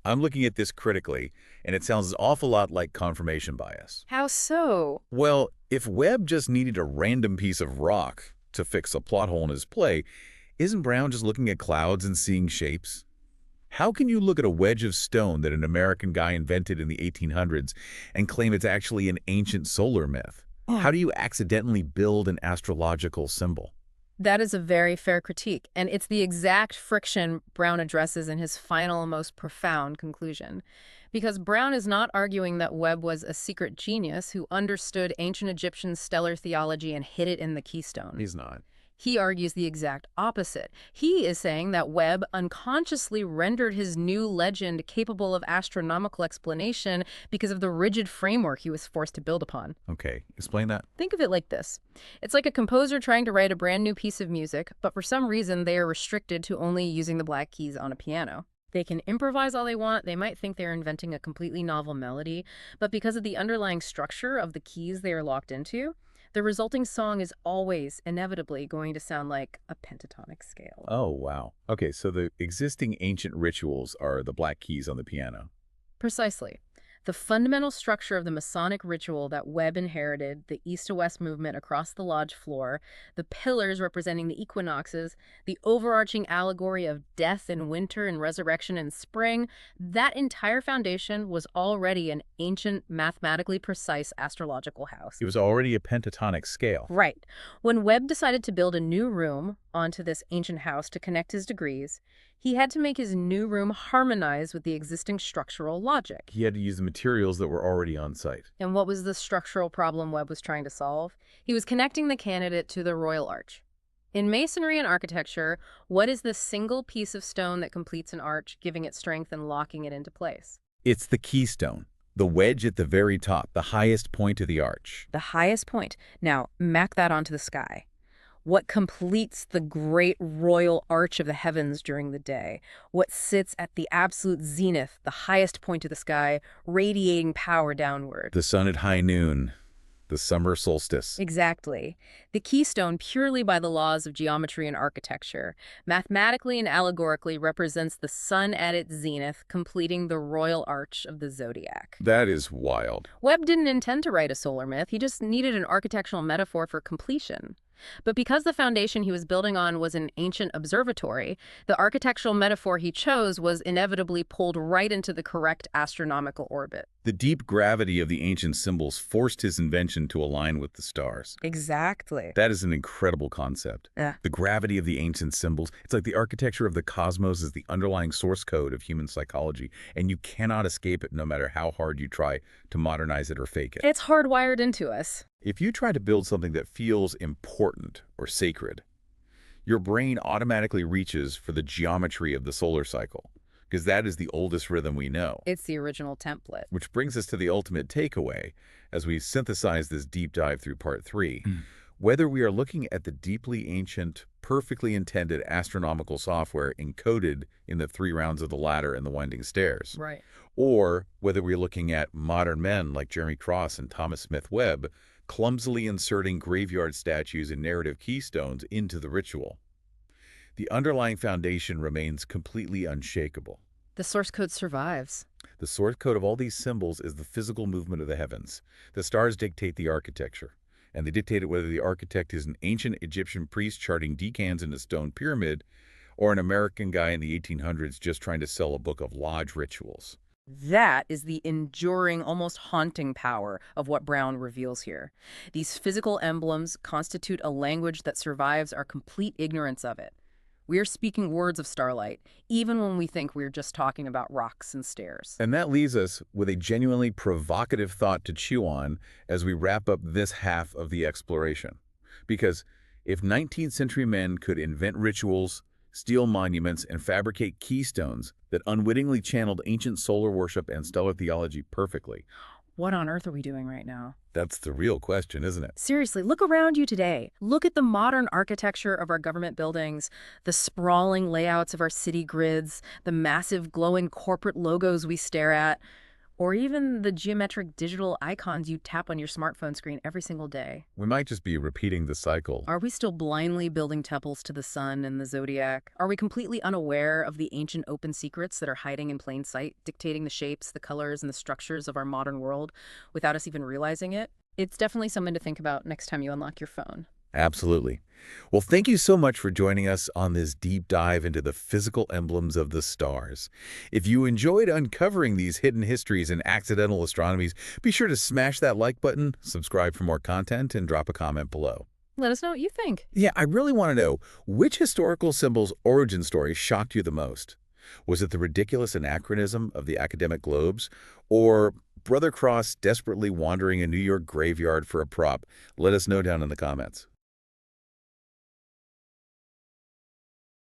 I'm looking at this critically, and it sounds an awful lot like confirmation bias. How so? Well, if Webb just needed a random piece of rock to fix a plot hole in his play, isn't Brown just looking at clouds and seeing shapes? How can you look at a wedge of stone that an American guy invented in the 1800s and claim it's actually an ancient solar myth? How do you accidentally build an astrological symbol? That is a very fair critique, and it's the exact friction Brown addresses in his final, most profound conclusion. Because Brown is not arguing that Webb was a secret genius who understood ancient Egyptian stellar theology and hid it in the keystone. He's not. He argues the exact opposite. He is saying that Webb unconsciously rendered his new legend capable of astronomical explanation because of the rigid framework he was forced to build upon. Okay, explain that. Think of it like this. It's like a composer trying to write a brand new piece of music, but for some reason they are restricted to only using the black keys on a piano. They can improvise all they want, they might think they're inventing a completely novel melody, but because of the underlying structure of the keys they are locked into, the resulting song is always, inevitably, going to sound like a pentatonic scale. Oh, wow. Okay, so the existing ancient rituals are the black keys on the piano. Precisely. The fundamental structure of the Masonic ritual that Webb inherited, the east to west movement across the lodge floor, the pillars representing the equinoxes, the overarching allegory of death in winter and resurrection in spring, that entire foundation was already an ancient, mathematically precise astrological house. It was already a pentatonic scale. Right. When Webb decided to build a new room onto this ancient house to connect his degrees, he had to make his new room harmonize with the existing structural logic. He had to use the materials that were already on site. And what was the structural problem Webb was trying to solve? He was connecting the candidate to the royal arch. In masonry and architecture, what is the single piece of stone that completes an arch, giving it strength and locking it into place? It's the keystone, the wedge at the very top, the highest point of the arch. The highest point. Now, map that onto the sky. What completes the great royal arch of the heavens during the day? What sits at the absolute zenith, the highest point of the sky, radiating power downward? The sun at high noon, the summer solstice. Exactly. The keystone, purely by the laws of geometry and architecture, mathematically and allegorically represents the sun at its zenith, completing the royal arch of the zodiac. That is wild. Webb didn't intend to write a solar myth. He just needed an architectural metaphor for completion. But because the foundation he was building on was an ancient observatory, the architectural metaphor he chose was inevitably pulled right into the correct astronomical orbit. The deep gravity of the ancient symbols forced his invention to align with the stars. Exactly. That is an incredible concept. Yeah. The gravity of the ancient symbols. It's like the architecture of the cosmos is the underlying source code of human psychology, and you cannot escape it no matter how hard you try to modernize it or fake it. It's hardwired into us. If you try to build something that feels important or sacred, your brain automatically reaches for the geometry of the solar cycle, because that is the oldest rhythm we know. It's the original template. Which brings us to the ultimate takeaway as we synthesize this deep dive through part 3. Whether we are looking at the deeply ancient, perfectly intended astronomical software encoded in the 3 rounds of the ladder and the winding stairs, Right. or whether we're looking at modern men like Jeremy Cross and Thomas Smith Webb clumsily inserting graveyard statues and narrative keystones into the ritual, the underlying foundation remains completely unshakable. The source code survives. The source code of all these symbols is the physical movement of the heavens. The stars dictate the architecture, and they dictate it whether the architect is an ancient Egyptian priest charting decans in a stone pyramid or an American guy in the 1800s just trying to sell a book of lodge rituals. That is the enduring, almost haunting power of what Brown reveals here. These physical emblems constitute a language that survives our complete ignorance of it. We are speaking words of starlight, even when we think we're just talking about rocks and stairs. And that leaves us with a genuinely provocative thought to chew on as we wrap up this half of the exploration. Because if 19th century men could invent rituals, steal monuments, and fabricate keystones that unwittingly channeled ancient solar worship and stellar theology perfectly, What on earth are we doing right now? that's the real question, isn't it? Seriously, look around you today. Look at the modern architecture of our government buildings, the sprawling layouts of our city grids, the massive glowing corporate logos we stare at, or even the geometric digital icons you tap on your smartphone screen every single day. We might just be repeating the cycle. Are we still blindly building temples to the sun and the zodiac? Are we completely unaware of the ancient open secrets that are hiding in plain sight, dictating the shapes, the colors, and the structures of our modern world without us even realizing it? It's definitely something to think about next time you unlock your phone. Absolutely. Well, thank you so much for joining us on this deep dive into the physical emblems of the stars. If you enjoyed uncovering these hidden histories and accidental astronomies, be sure to smash that like button, subscribe for more content, and drop a comment below. Let us know what you think. Yeah, I really want to know which historical symbol's origin story shocked you the most. Was it the ridiculous anachronism of the academic globes? Or Brother Cross desperately wandering a New York graveyard for a prop? Let us know down in the comments.